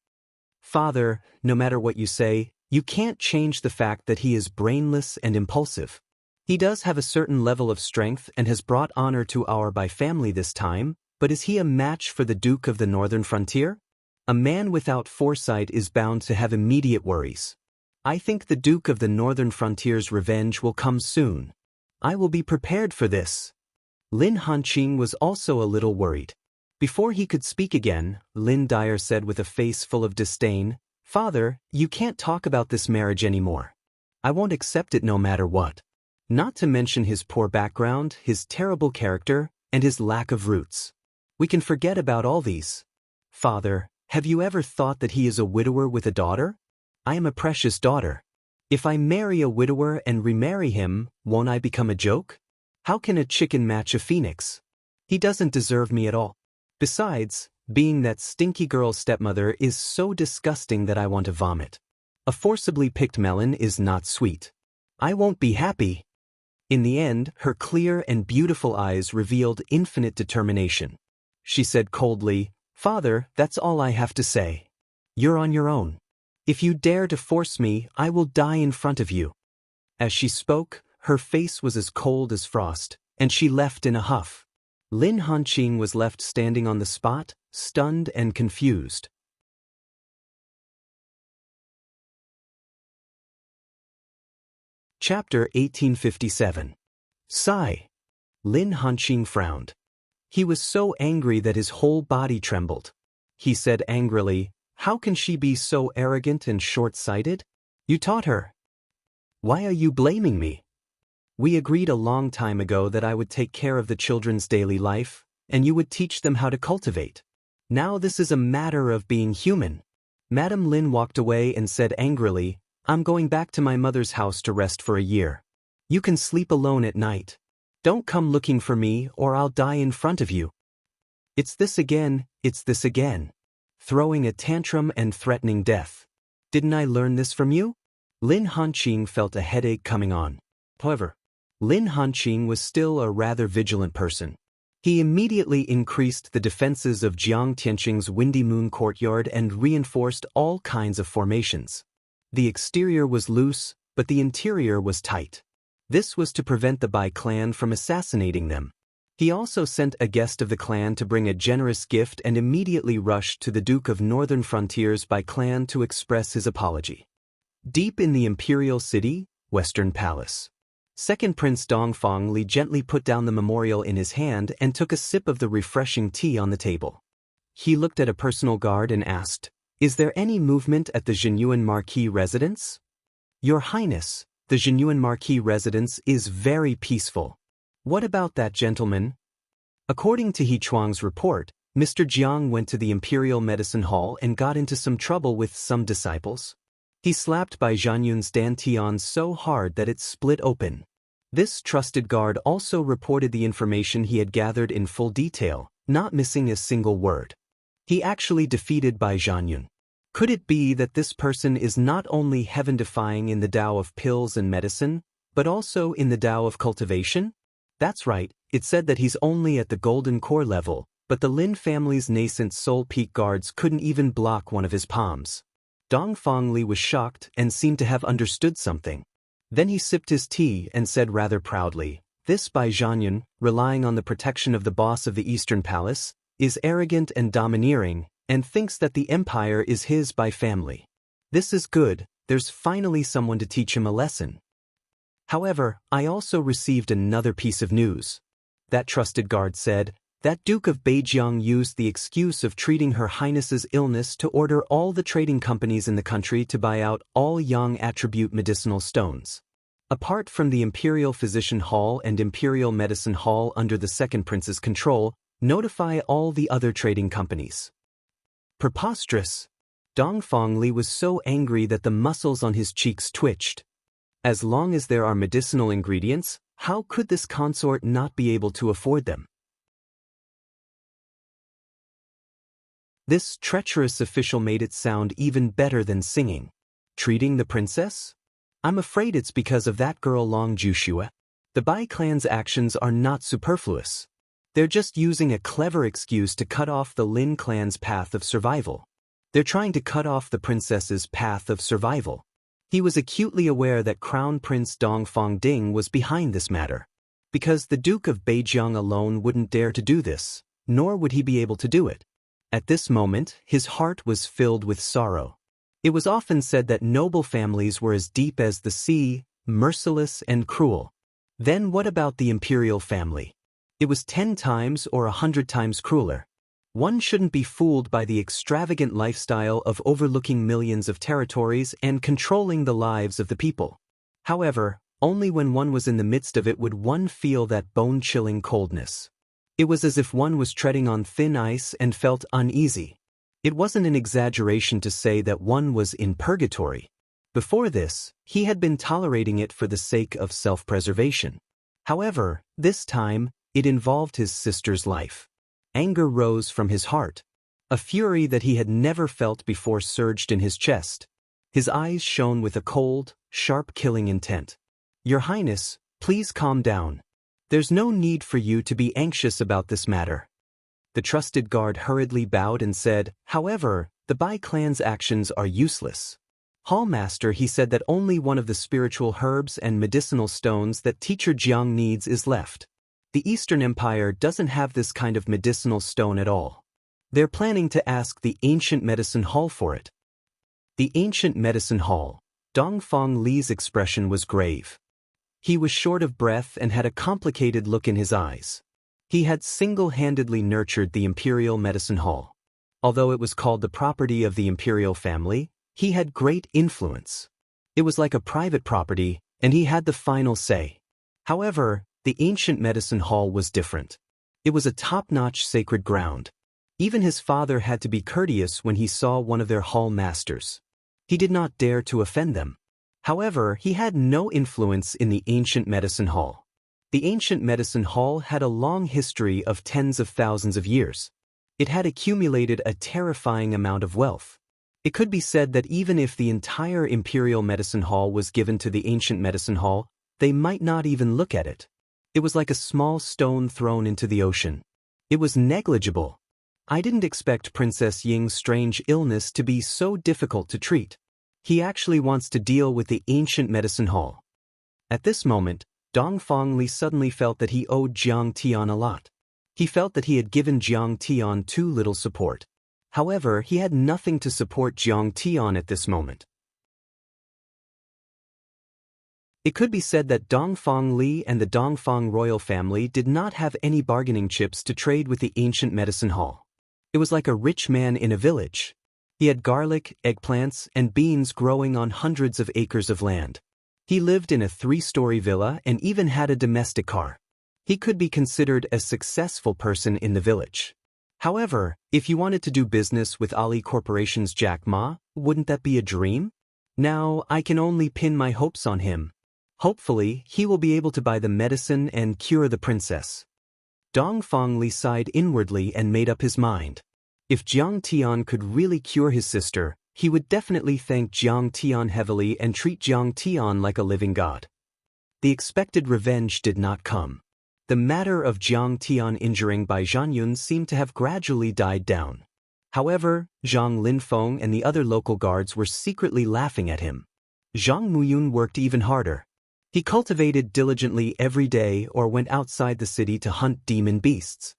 Father, no matter what you say, you can't change the fact that he is brainless and impulsive. He does have a certain level of strength and has brought honor to our Bai family this time, but is he a match for the Duke of the Northern Frontier? A man without foresight is bound to have immediate worries. I think the Duke of the Northern Frontier's revenge will come soon. I will be prepared for this. Lin Hanqing was also a little worried. Before he could speak again, Lin Dyer said with a face full of disdain, Father, you can't talk about this marriage anymore. I won't accept it no matter what. Not to mention his poor background, his terrible character, and his lack of roots. We can forget about all these. Father, have you ever thought that he is a widower with a daughter? I am a precious daughter. If I marry a widower and remarry him, won't I become a joke? How can a chicken match a phoenix? He doesn't deserve me at all. Besides, being that stinky girl's stepmother is so disgusting that I want to vomit. A forcibly picked melon is not sweet. I won't be happy. In the end, her clear and beautiful eyes revealed infinite determination. She said coldly, Father, that's all I have to say. You're on your own. If you dare to force me, I will die in front of you. As she spoke, her face was as cold as frost, and she left in a huff. Lin Hanqing was left standing on the spot, stunned and confused. Chapter 1857. Sigh. Lin Hanqing frowned. He was so angry that his whole body trembled. He said angrily, "How can she be so arrogant and short-sighted? You taught her. Why are you blaming me? We agreed a long time ago that I would take care of the children's daily life, and you would teach them how to cultivate. Now this is a matter of being human." Madame Lin walked away and said angrily, "I'm going back to my mother's house to rest for a year. You can sleep alone at night. Don't come looking for me or I'll die in front of you." It's this again. Throwing a tantrum and threatening death. Didn't I learn this from you? Lin Hanqing felt a headache coming on. However, Lin Hanqing was still a rather vigilant person. He immediately increased the defenses of Jiang Tianqing's Windy Moon courtyard and reinforced all kinds of formations. The exterior was loose, but the interior was tight. This was to prevent the Bai clan from assassinating them. He also sent a guest of the clan to bring a generous gift and immediately rushed to the Duke of Northern Frontiers Bai clan to express his apology. Deep in the imperial city, Western Palace. Second Prince Dongfang Li gently put down the memorial in his hand and took a sip of the refreshing tea on the table. He looked at a personal guard and asked, "Is there any movement at the Zhenyuan Marquis residence?" "Your Highness, the Zhenyuan Marquis residence is very peaceful. What about that gentleman?" According to He Chuang's report, Mr. Jiang went to the Imperial Medicine Hall and got into some trouble with some disciples. He slapped Bai Zhanyun's dantian so hard that it split open. This trusted guard also reported the information he had gathered in full detail, not missing a single word. He actually defeated Bai Zhanyun. Could it be that this person is not only heaven-defying in the Tao of pills and medicine, but also in the Tao of cultivation? That's right, it said that he's only at the golden core level, but the Lin family's nascent soul peak guards couldn't even block one of his palms. Dongfang Li was shocked and seemed to have understood something. Then he sipped his tea and said rather proudly, "This Bai Zhanyun, relying on the protection of the boss of the Eastern Palace, is arrogant and domineering, and thinks that the empire is his by family. This is good, there's finally someone to teach him a lesson." However, I also received another piece of news. That trusted guard said, "That Duke of Beijiang used the excuse of treating Her Highness's illness to order all the trading companies in the country to buy out all Yang attribute medicinal stones. Apart from the Imperial Physician Hall and Imperial Medicine Hall under the Second Prince's control, notify all the other trading companies." Preposterous! Dongfang Li was so angry that the muscles on his cheeks twitched. As long as there are medicinal ingredients, how could this consort not be able to afford them? This treacherous official made it sound even better than singing. Treating the princess? I'm afraid it's because of that girl Long Jushua. The Bai clan's actions are not superfluous. They're just using a clever excuse to cut off the Lin clan's path of survival. They're trying to cut off the princess's path of survival. He was acutely aware that Crown Prince Dongfang Ding was behind this matter. Because the Duke of Beijiang alone wouldn't dare to do this, nor would he be able to do it. At this moment, his heart was filled with sorrow. It was often said that noble families were as deep as the sea, merciless and cruel. Then what about the imperial family? It was 10 times or 100 times crueler. One shouldn't be fooled by the extravagant lifestyle of overlooking millions of territories and controlling the lives of the people. However, only when one was in the midst of it would one feel that bone-chilling coldness. It was as if one was treading on thin ice and felt uneasy. It wasn't an exaggeration to say that one was in purgatory. Before this, he had been tolerating it for the sake of self-preservation. However, this time, it involved his sister's life. Anger rose from his heart. A fury that he had never felt before surged in his chest. His eyes shone with a cold, sharp killing intent. "Your Highness, please calm down. There's no need for you to be anxious about this matter." The trusted guard hurriedly bowed and said, "However, the Bai clan's actions are useless. Hallmaster, he said that only one of the spiritual herbs and medicinal stones that Teacher Jiang needs is left. The Eastern Empire doesn't have this kind of medicinal stone at all. They're planning to ask the Ancient Medicine Hall for it. The Ancient Medicine Hall. Dongfang Li's expression was grave. He was short of breath and had a complicated look in his eyes. He had single-handedly nurtured the Imperial Medicine Hall. Although it was called the property of the imperial family, he had great influence. It was like a private property, and he had the final say. However, the Ancient Medicine Hall was different. It was a top-notch sacred ground. Even his father had to be courteous when he saw one of their hall masters. He did not dare to offend them. However, he had no influence in the Ancient Medicine Hall. The Ancient Medicine Hall had a long history of tens of thousands of years. It had accumulated a terrifying amount of wealth. It could be said that even if the entire Imperial Medicine Hall was given to the Ancient Medicine Hall, they might not even look at it. It was like a small stone thrown into the ocean. It was negligible. I didn't expect Princess Ying's strange illness to be so difficult to treat. He actually wants to deal with the Ancient Medicine Hall. At this moment, Dongfang Li suddenly felt that he owed Jiang Tian a lot. He felt that he had given Jiang Tian too little support. However, he had nothing to support Jiang Tian at this moment. It could be said that Dongfang Li and the Dongfang royal family did not have any bargaining chips to trade with the Ancient Medicine Hall. It was like a rich man in a village. He had garlic, eggplants, and beans growing on hundreds of acres of land. He lived in a 3-story villa and even had a domestic car. He could be considered a successful person in the village. However, if you wanted to do business with Ali Corporation's Jack Ma, wouldn't that be a dream? Now, I can only pin my hopes on him. Hopefully, he will be able to buy the medicine and cure the princess. Dongfang Li sighed inwardly and made up his mind. If Jiang Tian could really cure his sister, he would definitely thank Jiang Tian heavily and treat Jiang Tian like a living god. The expected revenge did not come. The matter of Jiang Tian injuring by Zhang Yun seemed to have gradually died down. However, Zhang Linfeng and the other local guards were secretly laughing at him. Zhang Muyun worked even harder. He cultivated diligently every day or went outside the city to hunt demon beasts.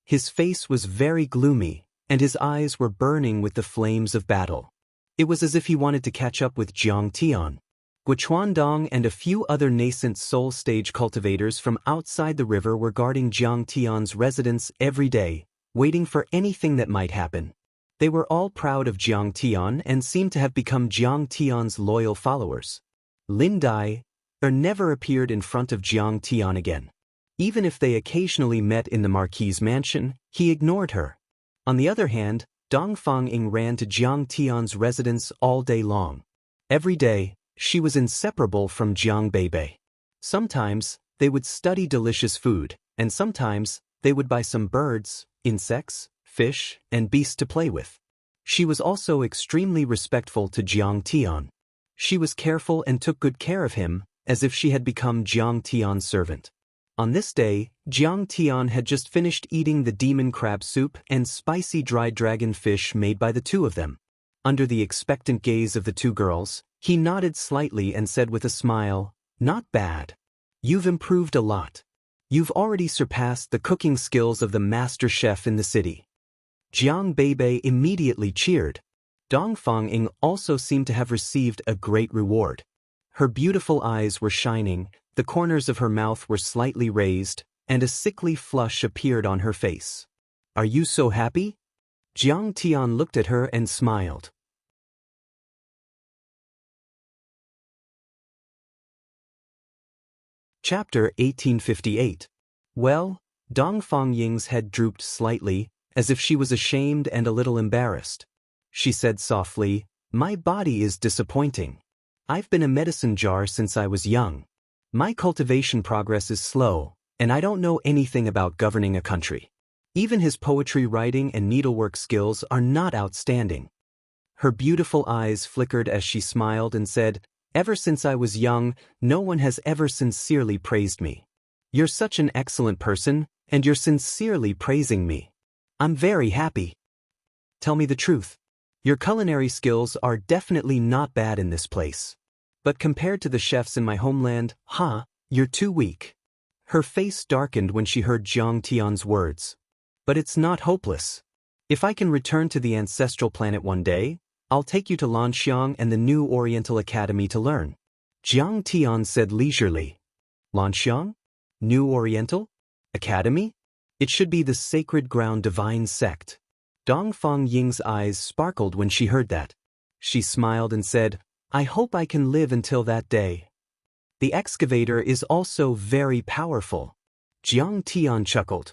His face was very gloomy, and his eyes were burning with the flames of battle. It was as if he wanted to catch up with Jiang Tian. Guochuandong and a few other nascent soul stage cultivators from outside the river were guarding Jiang Tian's residence every day, waiting for anything that might happen. They were all proud of Jiang Tian and seemed to have become Jiang Tian's loyal followers. Lin Dai never appeared in front of Jiang Tian again. Even if they occasionally met in the Marquis's mansion, he ignored her. On the other hand, Dongfang Ying ran to Jiang Tian's residence all day long. Every day, she was inseparable from Jiang Beibei. Sometimes, they would study delicious food, and sometimes, they would buy some birds, insects, fish, and beasts to play with. She was also extremely respectful to Jiang Tian. She was careful and took good care of him, as if she had become Jiang Tian's servant. On this day, Jiang Tian had just finished eating the demon crab soup and spicy dried dragon fish made by the two of them. Under the expectant gaze of the two girls, he nodded slightly and said with a smile, "Not bad. You've improved a lot. You've already surpassed the cooking skills of the master chef in the city." Jiang Beibei immediately cheered. Dongfang Ying also seemed to have received a great reward. Her beautiful eyes were shining, the corners of her mouth were slightly raised, and a sickly flush appeared on her face. "Are you so happy?" Jiang Tian looked at her and smiled. Chapter 1858. Well, Dongfang Ying's head drooped slightly, as if she was ashamed and a little embarrassed. She said softly, "My body is disappointing. I've been a medicine jar since I was young. My cultivation progress is slow, and I don't know anything about governing a country. Even his poetry writing and needlework skills are not outstanding." Her beautiful eyes flickered as she smiled and said, "Ever since I was young, no one has ever sincerely praised me. You're such an excellent person, and you're sincerely praising me. I'm very happy. Tell me the truth. Your culinary skills are definitely not bad in this place. But compared to the chefs in my homeland, you're too weak." Her face darkened when she heard Jiang Tian's words. But it's not hopeless. If I can return to the ancestral planet one day, I'll take you to Lanxiang and the new Oriental Academy to learn. Jiang Tian said leisurely. Lanxiang? New Oriental? Academy? It should be the Sacred Ground Divine Sect. Dongfang Ying's eyes sparkled when she heard that. She smiled and said, I hope I can live until that day. The excavator is also very powerful. Jiang Tian chuckled.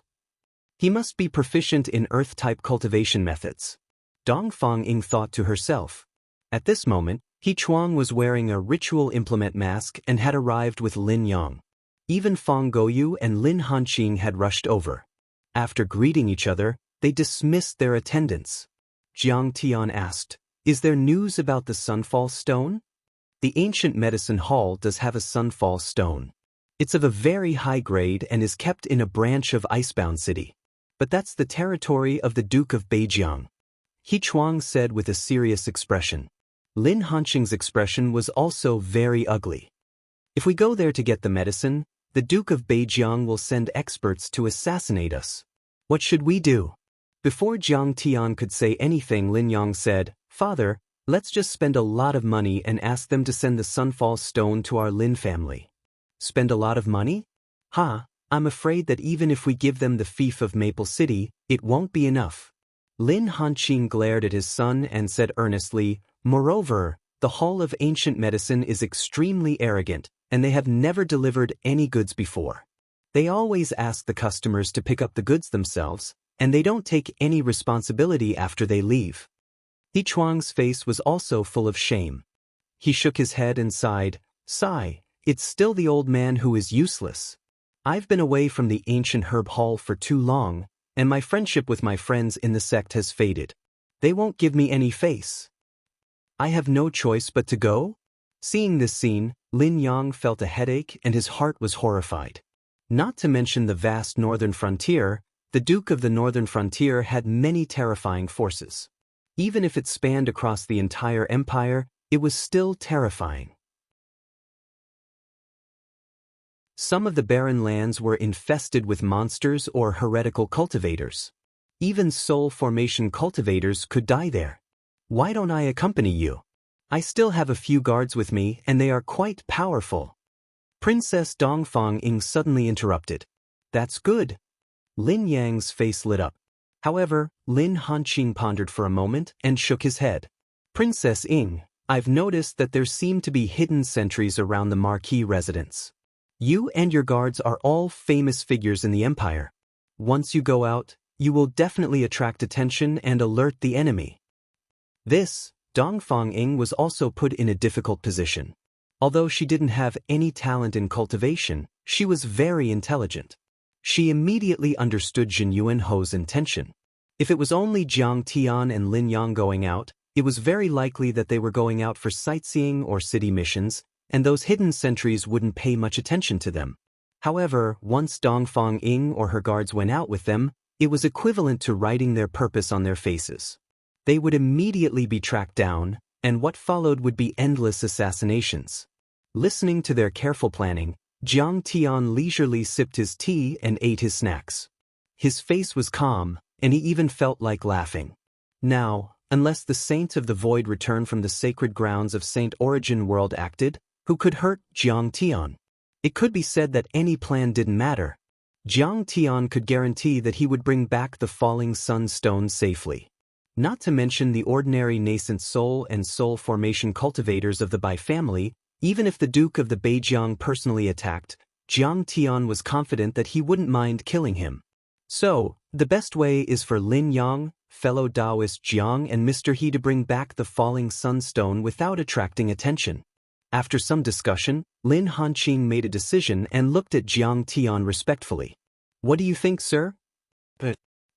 He must be proficient in earth-type cultivation methods. Dongfang Ying thought to herself. At this moment, He Chuang was wearing a ritual implement mask and had arrived with Lin Yang. Even Fang Goyu and Lin Hanqing had rushed over. After greeting each other, they dismissed their attendants. Jiang Tian asked, Is there news about the Sunfall Stone? The ancient medicine hall does have a Sunfall Stone. It's of a very high grade and is kept in a branch of Icebound City. But that's the territory of the Duke of Beijiang. He Chuang said with a serious expression. Lin Hanqing's expression was also very ugly. If we go there to get the medicine, the Duke of Beijiang will send experts to assassinate us. What should we do? Before Jiang Tian could say anything, Lin Yang said, Father, let's just spend a lot of money and ask them to send the Sunfall Stone to our Lin family. Spend a lot of money? I'm afraid that even if we give them the fief of Maple City, it won't be enough. Lin Hanqing glared at his son and said earnestly, Moreover, the Hall of Ancient Medicine is extremely arrogant, and they have never delivered any goods before. They always ask the customers to pick up the goods themselves, and they don't take any responsibility after they leave. He Chuang's face was also full of shame. He shook his head and sighed, Sigh, it's still the old man who is useless. I've been away from the ancient herb hall for too long, and my friendship with my friends in the sect has faded. They won't give me any face. I have no choice but to go? Seeing this scene, Lin Yang felt a headache and his heart was horrified. Not to mention the vast northern frontier, the Duke of the Northern Frontier had many terrifying forces. Even if it spanned across the entire empire, it was still terrifying. Some of the barren lands were infested with monsters or heretical cultivators. Even soul formation cultivators could die there. Why don't I accompany you? I still have a few guards with me and they are quite powerful. Princess Dongfang Ying suddenly interrupted. That's good. Lin Yang's face lit up. However, Lin Hanqing pondered for a moment and shook his head. Princess Ying, I've noticed that there seem to be hidden sentries around the marquee residence. You and your guards are all famous figures in the empire. Once you go out, you will definitely attract attention and alert the enemy. This, Dongfang Ying was also put in a difficult position. Although she didn't have any talent in cultivation, she was very intelligent. She immediately understood Jin Yuanho's intention. If it was only Jiang Tian and Lin Yang going out, it was very likely that they were going out for sightseeing or city missions, and those hidden sentries wouldn't pay much attention to them. However, once Dongfang Ying or her guards went out with them, it was equivalent to writing their purpose on their faces. They would immediately be tracked down, and what followed would be endless assassinations. Listening to their careful planning, Jiang Tian leisurely sipped his tea and ate his snacks. His face was calm, and he even felt like laughing. Now, unless the Saint of the Void returned from the sacred grounds of Saint Origin World acted, who could hurt Jiang Tian? It could be said that any plan didn't matter. Jiang Tian could guarantee that he would bring back the falling sun stone safely. Not to mention the ordinary nascent soul and soul formation cultivators of the Bai family. Even if the Duke of the Beijiang personally attacked, Jiang Tian was confident that he wouldn't mind killing him. So, the best way is for Lin Yang, fellow Daoist Jiang and Mr. He to bring back the falling sunstone without attracting attention. After some discussion, Lin Hanqing made a decision and looked at Jiang Tian respectfully. What do you think, sir?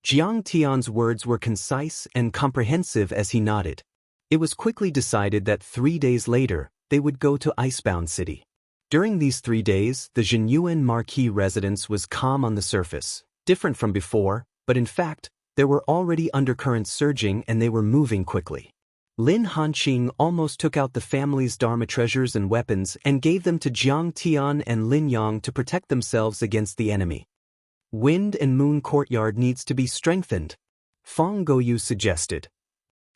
Jiang Tian's words were concise and comprehensive as he nodded. It was quickly decided that 3 days later, they would go to Icebound City. During these 3 days, the Jinyuan Marquis residence was calm on the surface, different from before, but in fact, there were already undercurrents surging and they were moving quickly. Lin Hanqing almost took out the family's Dharma treasures and weapons and gave them to Jiang Tian and Lin Yang to protect themselves against the enemy. Wind and Moon Courtyard needs to be strengthened, Fang Goyu suggested.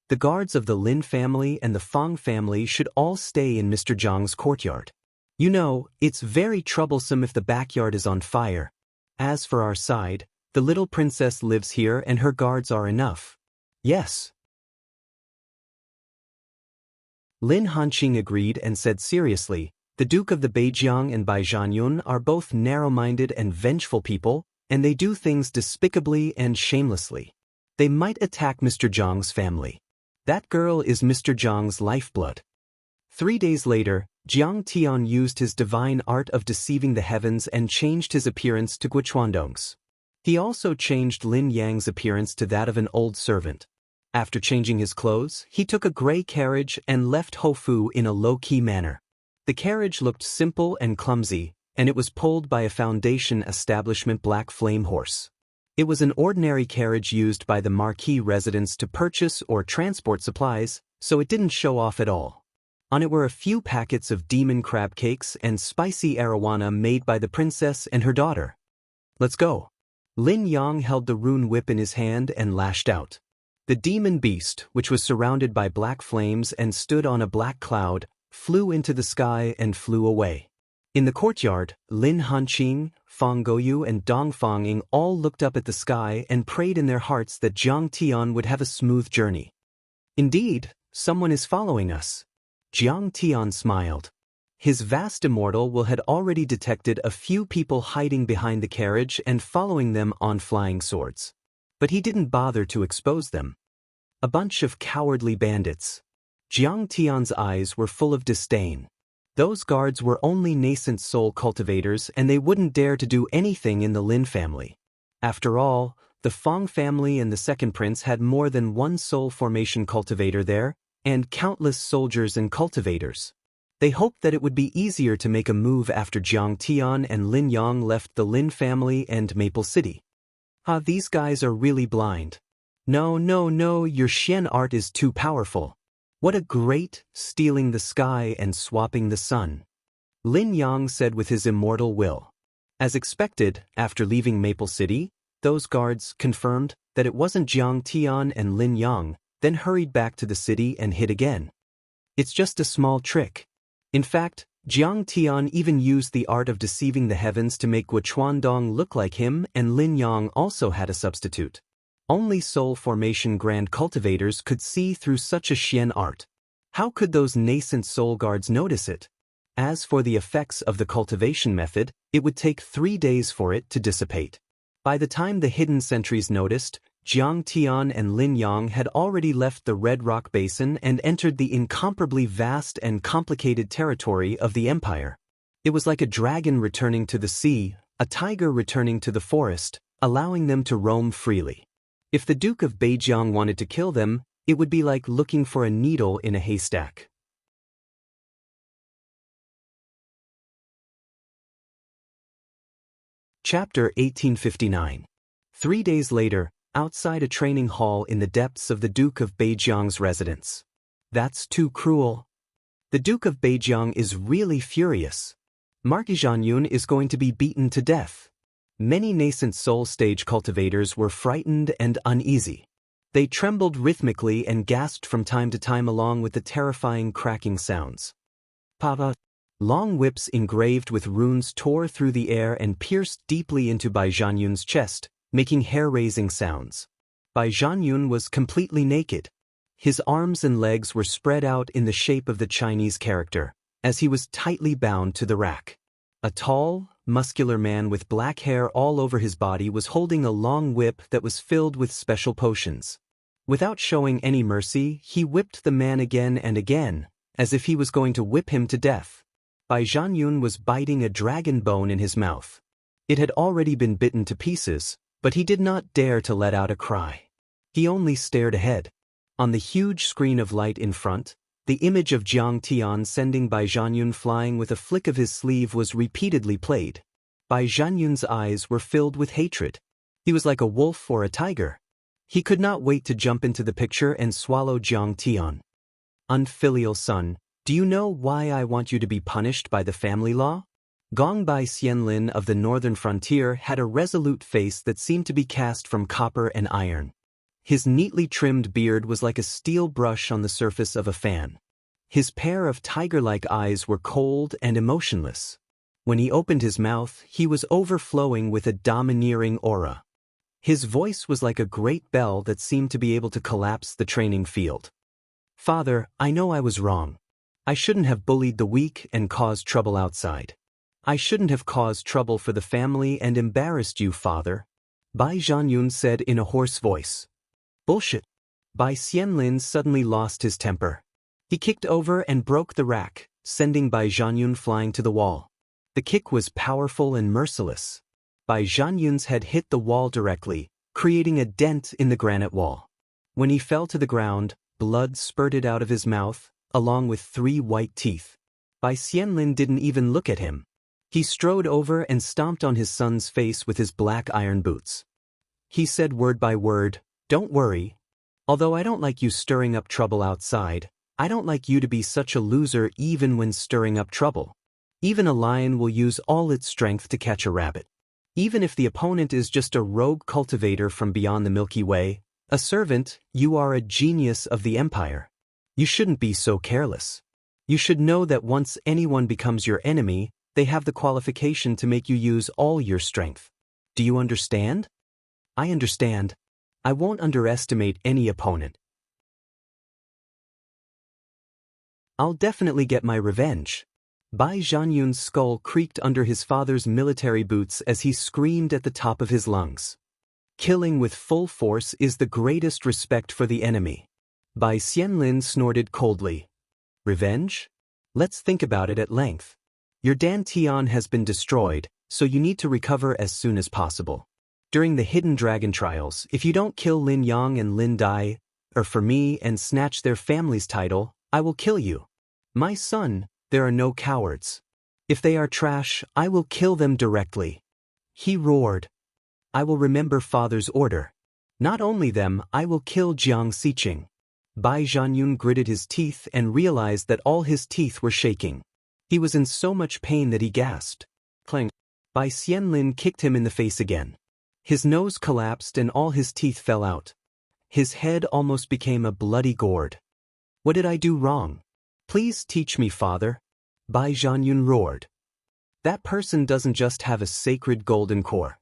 The guards of the Lin family and the Fang family should all stay in Mr. Zhang's courtyard. You know, it's very troublesome if the backyard is on fire. As for our side, the little princess lives here and her guards are enough. Yes. Lin Hanqing agreed and said seriously, the Duke of the Beijiang and Bai Zhanyun are both narrow-minded and vengeful people, and they do things despicably and shamelessly. They might attack Mr. Zhang's family. That girl is Mr. Zhang's lifeblood. 3 days later, Jiang Tian used his divine art of deceiving the heavens and changed his appearance to Guochuandong's. He also changed Lin Yang's appearance to that of an old servant. After changing his clothes, he took a gray carriage and left Hofu in a low-key manner. The carriage looked simple and clumsy, and it was pulled by a Foundation establishment black flame horse. It was an ordinary carriage used by the marquis residents to purchase or transport supplies, so it didn't show off at all. On it were a few packets of demon crab cakes and spicy arowana made by the princess and her daughter. Let's go. Lin Yang held the rune whip in his hand and lashed out. The demon beast, which was surrounded by black flames and stood on a black cloud, flew into the sky and flew away. In the courtyard, Lin Hanqing, Fang Goyu and Dong Fangying all looked up at the sky and prayed in their hearts that Jiang Tian would have a smooth journey. Indeed, someone is following us. Jiang Tian smiled. His vast immortal will had already detected a few people hiding behind the carriage and following them on flying swords. But he didn't bother to expose them. A bunch of cowardly bandits. Jiang Tian's eyes were full of disdain. Those guards were only nascent soul cultivators and they wouldn't dare to do anything in the Lin family. After all, the Fang family and the second prince had more than one soul formation cultivator there, and countless soldiers and cultivators. They hoped that it would be easier to make a move after Jiang Tian and Lin Yang left the Lin family and Maple City. These guys are really blind. No, your Xian art is too powerful. What a great, stealing the sky and swapping the sun. Lin Yang said with his immortal will. As expected, after leaving Maple City, those guards confirmed that it wasn't Jiang Tian and Lin Yang, then hurried back to the city and hid again. It's just a small trick. In fact, Jiang Tian even used the art of deceiving the heavens to make Guochuandong look like him, and Lin Yang also had a substitute. Only soul formation grand cultivators could see through such a Xian art. How could those nascent soul guards notice it? As for the effects of the cultivation method, it would take 3 days for it to dissipate. By the time the hidden sentries noticed, Jiang Tian and Lin Yang had already left the Red Rock Basin and entered the incomparably vast and complicated territory of the empire. It was like a dragon returning to the sea, a tiger returning to the forest, allowing them to roam freely. If the Duke of Beijiang wanted to kill them, it would be like looking for a needle in a haystack. Chapter 1859. 3 days later, outside a training hall in the depths of the Duke of Beijiang's residence. That's too cruel. The Duke of Beijiang is really furious. Marquis Zhanyun is going to be beaten to death. Many nascent soul stage cultivators were frightened and uneasy. They trembled rhythmically and gasped from time to time along with the terrifying cracking sounds. Papa. Long whips engraved with runes tore through the air and pierced deeply into Bai Zhanyun's chest, making hair-raising sounds. Bai Zhanyun was completely naked. His arms and legs were spread out in the shape of the Chinese character, as he was tightly bound to the rack. A tall, muscular man with black hair all over his body was holding a long whip that was filled with special potions. Without showing any mercy, he whipped the man again and again, as if he was going to whip him to death. Bai Zhanyun was biting a dragon bone in his mouth. It had already been bitten to pieces, but he did not dare to let out a cry. He only stared ahead. On the huge screen of light in front, the image of Jiang Tian sending Bai Zhanyun flying with a flick of his sleeve was repeatedly played. Bai Zhanyun's eyes were filled with hatred. He was like a wolf or a tiger. He could not wait to jump into the picture and swallow Jiang Tian. unfilial son, do you know why I want you to be punished by the family law? Gong Bai Xianlin of the northern frontier had a resolute face that seemed to be cast from copper and iron. His neatly trimmed beard was like a steel brush on the surface of a fan. His pair of tiger-like eyes were cold and emotionless. When he opened his mouth, he was overflowing with a domineering aura. His voice was like a great bell that seemed to be able to collapse the training field. Father, I know I was wrong. I shouldn't have bullied the weak and caused trouble outside. I shouldn't have caused trouble for the family and embarrassed you, Father, Bai Zhanyun said in a hoarse voice. Bullshit. Bai Xianlin suddenly lost his temper. He kicked over and broke the rack, sending Bai Zhanyun flying to the wall. The kick was powerful and merciless. Bai Zhanyun's head hit the wall directly, creating a dent in the granite wall. When he fell to the ground, blood spurted out of his mouth, along with 3 white teeth. Bai Xianlin didn't even look at him. He strode over and stomped on his son's face with his black iron boots. He said word by word, "Don't worry. Although I don't like you stirring up trouble outside, I don't like you to be such a loser even when stirring up trouble. Even a lion will use all its strength to catch a rabbit. Even if the opponent is just a rogue cultivator from beyond the Milky Way, a servant, you are a genius of the empire. You shouldn't be so careless. You should know that once anyone becomes your enemy, they have the qualification to make you use all your strength. Do you understand?" "I understand. I won't underestimate any opponent. I'll definitely get my revenge." Bai Zhanyun's skull creaked under his father's military boots as he screamed at the top of his lungs. Killing with full force is the greatest respect for the enemy. Bai Xianlin snorted coldly. "Revenge? Let's think about it at length. Your Dantian has been destroyed, so you need to recover as soon as possible. During the Hidden Dragon trials, if you don't kill Lin Yang and Lin Dai, or for me and snatch their family's title, I will kill you. My son, there are no cowards. If they are trash, I will kill them directly." He roared. "I will remember father's order. Not only them, I will kill Jiang Xiqing." Bai Zhanyun gritted his teeth and realized that all his teeth were shaking. He was in so much pain that he gasped. Clang. Bai Xianlin kicked him in the face again. His nose collapsed and all his teeth fell out. His head almost became a bloody gourd. "What did I do wrong? Please teach me, father," Bai Zhanyun roared. "That person doesn't just have a sacred golden core.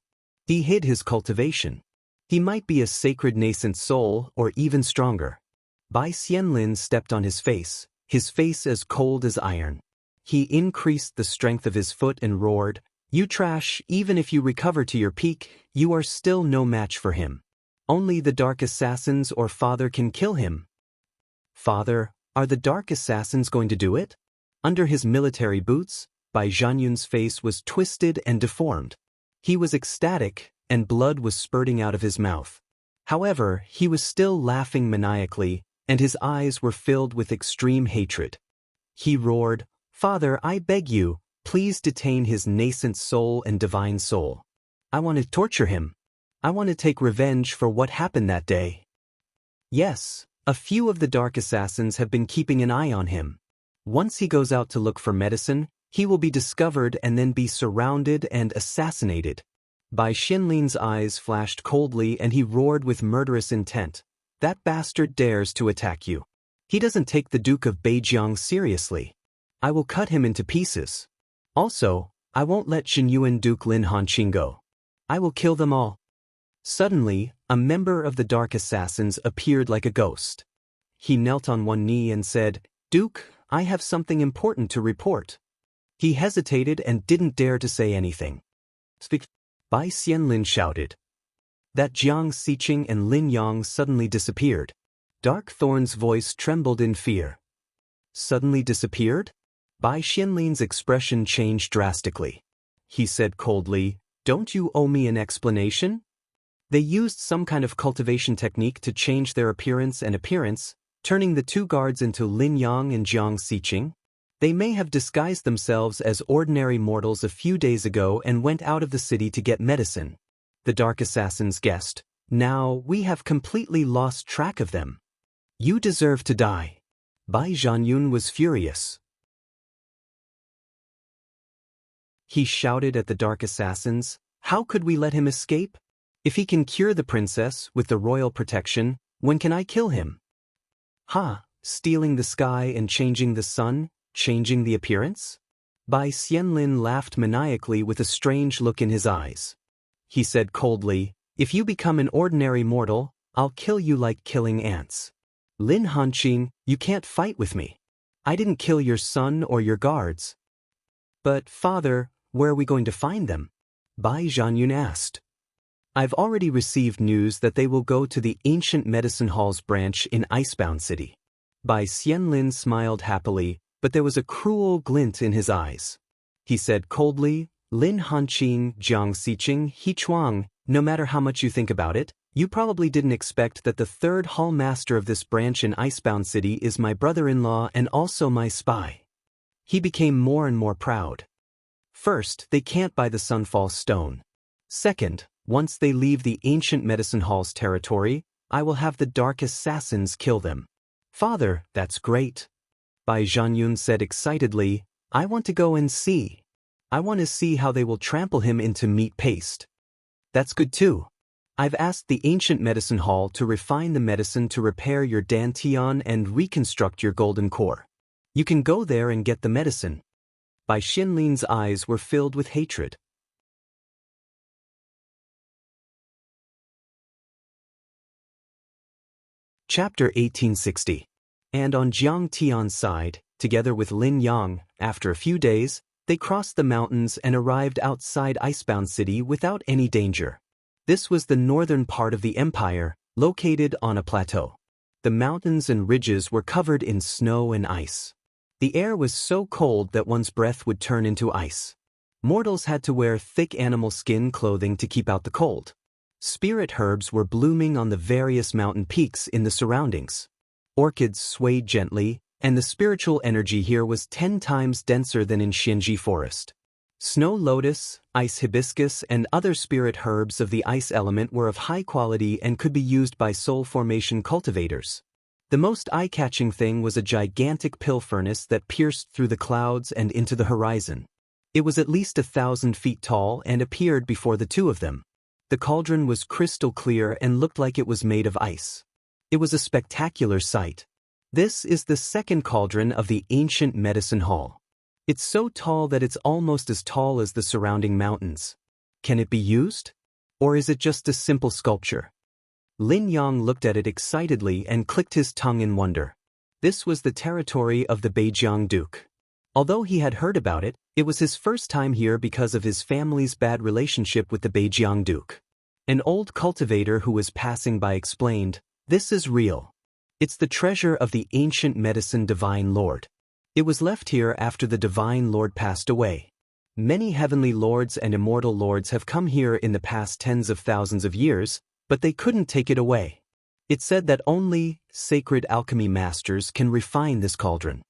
He hid his cultivation. He might be a sacred nascent soul or even stronger." Bai Xianlin stepped on his face as cold as iron. He increased the strength of his foot and roared, "You trash, even if you recover to your peak, you are still no match for him. Only the Dark Assassins or father can kill him." "Father, are the Dark Assassins going to do it?" Under his military boots, Bai Zhanyun's face was twisted and deformed. He was ecstatic, and blood was spurting out of his mouth. However, he was still laughing maniacally, and his eyes were filled with extreme hatred. He roared, "Father, I beg you, please detain his nascent soul and divine soul. I want to torture him. I want to take revenge for what happened that day." Yes, a few of the Dark Assassins have been keeping an eye on him. Once he goes out to look for medicine, he will be discovered and then be surrounded and assassinated. Bai Xianlin's eyes flashed coldly and he roared with murderous intent. "That bastard dares to attack you. He doesn't take the Duke of Beijiang seriously. I will cut him into pieces. Also, I won't let Xinyuan Duke Lin Hanqing go. I will kill them all." Suddenly, a member of the Dark Assassins appeared like a ghost. He knelt on one knee and said, "Duke, I have something important to report." He hesitated and didn't dare to say anything. "Speak." Bai Xianlin shouted. That Jiang Xiqing and Lin Yang suddenly disappeared. Dark Thorn's voice trembled in fear. "Suddenly disappeared?" Bai Xianlin's expression changed drastically. He said coldly, "Don't you owe me an explanation?" They used some kind of cultivation technique to change their appearance, turning the 2 guards into Lin Yang and Jiang Xiqing. They may have disguised themselves as ordinary mortals a few days ago and went out of the city to get medicine. The Dark Assassins guessed, "Now we have completely lost track of them. You deserve to die." Bai Zhanyun was furious. He shouted at the dark assassins, "How could we let him escape? If he can cure the princess with the royal protection, when can I kill him?" "Ha, stealing the sky and changing the sun, changing the appearance?" Bai Xianlin laughed maniacally with a strange look in his eyes. He said coldly, "If you become an ordinary mortal, I'll kill you like killing ants. Lin Hanqing, you can't fight with me. I didn't kill your son or your guards." "But, father, where are we going to find them?" Bai Zhanyun asked. "I've already received news that they will go to the ancient medicine hall's branch in Icebound City." Bai Xianlin smiled happily, but there was a cruel glint in his eyes. He said coldly, "Lin Hanqing, Jiang Xiqing, He Chuang, no matter how much you think about it, you probably didn't expect that the third hall master of this branch in Icebound City is my brother-in-law and also my spy." He became more and more proud. First, they can't buy the Sunfall Stone. Second, once they leave the ancient medicine hall's territory, I will have the dark assassins kill them. "Father, that's great." Bai Zhanyun said excitedly, "I want to go and see. I want to see how they will trample him into meat paste." "That's good too. I've asked the ancient medicine hall to refine the medicine to repair your dantian and reconstruct your golden core. You can go there and get the medicine." Bai Xinlin's eyes were filled with hatred. Chapter 1860. And on Jiang Tian's side, together with Lin Yang, after a few days, they crossed the mountains and arrived outside Icebound City without any danger. This was the northern part of the empire, located on a plateau. The mountains and ridges were covered in snow and ice. The air was so cold that one's breath would turn into ice. Mortals had to wear thick animal skin clothing to keep out the cold. Spirit herbs were blooming on the various mountain peaks in the surroundings. Orchids swayed gently, and the spiritual energy here was 10 times denser than in Xianxia forest. Snow lotus, ice hibiscus, and other spirit herbs of the ice element were of high quality and could be used by soul formation cultivators. The most eye-catching thing was a gigantic pill furnace that pierced through the clouds and into the horizon. It was at least 1,000 feet tall and appeared before the two of them. The cauldron was crystal clear and looked like it was made of ice. It was a spectacular sight. This is the second cauldron of the ancient medicine hall. It's so tall that it's almost as tall as the surrounding mountains. Can it be used? Or is it just a simple sculpture? Lin Yang looked at it excitedly and clicked his tongue in wonder. This was the territory of the Beijiang Duke. Although he had heard about it, it was his first time here because of his family's bad relationship with the Beijiang Duke. An old cultivator who was passing by explained, "This is real. It's the treasure of the ancient medicine Divine Lord. It was left here after the Divine Lord passed away. Many heavenly lords and immortal lords have come here in the past tens of thousands of years, but they couldn't take it away. It's said that only sacred alchemy masters can refine this cauldron."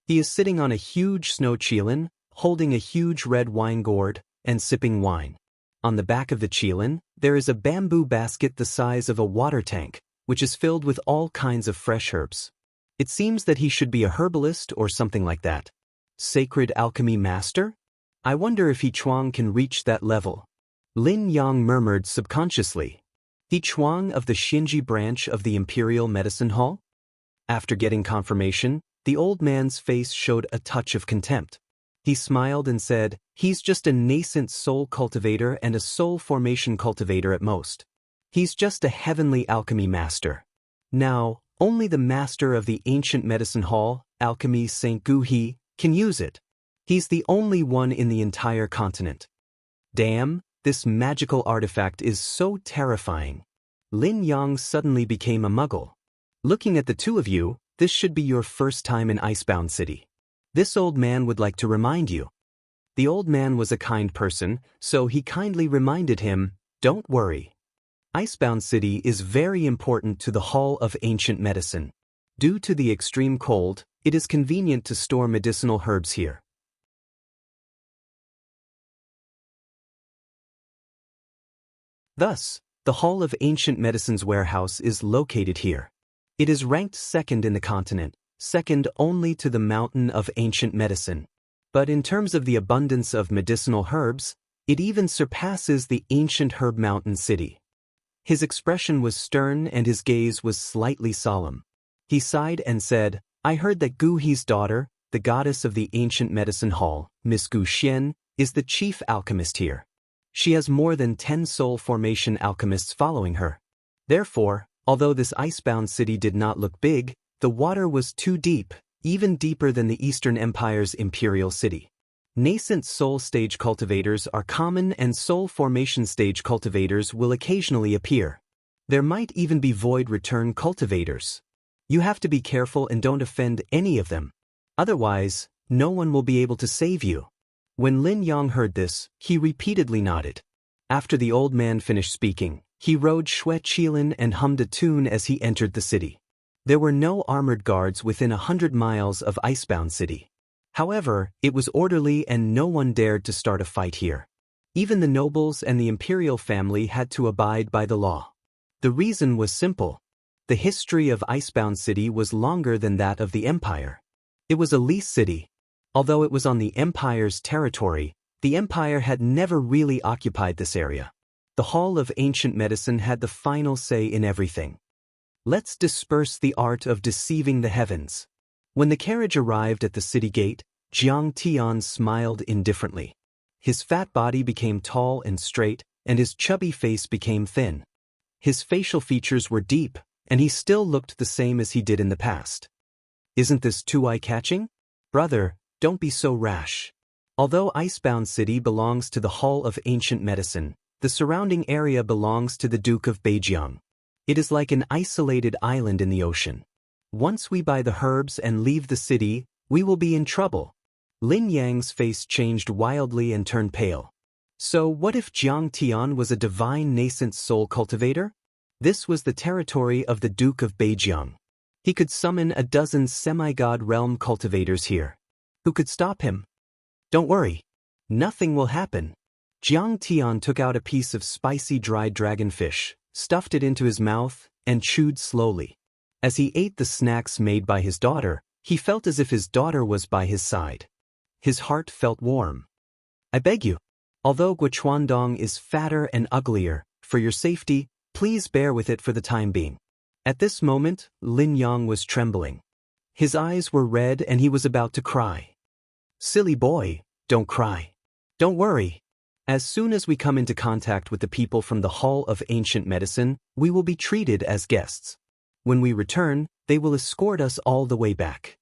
He is sitting on a huge snow chilin, holding a huge red wine gourd, and sipping wine. On the back of the chilin, there is a bamboo basket the size of a water tank, which is filled with all kinds of fresh herbs. It seems that he should be a herbalist or something like that. Sacred alchemy master? I wonder if He Chuang can reach that level. Lin Yang murmured subconsciously. He Chuang of the Xinji branch of the Imperial Medicine Hall? After getting confirmation, the old man's face showed a touch of contempt. He smiled and said, "He's just a nascent soul cultivator and a soul formation cultivator at most. He's just a heavenly alchemy master. Now, only the master of the ancient medicine hall, Alchemy Saint Gu He, can use it. He's the only one in the entire continent. Damn, this magical artifact is so terrifying." Lin Yang suddenly became a muggle. "Looking at the two of you, this should be your first time in Icebound City. This old man would like to remind you." The old man was a kind person, so he kindly reminded him, "Don't worry. Icebound City is very important to the Hall of Ancient Medicine. Due to the extreme cold, it is convenient to store medicinal herbs here." Thus, the Hall of Ancient Medicine's warehouse is located here. It is ranked second in the continent, second only to the mountain of ancient medicine. But in terms of the abundance of medicinal herbs, it even surpasses the ancient herb mountain city. His expression was stern and his gaze was slightly solemn. He sighed and said, I heard that Gu He's daughter, the goddess of the ancient medicine hall, Miss Gu Xian, is the chief alchemist here. She has more than 10 soul formation alchemists following her. Therefore, although this icebound city did not look big, the water was too deep, even deeper than the Eastern Empire's imperial city. Nascent soul stage cultivators are common and soul formation stage cultivators will occasionally appear. There might even be void return cultivators. You have to be careful and don't offend any of them. Otherwise, no one will be able to save you. When Lin Yang heard this, he repeatedly nodded. After the old man finished speaking, he rode Xue Qilin and hummed a tune as he entered the city. There were no armored guards within 100 miles of Icebound City. However, it was orderly and no one dared to start a fight here. Even the nobles and the imperial family had to abide by the law. The reason was simple. The history of Icebound City was longer than that of the empire. It was a leased city. Although it was on the empire's territory, the empire had never really occupied this area. The Hall of Ancient Medicine had the final say in everything. Let's disperse the art of deceiving the heavens. When the carriage arrived at the city gate, Jiang Tian smiled indifferently. His fat body became tall and straight, and his chubby face became thin. His facial features were deep, and he still looked the same as he did in the past. Isn't this too eye-catching? Brother, don't be so rash. Although Icebound City belongs to the Hall of Ancient Medicine, the surrounding area belongs to the Duke of Beijiang. It is like an isolated island in the ocean. Once we buy the herbs and leave the city, we will be in trouble. Lin Yang's face changed wildly and turned pale. So what if Jiang Tian was a divine nascent soul cultivator? This was the territory of the Duke of Beijiang. He could summon a dozen semi-god realm cultivators here. Who could stop him? Don't worry. Nothing will happen. Jiang Tian took out a piece of spicy dried dragonfish, stuffed it into his mouth, and chewed slowly. As he ate the snacks made by his daughter, he felt as if his daughter was by his side. His heart felt warm. I beg you. Although Guochuandong is fatter and uglier, for your safety, please bear with it for the time being. At this moment, Lin Yang was trembling. His eyes were red and he was about to cry. Silly boy, don't cry. Don't worry. As soon as we come into contact with the people from the Hall of Ancient Medicine, we will be treated as guests. When we return, they will escort us all the way back.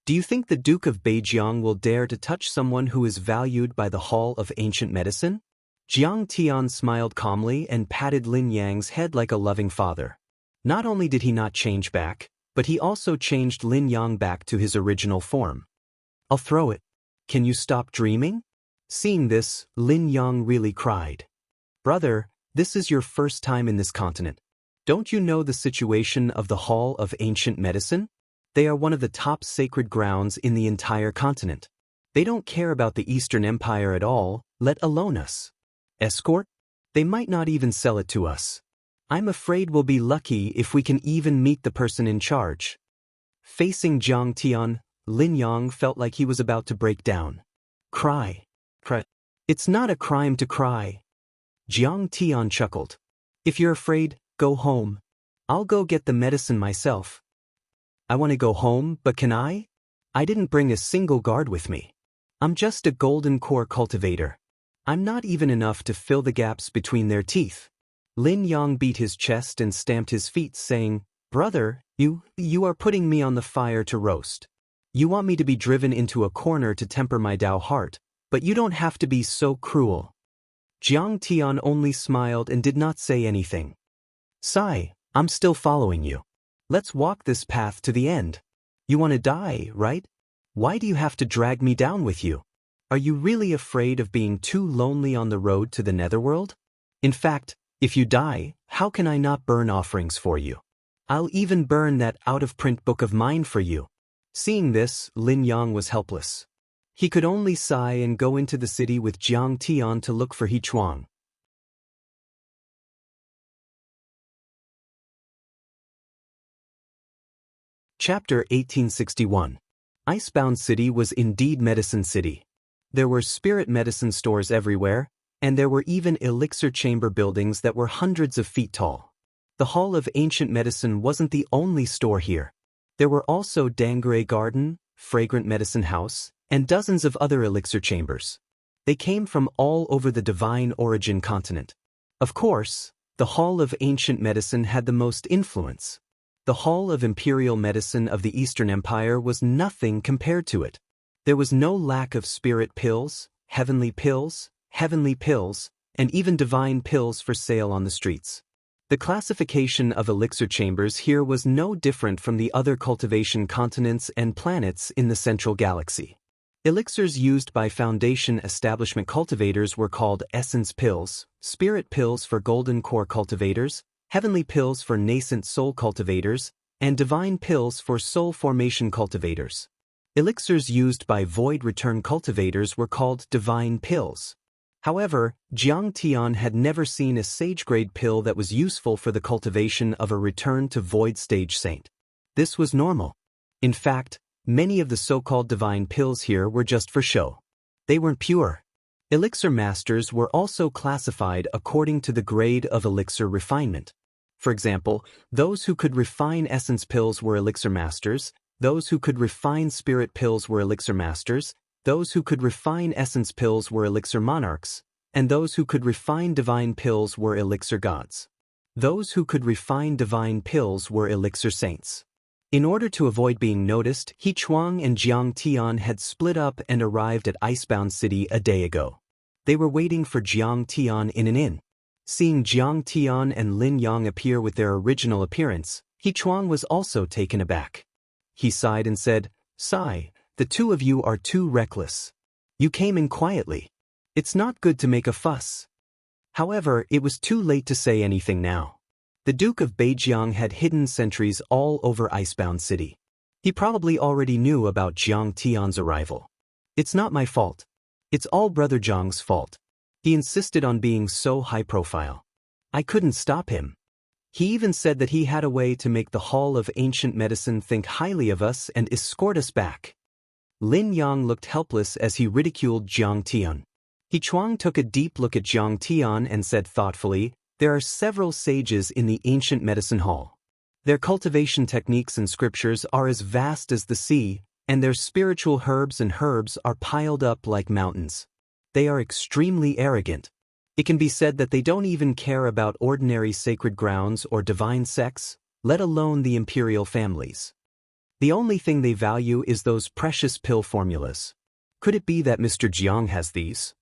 Do you think the Duke of Beijiang will dare to touch someone who is valued by the Hall of Ancient Medicine? Jiang Tian smiled calmly and patted Lin Yang's head like a loving father. Not only did he not change back, but he also changed Lin Yang back to his original form. I'll throw it. Can you stop dreaming? Seeing this, Lin Yang really cried. Brother, this is your first time in this continent. Don't you know the situation of the Hall of Ancient Medicine? They are one of the top sacred grounds in the entire continent. They don't care about the Eastern Empire at all, let alone us. Escort? They might not even sell it to us. I'm afraid we'll be lucky if we can even meet the person in charge. Facing Jiang Tian, Lin Yang felt like he was about to break down. Cry. It's not a crime to cry. Jiang Tian chuckled. If you're afraid, go home. I'll go get the medicine myself. I want to go home, but can I? I didn't bring a single guard with me. I'm just a golden core cultivator. I'm not even enough to fill the gaps between their teeth. Lin Yang beat his chest and stamped his feet, saying, Brother, you are putting me on the fire to roast. You want me to be driven into a corner to temper my Dao heart, but you don't have to be so cruel. Jiang Tian only smiled and did not say anything. Sai, I'm still following you. Let's walk this path to the end. You want to die, right? Why do you have to drag me down with you? Are you really afraid of being too lonely on the road to the netherworld? In fact, if you die, how can I not burn offerings for you? I'll even burn that out-of-print book of mine for you. Seeing this, Lin Yang was helpless. He could only sigh and go into the city with Jiang Tian to look for He Chuang. Chapter 1861. Icebound City was indeed Medicine City. There were spirit medicine stores everywhere, and there were even elixir chamber buildings that were hundreds of feet tall. The Hall of Ancient Medicine wasn't the only store here. There were also Dangere Garden, Fragrant Medicine House, and dozens of other elixir chambers. They came from all over the Divine Origin continent. Of course, the Hall of Ancient Medicine had the most influence. The Hall of Imperial Medicine of the Eastern Empire was nothing compared to it. There was no lack of spirit pills, heavenly pills, and even divine pills for sale on the streets. The classification of elixir chambers here was no different from the other cultivation continents and planets in the central galaxy. Elixirs used by Foundation establishment cultivators were called essence pills, spirit pills for golden core cultivators, heavenly pills for nascent soul cultivators, and divine pills for soul formation cultivators. Elixirs used by void return cultivators were called divine pills. However, Jiang Tian had never seen a sage-grade pill that was useful for the cultivation of a return to void stage saint. This was normal. In fact, many of the so-called divine pills here were just for show. They weren't pure. Elixir masters were also classified according to the grade of elixir refinement. For example, those who could refine essence pills were elixir masters, those who could refine spirit pills were elixir masters, those who could refine essence pills were elixir monarchs, and those who could refine divine pills were elixir gods. Those who could refine divine pills were elixir saints. In order to avoid being noticed, He Chuang and Jiang Tian had split up and arrived at Icebound City a day ago. They were waiting for Jiang Tian in an inn. Seeing Jiang Tian and Lin Yang appear with their original appearance, He Chuang was also taken aback. He sighed and said, "Sigh, the two of you are too reckless. You came in quietly. It's not good to make a fuss." However, it was too late to say anything now. The Duke of Beijiang had hidden sentries all over Icebound City. He probably already knew about Jiang Tian's arrival. "It's not my fault. It's all Brother Jiang's fault. He insisted on being so high profile. I couldn't stop him. He even said that he had a way to make the Hall of Ancient Medicine think highly of us and escort us back." Lin Yang looked helpless as he ridiculed Jiang Tian. He Chuang took a deep look at Jiang Tian and said thoughtfully, "There are several sages in the Ancient Medicine Hall. Their cultivation techniques and scriptures are as vast as the sea, and their spiritual herbs are piled up like mountains. They are extremely arrogant. It can be said that they don't even care about ordinary sacred grounds or divine sects, let alone the imperial families. The only thing they value is those precious pill formulas. Could it be that Mr. Jiang has these?"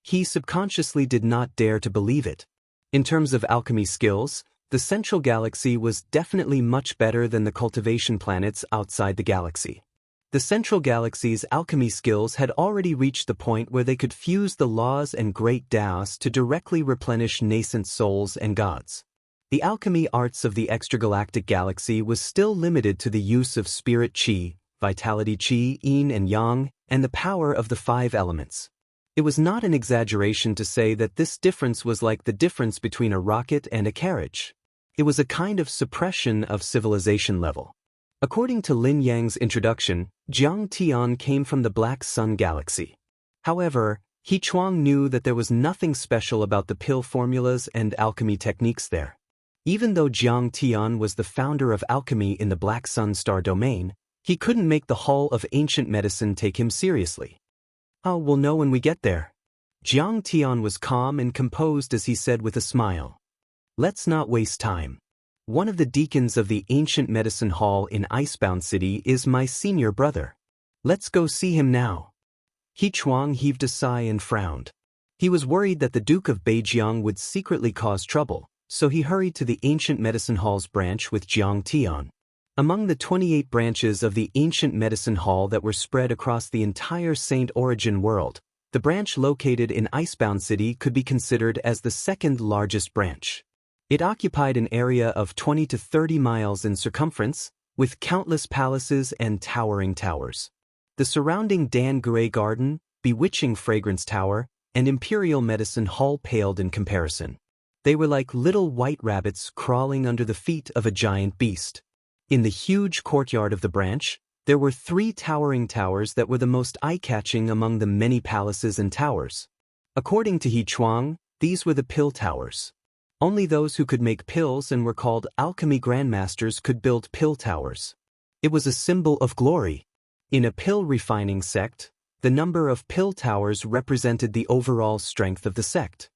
He subconsciously did not dare to believe it. In terms of alchemy skills, the central galaxy was definitely much better than the cultivation planets outside the galaxy. The central galaxy's alchemy skills had already reached the point where they could fuse the laws and great Daoists to directly replenish nascent souls and gods. The alchemy arts of the extragalactic galaxy was still limited to the use of spirit qi, vitality qi, yin and yang, and the power of the 5 elements. It was not an exaggeration to say that this difference was like the difference between a rocket and a carriage. It was a kind of suppression of civilization level. According to Lin Yang's introduction, Jiang Tian came from the Black Sun galaxy. However, He Chuang knew that there was nothing special about the pill formulas and alchemy techniques there. Even though Jiang Tian was the founder of alchemy in the Black Sun star domain, he couldn't make the Hall of Ancient Medicine take him seriously. "Oh, we'll know when we get there." Jiang Tian was calm and composed as he said with a smile, "Let's not waste time. One of the deacons of the Ancient Medicine Hall in Icebound City is my senior brother. Let's go see him now." He Chuang heaved a sigh and frowned. He was worried that the Duke of Beijiang would secretly cause trouble, so he hurried to the Ancient Medicine Hall's branch with Jiang Tian. Among the 28 branches of the Ancient Medicine Hall that were spread across the entire Saint Origin world, the branch located in Icebound City could be considered as the second largest branch. It occupied an area of 20 to 30 miles in circumference, with countless palaces and towering towers. The surrounding Dangere Garden, bewitching Fragrance Tower, and Imperial Medicine Hall paled in comparison. They were like little white rabbits crawling under the feet of a giant beast. In the huge courtyard of the branch, there were 3 towering towers that were the most eye-catching among the many palaces and towers. According to He Chuang, these were the pill towers. Only those who could make pills and were called alchemy grandmasters could build pill towers. It was a symbol of glory. In a pill refining sect, the number of pill towers represented the overall strength of the sect.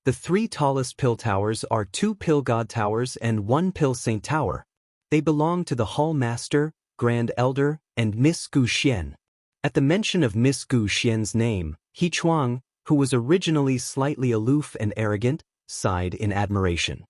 The 3 tallest pill towers are 2 pill god towers and 1 pill saint tower. They belong to the Hall Master, Grand Elder, and Miss Gu Xian. At the mention of Miss Gu Xian's name, He Chuang, who was originally slightly aloof and arrogant, sighed in admiration.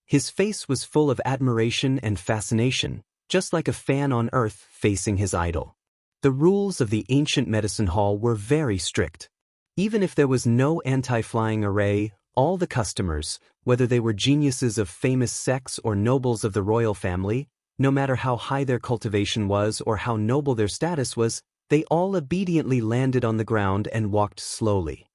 His face was full of admiration and fascination, just like a fan on earth facing his idol. The rules of the ancient medicine hall were very strict. Even if there was no anti-flying array, all the customers, whether they were geniuses of famous sects or nobles of the royal family, no matter how high their cultivation was or how noble their status was, they all obediently landed on the ground and walked slowly.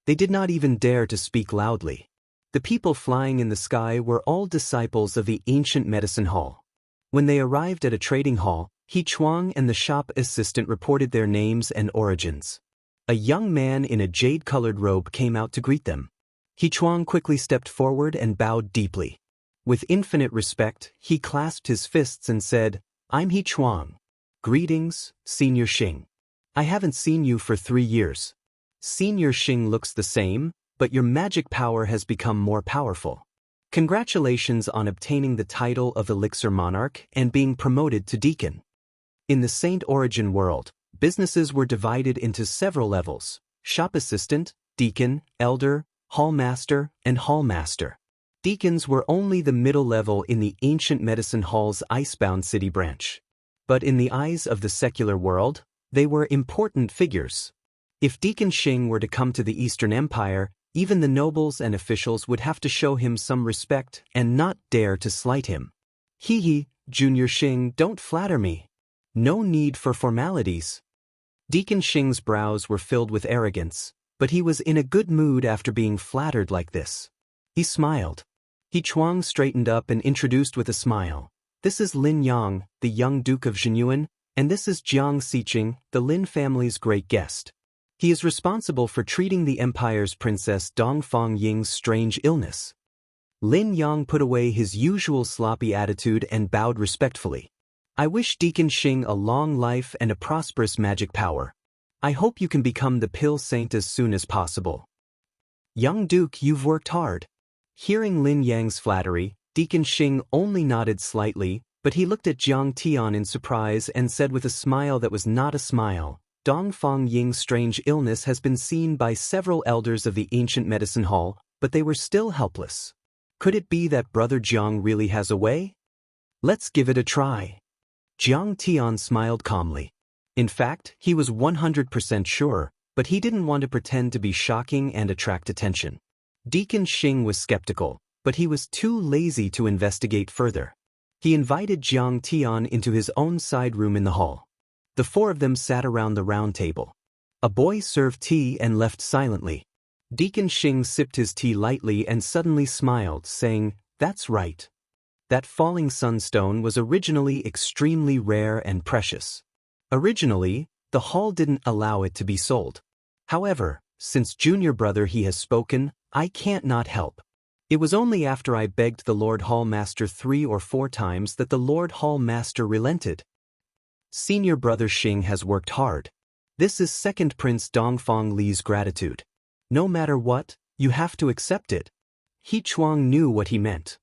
They did not even dare to speak loudly. The people flying in the sky were all disciples of the ancient medicine hall. When they arrived at a trading hall, He Chuang and the shop assistant reported their names and origins. A young man in a jade-colored robe came out to greet them. He Chuang quickly stepped forward and bowed deeply. With infinite respect, he clasped his fists and said, "I'm He Chuang. Greetings, Senior Xing. I haven't seen you for 3 years. Senior Xing looks the same, but your magic power has become more powerful. Congratulations on obtaining the title of Elixir Monarch and being promoted to Deacon." In the Saint Origin world, businesses were divided into several levels: shop assistant, deacon, elder, hall master, and hall master. Deacons were only the middle level in the ancient medicine hall's Icebound City branch. But in the eyes of the secular world, they were important figures. If Deacon Xing were to come to the Eastern Empire, even the nobles and officials would have to show him some respect and not dare to slight him. "Hee, Junior Xing, don't flatter me. No need for formalities." Deacon Xing's brows were filled with arrogance, but he was in a good mood after being flattered like this. He smiled. He Chuang straightened up and introduced with a smile, "This is Lin Yang, the young Duke of Zhenyuan, and this is Jiang Xiqing, the Lin family's great guest. He is responsible for treating the empire's princess Dongfang Ying's strange illness." Lin Yang put away his usual sloppy attitude and bowed respectfully. "I wish Deacon Xing a long life and a prosperous magic power. I hope you can become the pill saint as soon as possible." "Young Duke, you've worked hard." Hearing Lin Yang's flattery, Deacon Xing only nodded slightly, but he looked at Jiang Tian in surprise and said with a smile that was not a smile, "Dongfang Ying's strange illness has been seen by several elders of the ancient medicine hall, but they were still helpless. Could it be that Brother Jiang really has a way? Let's give it a try." Jiang Tian smiled calmly. In fact, he was 100% sure, but he didn't want to pretend to be shocking and attract attention. Deacon Xing was skeptical, but he was too lazy to investigate further. He invited Jiang Tian into his own side room in the hall. The 4 of them sat around the round table. A boy served tea and left silently. Deacon Xing sipped his tea lightly and suddenly smiled, saying, "That's right. That falling sunstone was originally extremely rare and precious. Originally, the hall didn't allow it to be sold. However, since Junior Brother he has spoken, I can't not help. It was only after I begged the Lord Hall Master 3 or 4 times that the Lord Hall Master relented. Senior Brother Xing has worked hard. This is Second Prince Dongfang Li's gratitude. No matter what, you have to accept it." He Chuang knew what he meant.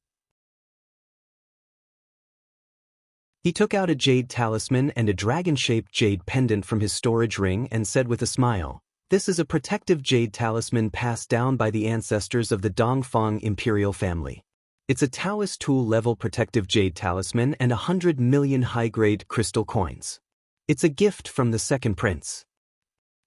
He took out a jade talisman and a dragon-shaped jade pendant from his storage ring and said with a smile, "This is a protective jade talisman passed down by the ancestors of the Dongfang imperial family. It's a Daoist tool-level protective jade talisman and 100 million high-grade crystal coins. It's a gift from the second prince."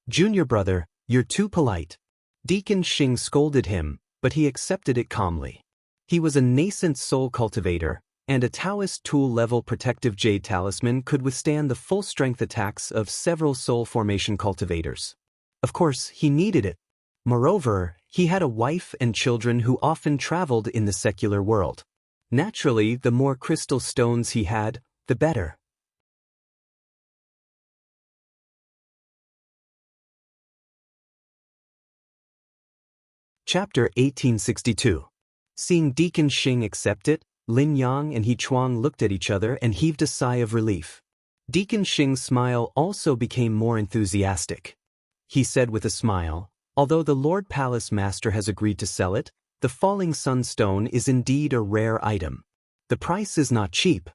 "Junior Brother, you're too polite." Deacon Xing scolded him, but he accepted it calmly. He was a nascent soul cultivator, and a Daoist tool-level protective jade talisman could withstand the full-strength attacks of several soul formation cultivators. Of course, he needed it. Moreover, he had a wife and children who often traveled in the secular world. Naturally, the more crystal stones he had, the better. Chapter 1862. Seeing Deacon Xing accept it, Lin Yang and He Chuang looked at each other and heaved a sigh of relief. Deacon Xing's smile also became more enthusiastic. He said with a smile, "Although the Lord Palace Master has agreed to sell it, the falling sunstone is indeed a rare item. The price is not cheap.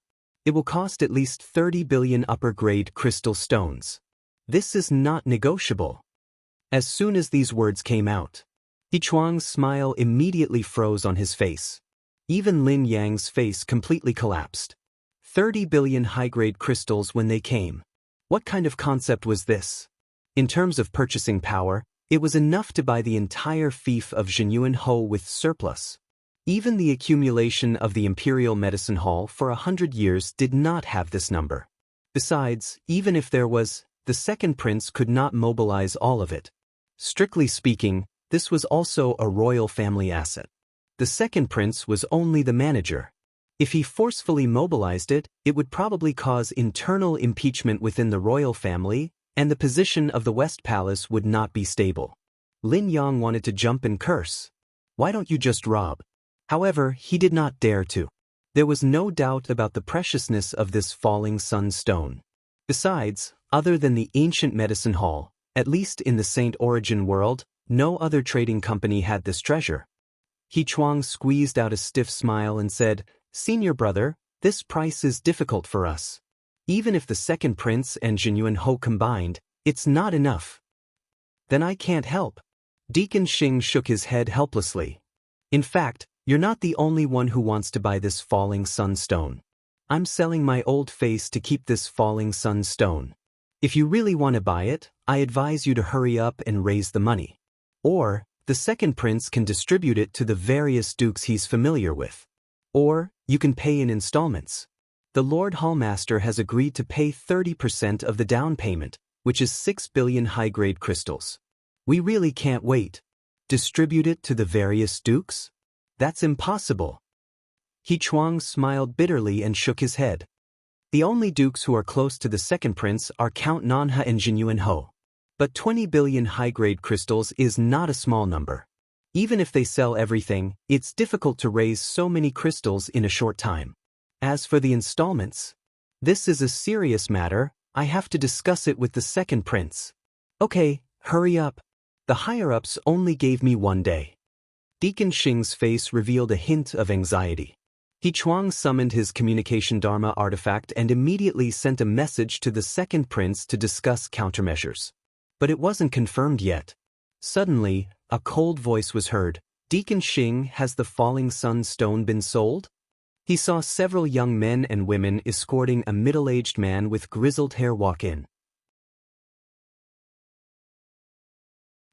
It will cost at least 30 billion upper-grade crystal stones. This is not negotiable." As soon as these words came out, He Chuang's smile immediately froze on his face. Even Lin Yang's face completely collapsed. 30 billion high-grade crystals when they came. What kind of concept was this? In terms of purchasing power, it was enough to buy the entire fief of Zhenyuan Ho with surplus. Even the accumulation of the Imperial Medicine Hall for 100 years did not have this number. Besides, even if there was, the second prince could not mobilize all of it. Strictly speaking, this was also a royal family asset. The second prince was only the manager. If he forcefully mobilized it, it would probably cause internal impeachment within the royal family, and the position of the West Palace would not be stable. Lin Yang wanted to jump and curse. Why don't you just rob? However, he did not dare to. There was no doubt about the preciousness of this falling sunstone. Besides, other than the ancient medicine hall, at least in the Saint Origin world, no other trading company had this treasure. He Chuang squeezed out a stiff smile and said, "Senior brother, this price is difficult for us. Even if the second prince and Zhenyuan Ho combined, it's not enough." "Then I can't help." Deacon Xing shook his head helplessly. "In fact, you're not the only one who wants to buy this falling sunstone. I'm selling my old face to keep this falling sunstone. If you really want to buy it, I advise you to hurry up and raise the money. Or, the second prince can distribute it to the various dukes he's familiar with. Or, you can pay in installments. The Lord Hallmaster has agreed to pay 30% of the down payment, which is 6 billion high-grade crystals. We really can't wait. Distribute it to the various dukes? That's impossible." He Chuang smiled bitterly and shook his head. "The only dukes who are close to the second prince are Count Nanha and Zhenyuan Ho. But 20 billion high-grade crystals is not a small number. Even if they sell everything, it's difficult to raise so many crystals in a short time. As for the installments, this is a serious matter. I have to discuss it with the second prince." "Okay, hurry up. The higher-ups only gave me 1 day." Deacon Xing's face revealed a hint of anxiety. He Chuang summoned his communication Dharma artifact and immediately sent a message to the second prince to discuss countermeasures. But it wasn't confirmed yet. Suddenly, a cold voice was heard. "Deacon Xing, has the falling sunstone been sold?" He saw several young men and women escorting a middle-aged man with grizzled hair walk in.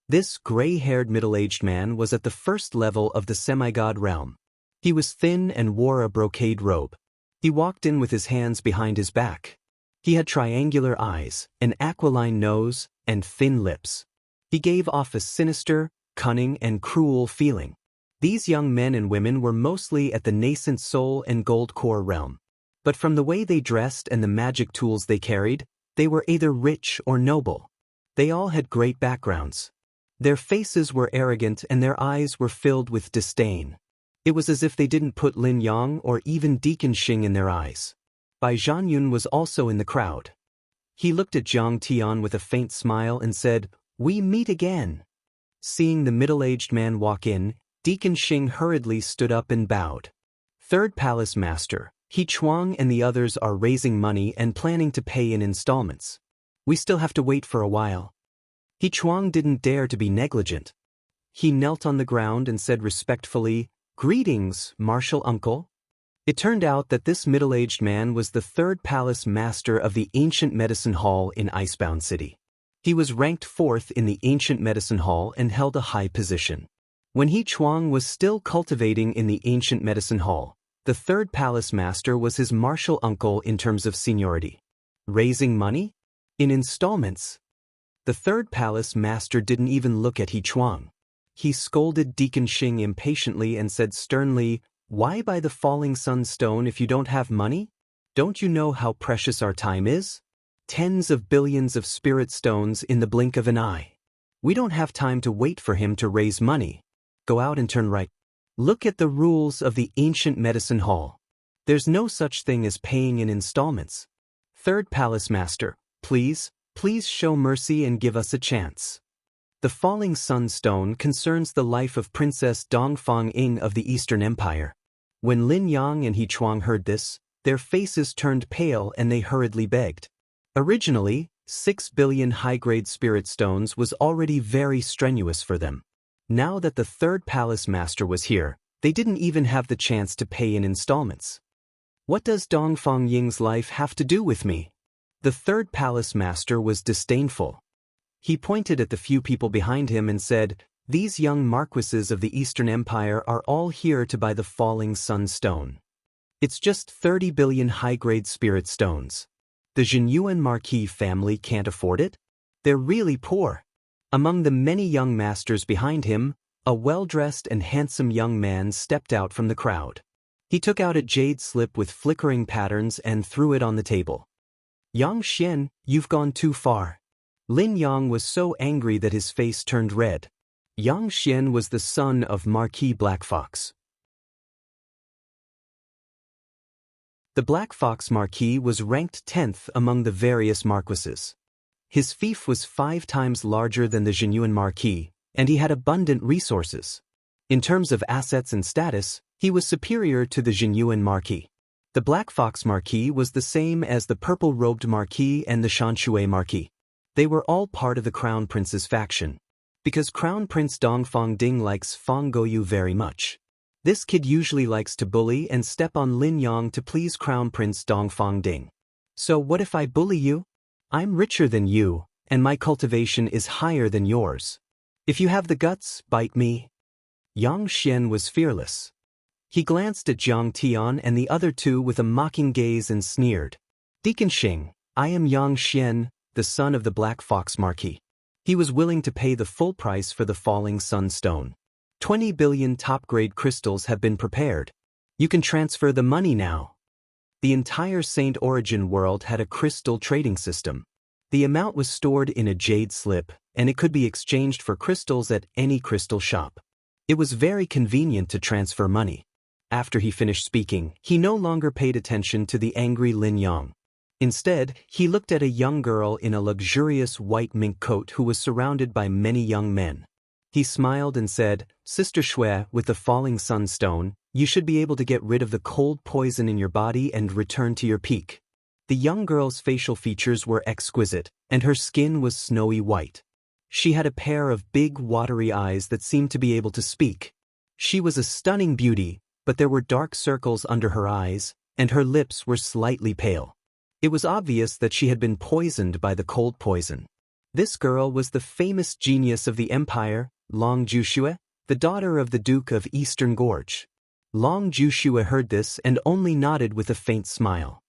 This gray-haired middle-aged man was at the first level of the semigod realm. He was thin and wore a brocade robe. He walked in with his hands behind his back. He had triangular eyes, an aquiline nose, and thin lips. He gave off a sinister, cunning, and cruel feeling. These young men and women were mostly at the nascent soul and gold core realm. But from the way they dressed and the magic tools they carried, they were either rich or noble. They all had great backgrounds. Their faces were arrogant and their eyes were filled with disdain. It was as if they didn't put Lin Yang or even Deacon Xing in their eyes. Bai Zhanyun was also in the crowd. He looked at Zhang Tian with a faint smile and said, "We meet again." Seeing the middle-aged man walk in, Deacon Xing hurriedly stood up and bowed. "Third Palace Master, He Chuang and the others are raising money and planning to pay in installments. We still have to wait for a while." He Chuang didn't dare to be negligent. He knelt on the ground and said respectfully, "Greetings, Martial Uncle." It turned out that this middle-aged man was the third palace master of the ancient medicine hall in Icebound City. He was ranked 4th in the ancient medicine hall and held a high position. When He Chuang was still cultivating in the ancient medicine hall, the third palace master was his martial uncle in terms of seniority. Raising money? In installments? The third palace master didn't even look at He Chuang. he scolded Deacon Xing impatiently and said sternly, "Why buy the falling sun stone if you don't have money? Don't you know how precious our time is? Tens of billions of spirit stones in the blink of an eye. We don't have time to wait for him to raise money. Go out and turn right. Look at the rules of the ancient medicine hall. There's no such thing as paying in installments. Third Palace Master, please show mercy and give us a chance." The falling sun stone concerns the life of Princess Dongfang Ying of the Eastern Empire. When Lin Yang and He Chuang heard this, their faces turned pale and they hurriedly begged. Originally, 6 billion high-grade spirit stones was already very strenuous for them. Now that the third palace master was here, they didn't even have the chance to pay in installments. "What does Dongfang Ying's life have to do with me?" The third palace master was disdainful. He pointed at the few people behind him and said, "These young marquises of the Eastern Empire are all here to buy the falling sun stone. It's just 30 billion high-grade spirit stones. The Xianxia Marquis family can't afford it? They're really poor." Among the many young masters behind him, a well-dressed and handsome young man stepped out from the crowd. He took out a jade slip with flickering patterns and threw it on the table. "Yang Xian, you've gone too far." Lin Yang was so angry that his face turned red. Yang Xian was the son of Marquis Black Fox. The Black Fox Marquis was ranked 10th among the various marquises. His fief was 5 times larger than the Xianxia Marquis, and he had abundant resources. In terms of assets and status, he was superior to the Xianxia Marquis. The Black Fox Marquis was the same as the purple-robed Marquis and the Shanshui Marquis. They were all part of the Crown Prince's faction. Because Crown Prince Dongfang Ding likes Fang Goyu very much. This kid usually likes to bully and step on Lin Yang to please Crown Prince Dongfang Ding. "So what if I bully you? I'm richer than you, and my cultivation is higher than yours. If you have the guts, bite me." Yang Xian was fearless. He glanced at Jiang Tian and the other two with a mocking gaze and sneered. "Deacon Xing, I am Yang Xian, the son of the Black Fox Marquis." He was willing to pay the full price for the falling sun stone. 20 billion top-grade crystals have been prepared. You can transfer the money now. The entire Saint Origin world had a crystal trading system. The amount was stored in a jade slip, and it could be exchanged for crystals at any crystal shop. It was very convenient to transfer money. After he finished speaking, he no longer paid attention to the angry Lin Yang. Instead, he looked at a young girl in a luxurious white mink coat who was surrounded by many young men. He smiled and said, "Sister Shui, with the falling sun stone, you should be able to get rid of the cold poison in your body and return to your peak." The young girl's facial features were exquisite, and her skin was snowy white. She had a pair of big, watery eyes that seemed to be able to speak. She was a stunning beauty, but there were dark circles under her eyes, and her lips were slightly pale. It was obvious that she had been poisoned by the cold poison. This girl was the famous genius of the empire, Long Jushue, the daughter of the Duke of Eastern Gorge. Long Jushue heard this and only nodded with a faint smile.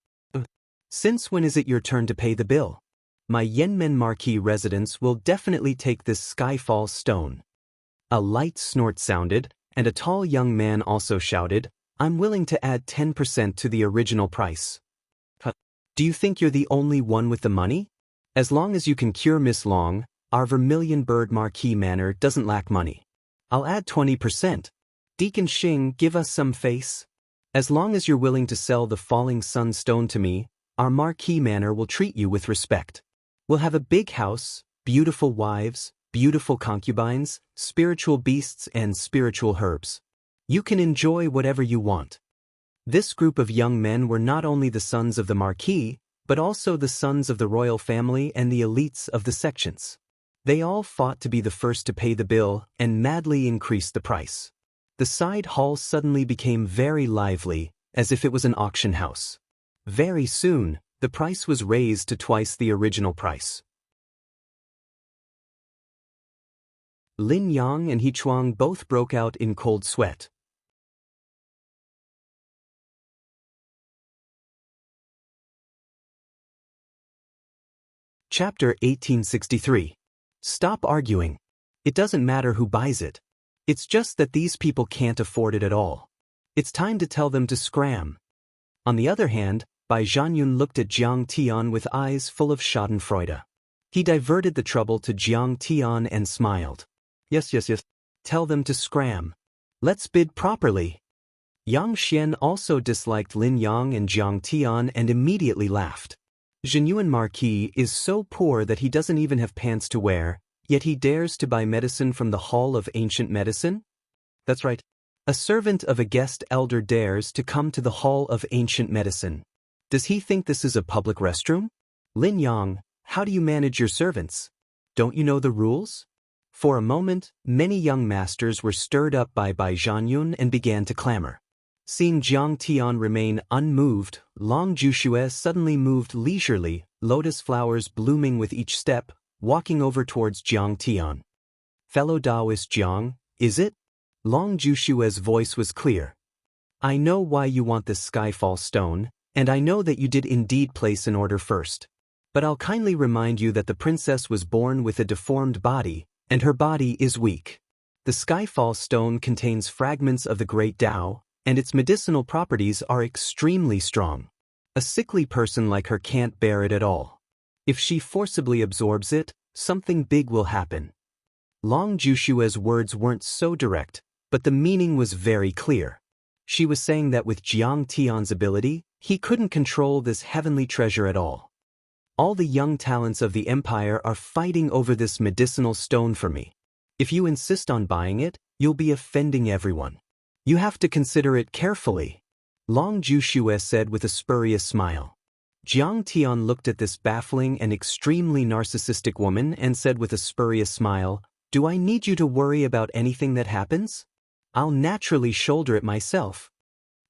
"Since when is it your turn to pay the bill? My Yanmen Marquis residence will definitely take this Skyfall stone." A light snort sounded, and a tall young man also shouted, "I'm willing to add 10% to the original price." "Do you think you're the only one with the money? As long as you can cure Miss Long, our Vermilion Bird Marquis Manor doesn't lack money. I'll add 20%. Deacon Xing, give us some face. As long as you're willing to sell the falling sun stone to me, our Marquis Manor will treat you with respect. We'll have a big house, beautiful wives, beautiful concubines, spiritual beasts and spiritual herbs. You can enjoy whatever you want." This group of young men were not only the sons of the Marquis, but also the sons of the royal family and the elites of the sections. They all fought to be the first to pay the bill and madly increased the price. The side hall suddenly became very lively, as if it was an auction house. Very soon, the price was raised to twice the original price. Lin Yang and He Chuang both broke out in cold sweat. Chapter 1863. Stop arguing. It doesn't matter who buys it. It's just that these people can't afford it at all. It's time to tell them to scram. On the other hand, Bai Zhanyun looked at Jiang Tian with eyes full of schadenfreude. He diverted the trouble to Jiang Tian and smiled. Yes. Tell them to scram. Let's bid properly. Yang Xian also disliked Lin Yang and Jiang Tian and immediately laughed. Zhenyuan Marquis is so poor that he doesn't even have pants to wear, yet he dares to buy medicine from the Hall of Ancient Medicine? That's right. A servant of a guest elder dares to come to the Hall of Ancient Medicine. Does he think this is a public restroom? Lin Yang, how do you manage your servants? Don't you know the rules? For a moment, many young masters were stirred up by Bai Zhanyun and began to clamor. Seeing Jiang Tian remain unmoved, Long Jushue suddenly moved leisurely, lotus flowers blooming with each step, walking over towards Jiang Tian. Fellow Daoist Jiang, is it? Long Jushue's voice was clear. I know why you want this skyfall stone, and I know that you did indeed place an order first. But I'll kindly remind you that the princess was born with a deformed body, and her body is weak. The skyfall stone contains fragments of the great Tao, and its medicinal properties are extremely strong. A sickly person like her can't bear it at all. If she forcibly absorbs it, something big will happen. Long Jushue's words weren't so direct, but the meaning was very clear. She was saying that with Jiang Tian's ability, he couldn't control this heavenly treasure at all. All the young talents of the empire are fighting over this medicinal stone for me. If you insist on buying it, you'll be offending everyone. You have to consider it carefully. Long Jushue said with a spurious smile. Jiang Tian looked at this baffling and extremely narcissistic woman and said with a spurious smile, Do I need you to worry about anything that happens? I'll naturally shoulder it myself.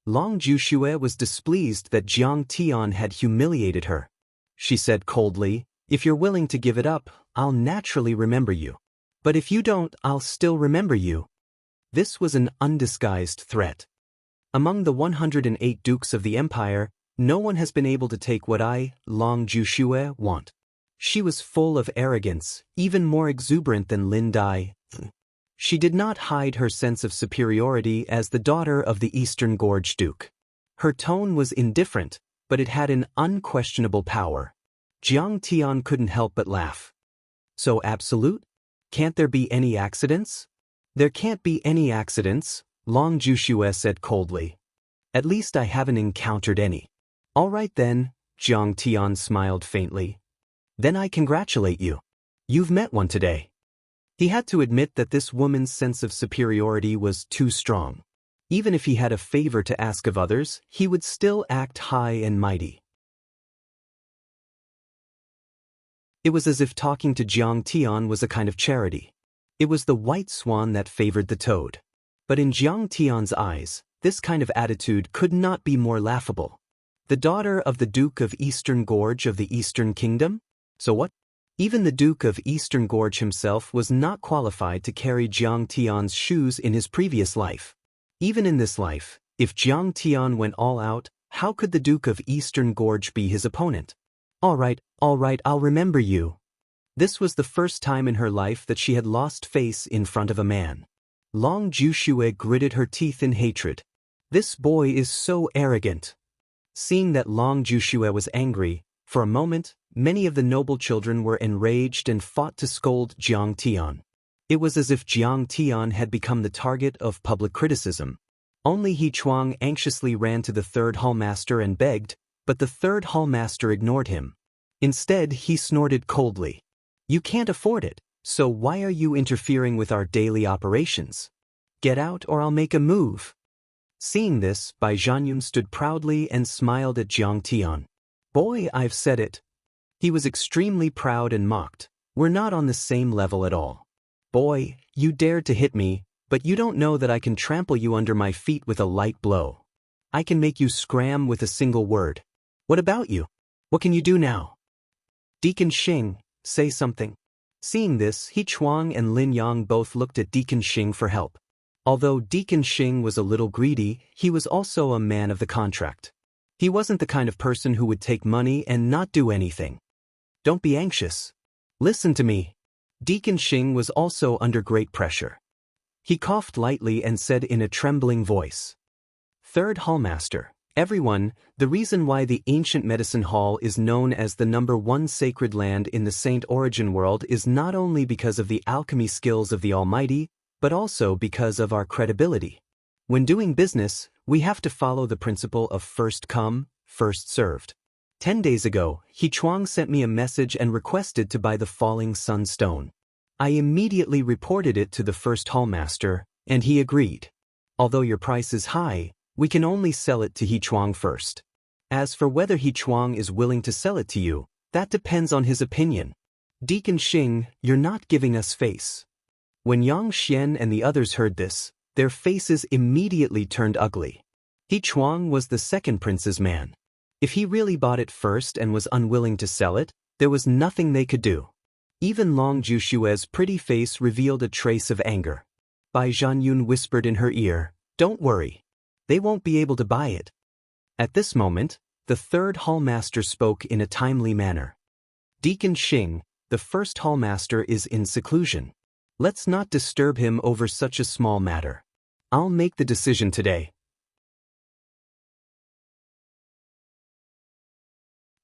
Long Jushue was displeased that Jiang Tian had humiliated her. She said coldly, If you're willing to give it up, I'll naturally remember you. But if you don't, I'll still remember you. This was an undisguised threat. Among the 108 dukes of the empire, no one has been able to take what I, Long Jushue, want. She was full of arrogance, even more exuberant than Lin Dai. She did not hide her sense of superiority as the daughter of the Eastern Gorge Duke. Her tone was indifferent, but it had an unquestionable power. Jiang Tian couldn't help but laugh. So absolute? Can't there be any accidents? There can't be any accidents, Long Jushue said coldly. At least I haven't encountered any. All right then, Jiang Tian smiled faintly. Then I congratulate you. You've met one today. He had to admit that this woman's sense of superiority was too strong. Even if he had a favor to ask of others, he would still act high and mighty. It was as if talking to Jiang Tian was a kind of charity. It was the white swan that favored the toad. But in Jiang Tian's eyes, this kind of attitude could not be more laughable. The daughter of the Duke of Eastern Gorge of the Eastern Kingdom? So what? Even the Duke of Eastern Gorge himself was not qualified to carry Jiang Tian's shoes in his previous life. Even in this life, if Jiang Tian went all out, how could the Duke of Eastern Gorge be his opponent? All right, I'll remember you. This was the first time in her life that she had lost face in front of a man. Long Jushue gritted her teeth in hatred. This boy is so arrogant. Seeing that Long Jushue was angry, for a moment, many of the noble children were enraged and fought to scold Jiang Tian. It was as if Jiang Tian had become the target of public criticism. Only He Chuang anxiously ran to the third hallmaster and begged, but the third hallmaster ignored him. Instead, he snorted coldly. You can't afford it, so why are you interfering with our daily operations? Get out or I'll make a move. Seeing this, Bai Zhanyun stood proudly and smiled at Jiang Tian. Boy, I've said it. He was extremely proud and mocked. We're not on the same level at all. Boy, you dared to hit me, but you don't know that I can trample you under my feet with a light blow. I can make you scram with a single word. What about you? What can you do now? Deacon Xing, say something. Seeing this, He Chuang and Lin Yang both looked at Deacon Xing for help. Although Deacon Xing was a little greedy, he was also a man of the contract. He wasn't the kind of person who would take money and not do anything. Don't be anxious. Listen to me. Deacon Xing was also under great pressure. He coughed lightly and said in a trembling voice. Third Hallmaster, everyone, the reason why the ancient medicine hall is known as the #1 sacred land in the Saint Origin world is not only because of the alchemy skills of the Almighty, but also because of our credibility. When doing business, we have to follow the principle of first come, first served. 10 days ago, He Chuang sent me a message and requested to buy the falling sun stone. I immediately reported it to the first hallmaster, and he agreed. Although your price is high, we can only sell it to He Chuang first. As for whether He Chuang is willing to sell it to you, that depends on his opinion. Deacon Xing, you're not giving us face. When Yang Xian and the others heard this, their faces immediately turned ugly. He Chuang was the second prince's man. If he really bought it first and was unwilling to sell it, there was nothing they could do. Even Long Jushue's pretty face revealed a trace of anger. Bai Zhanyun whispered in her ear, "Don't worry. They won't be able to buy it." At this moment, the third hallmaster spoke in a timely manner. Deacon Xing, the first hallmaster is in seclusion. Let's not disturb him over such a small matter. I'll make the decision today.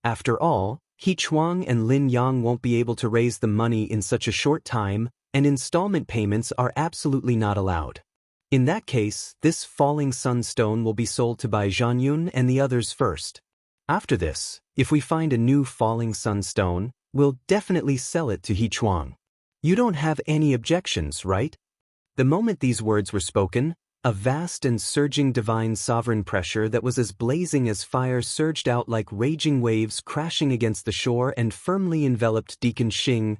After all, He Chuang and Lin Yang won't be able to raise the money in such a short time, and installment payments are absolutely not allowed. In that case, this falling sunstone will be sold to Bai Zhanyun and the others first. After this, if we find a new falling sunstone, we'll definitely sell it to He Chuang. You don't have any objections, right? The moment these words were spoken, a vast and surging divine sovereign pressure that was as blazing as fire surged out like raging waves crashing against the shore and firmly enveloped Deacon Xing.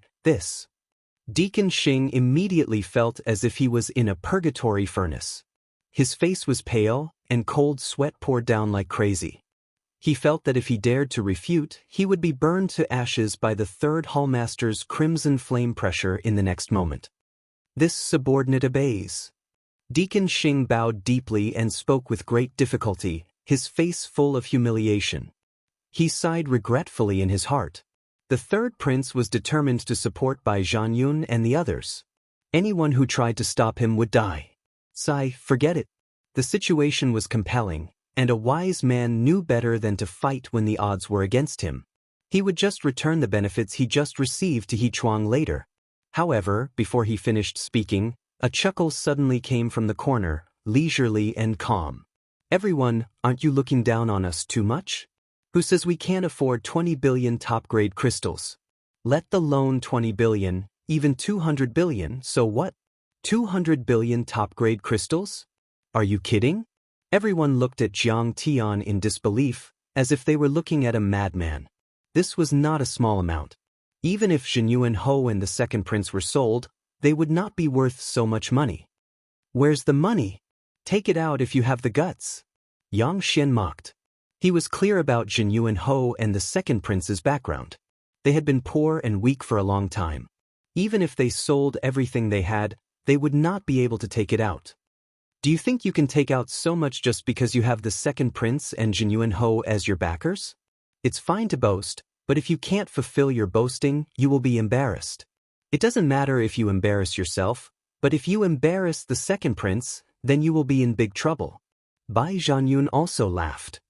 Deacon Xing immediately felt as if he was in a purgatory furnace. His face was pale, and cold sweat poured down like crazy. He felt that if he dared to refute, he would be burned to ashes by the third hallmaster's crimson flame pressure in the next moment. This subordinate obeys. Deacon Xing bowed deeply and spoke with great difficulty, his face full of humiliation. He sighed regretfully in his heart. The third prince was determined to support Bai Zhanyun and the others. Anyone who tried to stop him would die. Forget it. The situation was compelling, and a wise man knew better than to fight when the odds were against him. He would just return the benefits he just received to He Chuang later. However, before he finished speaking, a chuckle suddenly came from the corner, leisurely and calm. Everyone, aren't you looking down on us too much? Who says we can't afford 20 billion top-grade crystals? Let alone 20 billion, even 200 billion, so what? 200 billion top-grade crystals? Are you kidding? Everyone looked at Jiang Tian in disbelief, as if they were looking at a madman. This was not a small amount. Even if Zhenyuan Ho and the second prince were sold, they would not be worth so much money. Where's the money? Take it out if you have the guts. Yang Xian mocked. He was clear about Zhenyuan Ho and the second prince's background. They had been poor and weak for a long time. Even if they sold everything they had, they would not be able to take it out. Do you think you can take out so much just because you have the second prince and Zhenyuan Ho as your backers? It's fine to boast, but if you can't fulfill your boasting, you will be embarrassed. It doesn't matter if you embarrass yourself, but if you embarrass the second prince, then you will be in big trouble. Bai Zhanyun also laughed.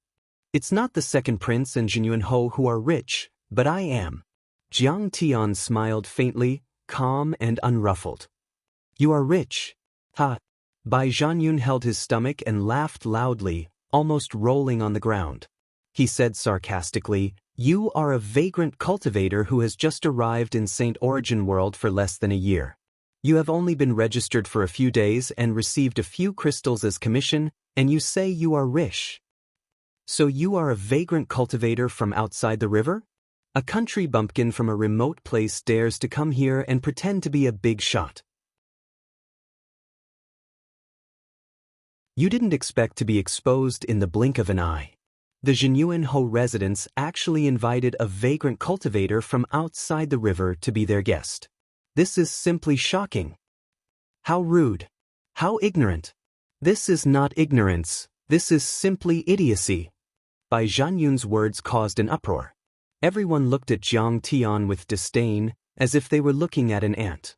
It's not the second prince and Zhenyuan Ho who are rich, but I am. Jiang Tian smiled faintly, calm and unruffled. You are rich. Ha! Bai Zhanyun held his stomach and laughed loudly, almost rolling on the ground. He said sarcastically, You are a vagrant cultivator who has just arrived in Saint Origin world for less than a year. You have only been registered for a few days and received a few crystals as commission, and you say you are rich. So you are a vagrant cultivator from outside the river? A country bumpkin from a remote place dares to come here and pretend to be a big shot. You didn't expect to be exposed in the blink of an eye. The Zhenyuan Ho residents actually invited a vagrant cultivator from outside the river to be their guest. This is simply shocking. How rude. How ignorant. This is not ignorance, this is simply idiocy. Bai Zhanyun's words caused an uproar. Everyone looked at Jiang Tian with disdain, as if they were looking at an ant.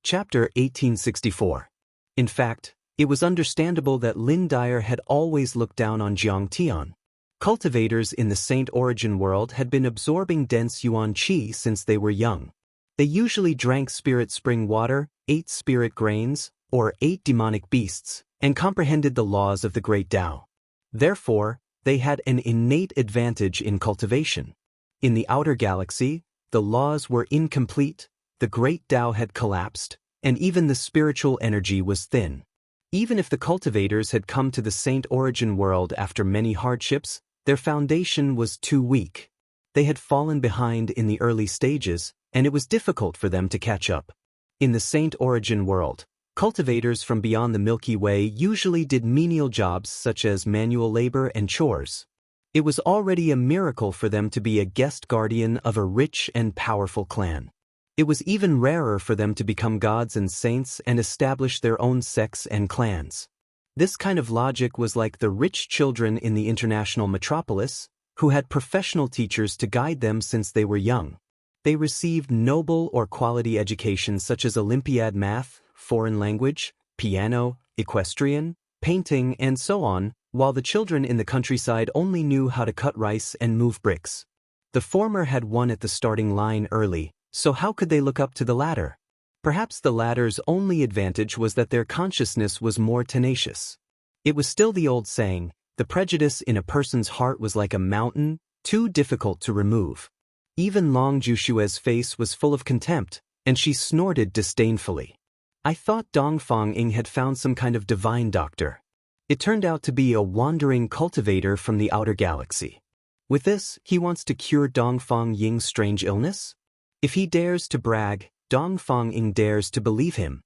Chapter 1864. In fact, it was understandable that Lin Dyer had always looked down on Jiang Tian. Cultivators in the Saint Origin world had been absorbing dense yuan qi since they were young. They usually drank spirit spring water, ate spirit grains, or ate demonic beasts, and comprehended the laws of the great Tao. Therefore, they had an innate advantage in cultivation. In the outer galaxy, the laws were incomplete, the great Tao had collapsed, and even the spiritual energy was thin. Even if the cultivators had come to the Saint Origin world after many hardships, their foundation was too weak. They had fallen behind in the early stages, and it was difficult for them to catch up. In the Saint Origin world, cultivators from beyond the Milky Way usually did menial jobs such as manual labor and chores. It was already a miracle for them to be a guest guardian of a rich and powerful clan. It was even rarer for them to become gods and saints and establish their own sects and clans. This kind of logic was like the rich children in the international metropolis, who had professional teachers to guide them since they were young. They received noble or quality education such as Olympiad math, foreign language, piano, equestrian, painting, and so on, while the children in the countryside only knew how to cut rice and move bricks. The former had won at the starting line early, so how could they look up to the latter? Perhaps the latter's only advantage was that their consciousness was more tenacious. It was still the old saying, the prejudice in a person's heart was like a mountain, too difficult to remove. Even Long Jushue's face was full of contempt, and she snorted disdainfully. I thought Dong Fang-ing had found some kind of divine doctor. It turned out to be a wandering cultivator from the outer galaxy. With this, he wants to cure Dong Fang-ying's strange illness? If he dares to brag, Dong Fang-ing dares to believe him.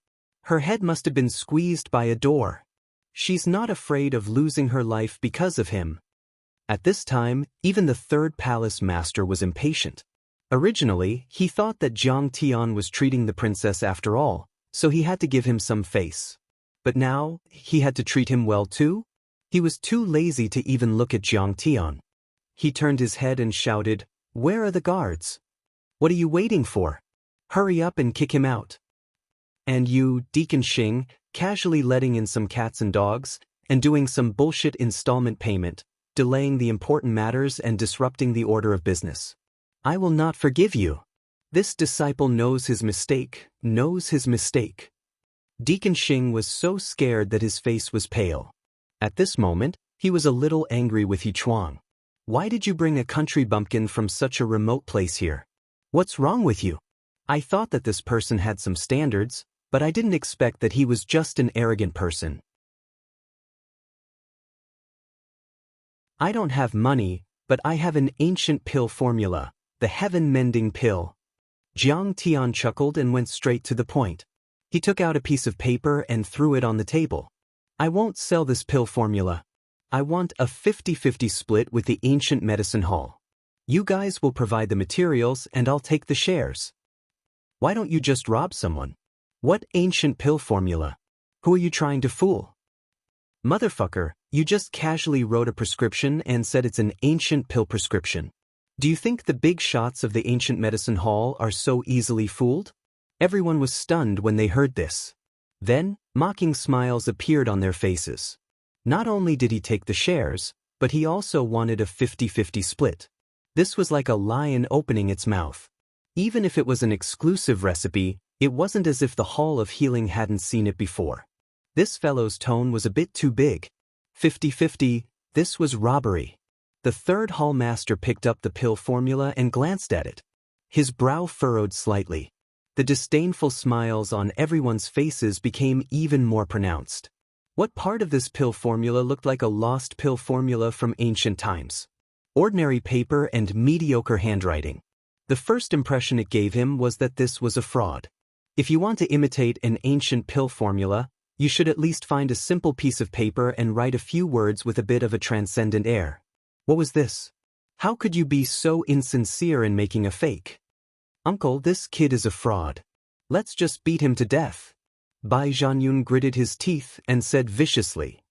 Her head must have been squeezed by a door. She's not afraid of losing her life because of him. At this time, even the third palace master was impatient. Originally, he thought that Jiang Tian was treating the princess after all, so he had to give him some face. But now, he had to treat him well too? He was too lazy to even look at Jiang Tian. He turned his head and shouted, "Where are the guards? What are you waiting for? Hurry up and kick him out." And you, Deacon Xing, casually letting in some cats and dogs, and doing some bullshit installment payment, delaying the important matters and disrupting the order of business. I will not forgive you. This disciple knows his mistake, knows his mistake. Deacon Xing was so scared that his face was pale. At this moment, he was a little angry with He Chuang. Why did you bring a country bumpkin from such a remote place here? What's wrong with you? I thought that this person had some standards, but I didn't expect that he was just an arrogant person. I don't have money, but I have an ancient pill formula, the heaven-mending pill. Jiang Tian chuckled and went straight to the point. He took out a piece of paper and threw it on the table. I won't sell this pill formula. I want a 50-50 split with the ancient medicine hall. You guys will provide the materials and I'll take the shares. Why don't you just rob someone? What ancient pill formula? Who are you trying to fool? Motherfucker, you just casually wrote a prescription and said it's an ancient pill prescription. Do you think the big shots of the ancient medicine hall are so easily fooled? Everyone was stunned when they heard this. Then, mocking smiles appeared on their faces. Not only did he take the shares, but he also wanted a 50-50 split. This was like a lion opening its mouth. Even if it was an exclusive recipe, it wasn't as if the Hall of Healing hadn't seen it before. This fellow's tone was a bit too big. 50-50, this was robbery. The third hall master picked up the pill formula and glanced at it. His brow furrowed slightly. The disdainful smiles on everyone's faces became even more pronounced. What part of this pill formula looked like a lost pill formula from ancient times? Ordinary paper and mediocre handwriting. The first impression it gave him was that this was a fraud. If you want to imitate an ancient pill formula, you should at least find a simple piece of paper and write a few words with a bit of a transcendent air. What was this? How could you be so insincere in making a fake? Uncle, this kid is a fraud. Let's just beat him to death. Bai Zhanyun gritted his teeth and said viciously,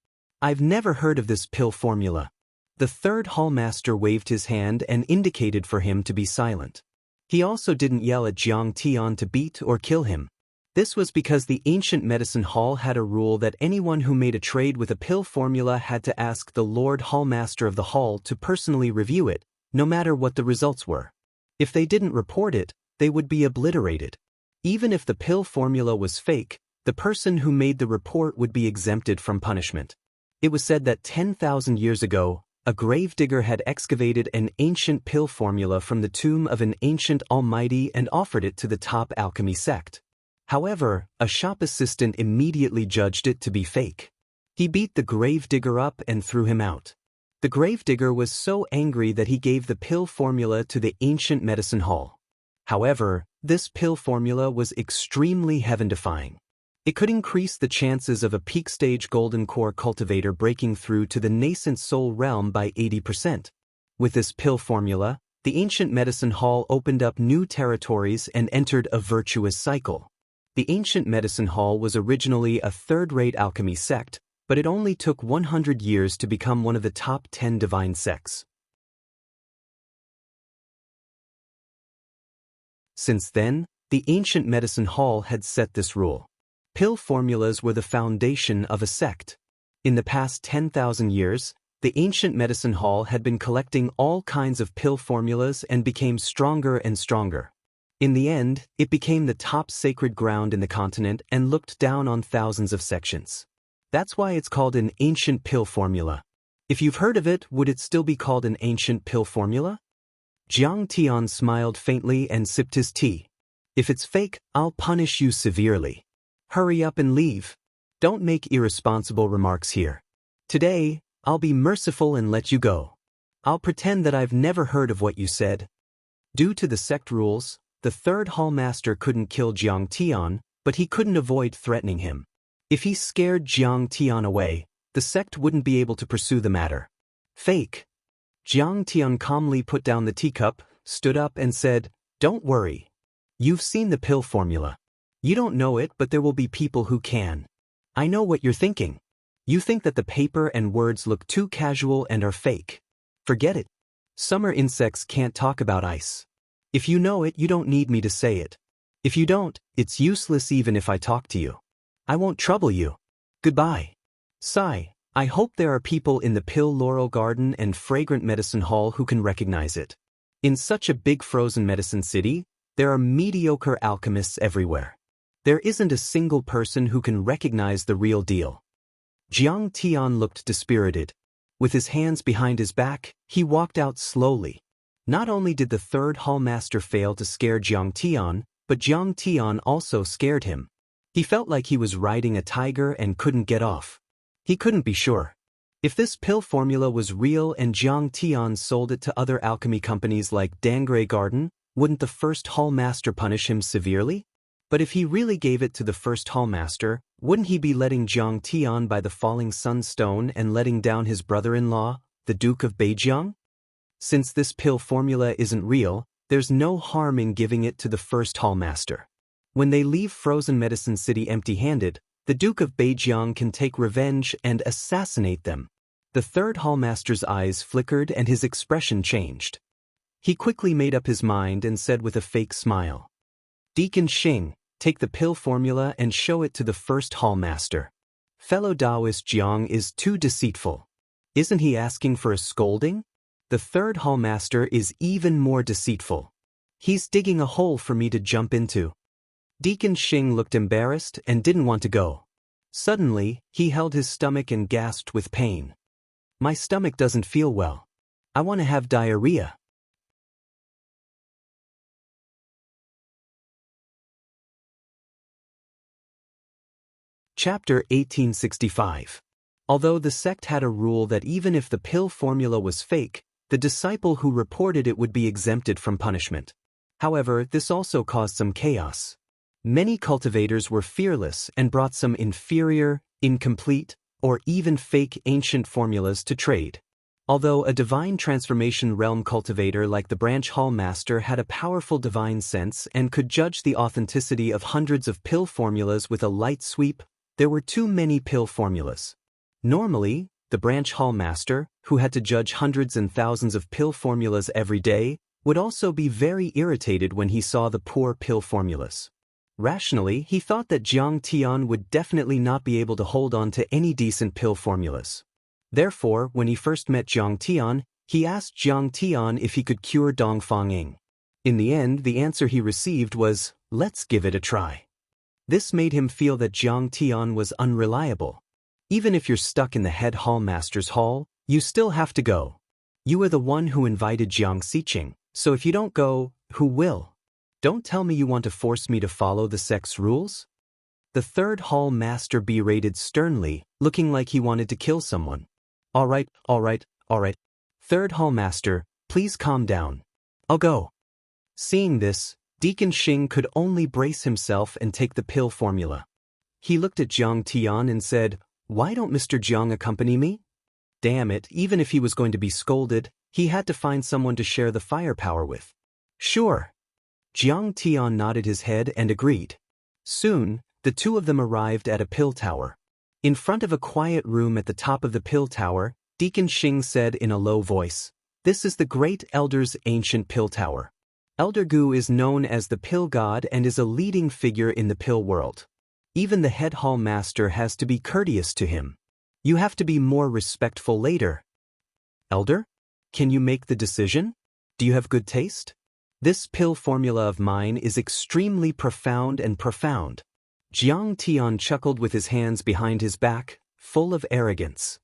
I've never heard of this pill formula. The third hallmaster waved his hand and indicated for him to be silent. He also didn't yell at Jiang Tian to beat or kill him. This was because the ancient medicine hall had a rule that anyone who made a trade with a pill formula had to ask the Lord Hallmaster of the hall to personally review it, no matter what the results were. If they didn't report it, they would be obliterated. Even if the pill formula was fake, the person who made the report would be exempted from punishment. It was said that 10,000 years ago, a gravedigger had excavated an ancient pill formula from the tomb of an ancient almighty and offered it to the top alchemy sect. However, a shop assistant immediately judged it to be fake. He beat the gravedigger up and threw him out. The gravedigger was so angry that he gave the pill formula to the ancient medicine hall. However, this pill formula was extremely heaven-defying. It could increase the chances of a peak-stage golden core cultivator breaking through to the nascent soul realm by 80%. With this pill formula, the ancient medicine hall opened up new territories and entered a virtuous cycle. The ancient medicine hall was originally a third-rate alchemy sect, but it only took 100 years to become one of the top 10 divine sects. Since then, the ancient medicine hall had set this rule. Pill formulas were the foundation of a sect. In the past 10,000 years, the ancient medicine hall had been collecting all kinds of pill formulas and became stronger and stronger. In the end, it became the top sacred ground in the continent and looked down on thousands of sections. That's why it's called an ancient pill formula. If you've heard of it, would it still be called an ancient pill formula? Jiang Tian smiled faintly and sipped his tea. If it's fake, I'll punish you severely. Hurry up and leave. Don't make irresponsible remarks here. Today, I'll be merciful and let you go. I'll pretend that I've never heard of what you said. Due to the sect rules, the third hallmaster couldn't kill Jiang Tian, but he couldn't avoid threatening him. If he scared Jiang Tian away, the sect wouldn't be able to pursue the matter. Fake. Jiang Tian calmly put down the teacup, stood up and said, "Don't worry. You've seen the pill formula. You don't know it, but there will be people who can. I know what you're thinking. You think that the paper and words look too casual and are fake. Forget it. Summer insects can't talk about ice. If you know it, you don't need me to say it. If you don't, it's useless even if I talk to you. I won't trouble you. Goodbye." Sigh. I hope there are people in the Pill Laurel Garden and Fragrant Medicine Hall who can recognize it. In such a big frozen medicine city, there are mediocre alchemists everywhere. There isn't a single person who can recognize the real deal. Jiang Tian looked dispirited. With his hands behind his back, he walked out slowly. Not only did the third hallmaster fail to scare Jiang Tian, but Jiang Tian also scared him. He felt like he was riding a tiger and couldn't get off. He couldn't be sure. If this pill formula was real and Jiang Tian sold it to other alchemy companies like Dangray Garden, wouldn't the first hallmaster punish him severely? But if he really gave it to the first hallmaster, wouldn't he be letting Jiang Tian buy the falling sunstone and letting down his brother-in-law, the Duke of Beijiang? Since this pill formula isn't real, there's no harm in giving it to the first hallmaster. When they leave Frozen Medicine City empty-handed, the Duke of Beijiang can take revenge and assassinate them. The third hallmaster's eyes flickered and his expression changed. He quickly made up his mind and said with a fake smile, "Deacon Xing, take the pill formula and show it to the first hallmaster. Fellow Daoist Jiang is too deceitful. Isn't he asking for a scolding? The third hallmaster is even more deceitful. He's digging a hole for me to jump into." Deacon Xing looked embarrassed and didn't want to go. Suddenly, he held his stomach and gasped with pain. "My stomach doesn't feel well. I want to have diarrhea." Chapter 1865. Although the sect had a rule that even if the pill formula was fake, the disciple who reported it would be exempted from punishment. However, this also caused some chaos. Many cultivators were fearless and brought some inferior, incomplete, or even fake ancient formulas to trade. Although a divine transformation realm cultivator like the branch hallmaster had a powerful divine sense and could judge the authenticity of hundreds of pill formulas with a light sweep, there were too many pill formulas. Normally, the branch hallmaster, who had to judge hundreds and thousands of pill formulas every day, would also be very irritated when he saw the poor pill formulas. Rationally, he thought that Jiang Tian would definitely not be able to hold on to any decent pill formulas. Therefore, when he first met Jiang Tian, he asked Jiang Tian if he could cure Dongfang Ying. In the end, the answer he received was, "Let's give it a try." This made him feel that Jiang Tian was unreliable. Even if you're stuck in the head hallmaster's hall, you still have to go. You are the one who invited Jiang Xiqing, so if you don't go, who will? Don't tell me you want to force me to follow the sect's rules? The third hall master berated sternly, looking like he wanted to kill someone. All right. Third hall master, please calm down. I'll go. Seeing this, Deacon Xing could only brace himself and take the pill formula. He looked at Jiang Tian and said, "Why don't Mr. Jiang accompany me?" Damn it, even if he was going to be scolded, he had to find someone to share the firepower with. Sure. Jiang Tian nodded his head and agreed. Soon, the two of them arrived at a pill tower. In front of a quiet room at the top of the pill tower, Deacon Xing said in a low voice, "This is the Great Elder's ancient pill tower. Elder Gu is known as the pill god and is a leading figure in the pill world. Even the head hall master has to be courteous to him. You have to be more respectful later. Elder? Can you make the decision? Do you have good taste? This pill formula of mine is extremely profound and profound." Jiang Tian chuckled with his hands behind his back, full of arrogance.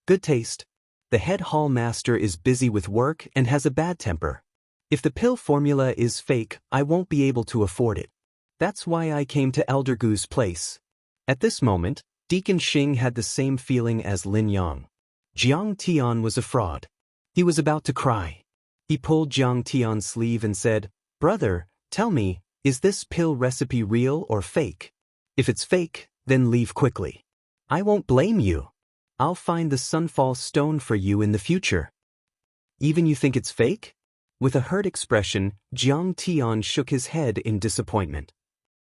Good taste. The head hall master is busy with work and has a bad temper. If the pill formula is fake, I won't be able to afford it. That's why I came to Elder Gu's place. At this moment, Deacon Xing had the same feeling as Lin Yang. Jiang Tian was a fraud. He was about to cry. He pulled Jiang Tian's sleeve and said, "Brother, tell me, is this pill recipe real or fake? If it's fake, then leave quickly. I won't blame you. I'll find the sunfall stone for you in the future." Even you think it's fake? With a hurt expression, Jiang Tian shook his head in disappointment.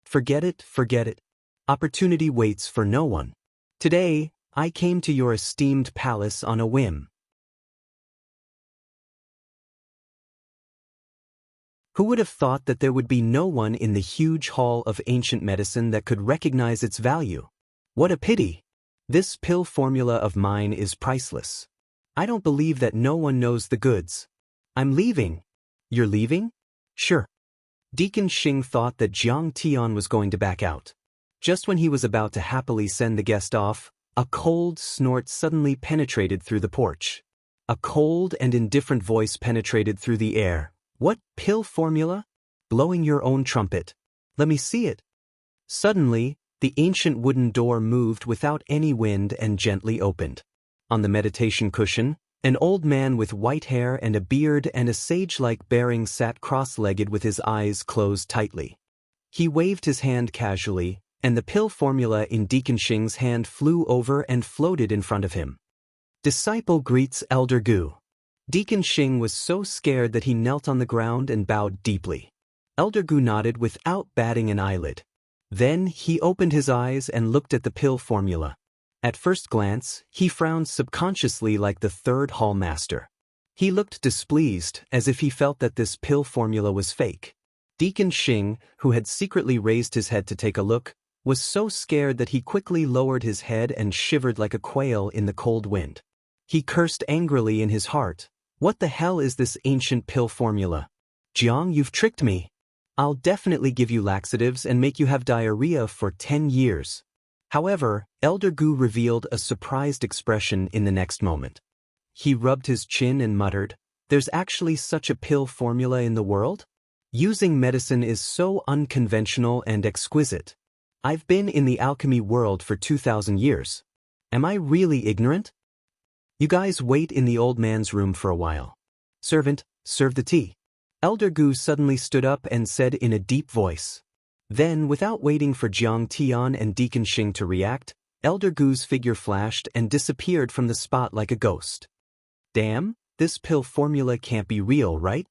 Forget it. Opportunity waits for no one. Today, I came to your esteemed palace on a whim. Who would have thought that there would be no one in the huge hall of ancient medicine that could recognize its value? What a pity! This pill formula of mine is priceless. I don't believe that no one knows the goods. I'm leaving. You're leaving? Sure. Deacon Xing thought that Jiang Tian was going to back out. Just when he was about to happily send the guest off, a cold snort suddenly penetrated through the porch. A cold and indifferent voice penetrated through the air. What pill formula? Blowing your own trumpet. Let me see it. Suddenly, the ancient wooden door moved without any wind and gently opened. On the meditation cushion, an old man with white hair and a beard and a sage-like bearing sat cross-legged with his eyes closed tightly. He waved his hand casually, and the pill formula in Deacon Xing's hand flew over and floated in front of him. Disciple greets Elder Gu. Deacon Xing was so scared that he knelt on the ground and bowed deeply. Elder Gu nodded without batting an eyelid. Then he opened his eyes and looked at the pill formula. At first glance, he frowned subconsciously like the third hall master. He looked displeased, as if he felt that this pill formula was fake. Deacon Xing, who had secretly raised his head to take a look, was so scared that he quickly lowered his head and shivered like a quail in the cold wind. He cursed angrily in his heart. What the hell is this ancient pill formula? Jiang, you've tricked me. I'll definitely give you laxatives and make you have diarrhea for 10 years. However, Elder Gu revealed a surprised expression in the next moment. He rubbed his chin and muttered, "There's actually such a pill formula in the world? Using medicine is so unconventional and exquisite. I've been in the alchemy world for 2,000 years. Am I really ignorant? You guys wait in the old man's room for a while. Servant, serve the tea." Elder Gu suddenly stood up and said in a deep voice. Then, without waiting for Jiang Tian and Deacon Xing to react, Elder Gu's figure flashed and disappeared from the spot like a ghost. Damn, this pill formula can't be real, right?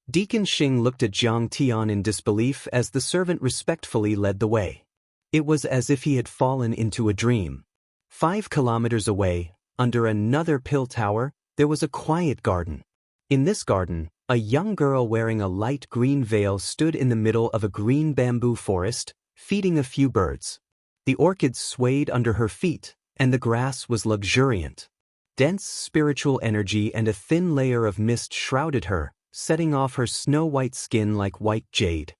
Deacon Xing looked at Jiang Tian in disbelief as the servant respectfully led the way. It was as if he had fallen into a dream. 5 kilometers away, under another pill tower, there was a quiet garden. In this garden, a young girl wearing a light green veil stood in the middle of a green bamboo forest, feeding a few birds. The orchids swayed under her feet, and the grass was luxuriant. Dense spiritual energy and a thin layer of mist shrouded her, setting off her snow-white skin like white jade.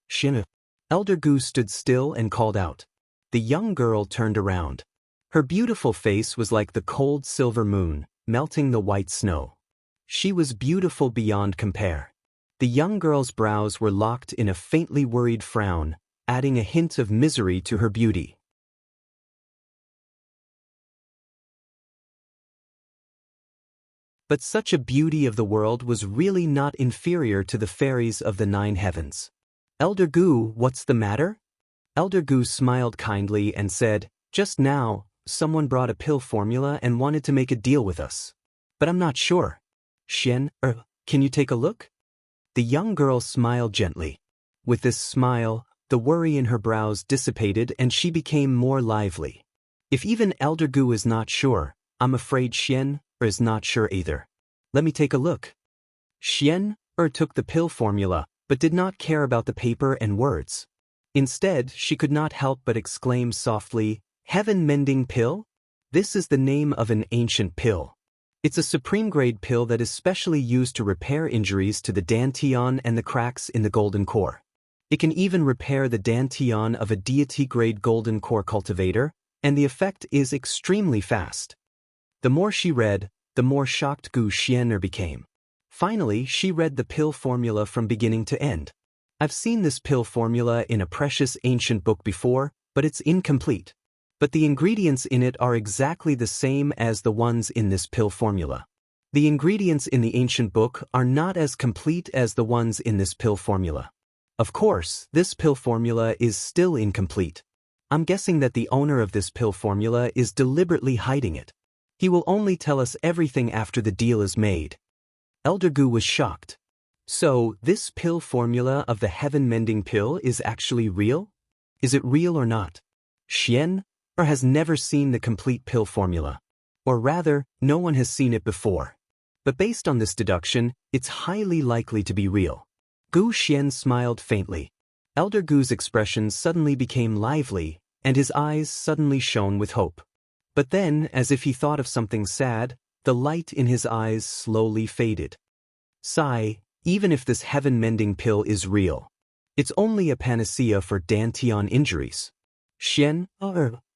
Xian. Elder Gu stood still and called out. The young girl turned around. Her beautiful face was like the cold silver moon, melting the white snow. She was beautiful beyond compare. The young girl's brows were locked in a faintly worried frown, adding a hint of misery to her beauty. But such a beauty of the world was really not inferior to the fairies of the 9 heavens. Elder Gu, what's the matter? Elder Gu smiled kindly and said, just now, someone brought a pill formula and wanted to make a deal with us. But I'm not sure. Xian, can you take a look? The young girl smiled gently. With this smile, the worry in her brows dissipated and she became more lively. If even Elder Gu is not sure, I'm afraid Xian is not sure either. Let me take a look. Xian took the pill formula, but did not care about the paper and words. Instead, she could not help but exclaim softly, Heaven-mending pill? This is the name of an ancient pill. It's a supreme-grade pill that is specially used to repair injuries to the dantian and the cracks in the golden core. It can even repair the dantian of a deity-grade golden core cultivator, and the effect is extremely fast. The more she read, the more shocked Gu Xian became. Finally, she read the pill formula from beginning to end. I've seen this pill formula in a precious ancient book before, but it's incomplete. But the ingredients in it are exactly the same as the ones in this pill formula. The ingredients in the ancient book are not as complete as the ones in this pill formula. Of course, this pill formula is still incomplete. I'm guessing that the owner of this pill formula is deliberately hiding it. He will only tell us everything after the deal is made. Elder Gu was shocked. So, this pill formula of the heaven-mending pill is actually real? Is it real or not? Xian has never seen the complete pill formula. Or rather, no one has seen it before. But based on this deduction, it's highly likely to be real. Gu Xian smiled faintly. Elder Gu's expression suddenly became lively, and his eyes suddenly shone with hope. But then, as if he thought of something sad, the light in his eyes slowly faded. Sigh, even if this heaven-mending pill is real, it's only a panacea for dantian injuries. Xian,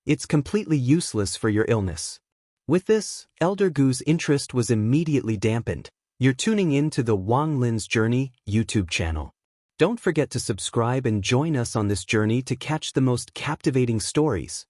it's completely useless for your illness. With this, Elder Gu's interest was immediately dampened. You're tuning in to the Wang Lin's Journey YouTube channel. Don't forget to subscribe and join us on this journey to catch the most captivating stories.